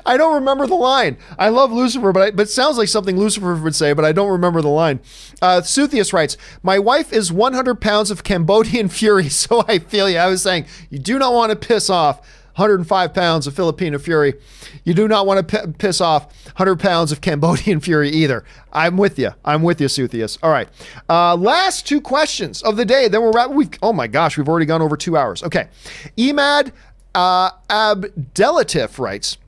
I don't remember the line. I love Lucifer, but it sounds like something Lucifer would say, but I don't remember the line. Suthius writes, my wife is 100 pounds of Cambodian fury, so I feel you. I was saying, you do not want to piss off 105 pounds of Filipino fury. You do not want to piss off 100 pounds of Cambodian fury either. I'm with you, Suthius. All right. Last two questions of the day. Then we're wrapping. Oh my gosh, we've already gone over 2 hours. Okay. Emad Abdelatif writes,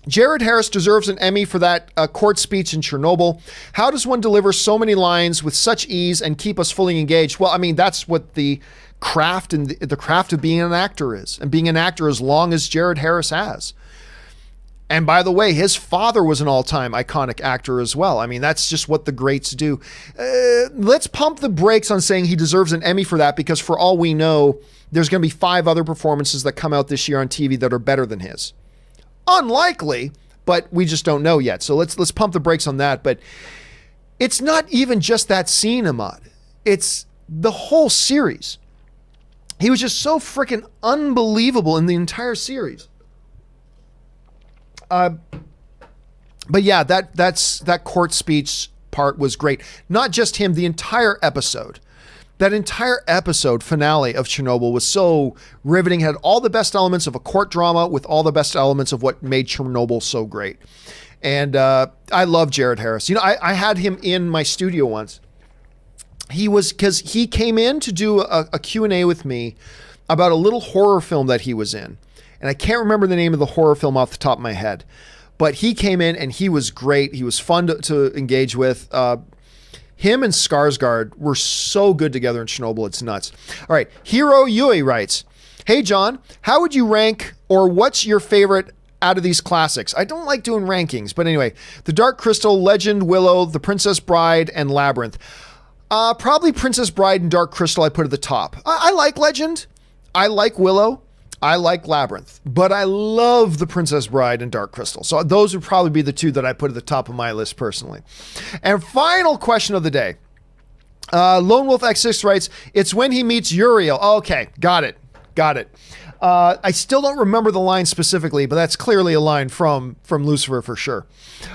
Jared Harris deserves an Emmy for that court speech in Chernobyl. How does one deliver so many lines with such ease and keep us fully engaged? Well, I mean, that's what the craft and the craft of being an actor is, and being an actor as long as Jared Harris has. And by the way, his father was an all-time iconic actor as well. I mean, that's just what the greats do. Let's pump the brakes on saying he deserves an Emmy for that, because for all we know, there's going to be 5 other performances that come out this year on TV that are better than his. Unlikely, but we just don't know yet. So let's pump the brakes on that. But it's not even just that scene, Ahmad. It's the whole series. He was just so freaking unbelievable in the entire series. But yeah, that court speech part was great. Not just him, the entire episode. That entire episode finale of Chernobyl was so riveting, had all the best elements of a court drama with all the best elements of what made Chernobyl so great. And I love Jared Harris. I had him in my studio once. Because he came in to do a Q&A with me about a little horror film that he was in. And I can't remember the name of the horror film off the top of my head. But he came in and he was great. He was fun to engage with. Him and Skarsgård were so good together in Chernobyl, it's nuts. All right, Hiro Yui writes, hey John, how would you rank, or what's your favorite out of these classics? I don't like doing rankings, but anyway, The Dark Crystal, Legend, Willow, The Princess Bride, and Labyrinth. Probably Princess Bride and Dark Crystal I put at the top. I like Legend, I like Willow, I like Labyrinth, but I love The Princess Bride and Dark Crystal. So those would probably be the 2 that I put at the top of my list personally. And final question of the day. Lone Wolf X6 writes, it's when he meets Uriel. Okay, got it. I still don't remember the line specifically, but that's clearly a line from Lucifer for sure.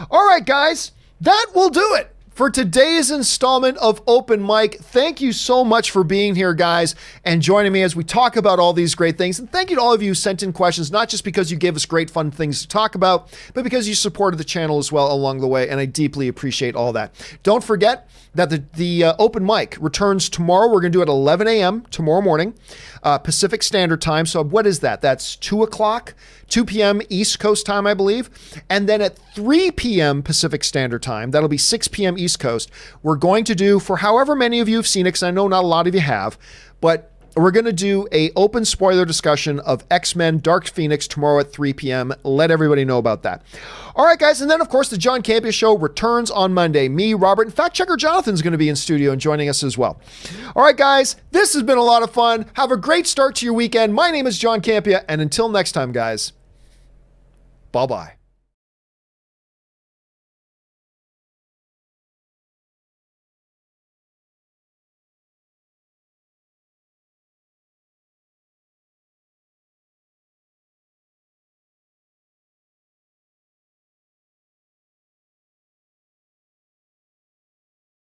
All right, guys, that will do it for today's installment of Open Mic. Thank you so much for being here, guys, and joining me as we talk about all these great things. And thank you to all of you who sent in questions, not just because you gave us great, fun things to talk about, but because you supported the channel as well along the way, and I deeply appreciate all that. Don't forget that the Open Mic returns tomorrow. We're going to do it at 11 a.m. tomorrow morning, Pacific Standard Time. So what is that? That's 2 o'clock 2 p.m. East Coast time, I believe. And then at 3 p.m. Pacific Standard Time, that'll be 6 p.m. East Coast, we're going to do, for however many of you have seen it, because I know not a lot of you have, but we're going to do a open spoiler discussion of X-Men Dark Phoenix tomorrow at 3 p.m. Let everybody know about that. All right, guys. And then, of course, the John Campea Show returns on Monday. Me, Robert, and fact checker Jonathan's going to be in studio and joining us as well. All right, guys. This has been a lot of fun. Have a great start to your weekend. My name is John Campea. And until next time, guys, bye-bye.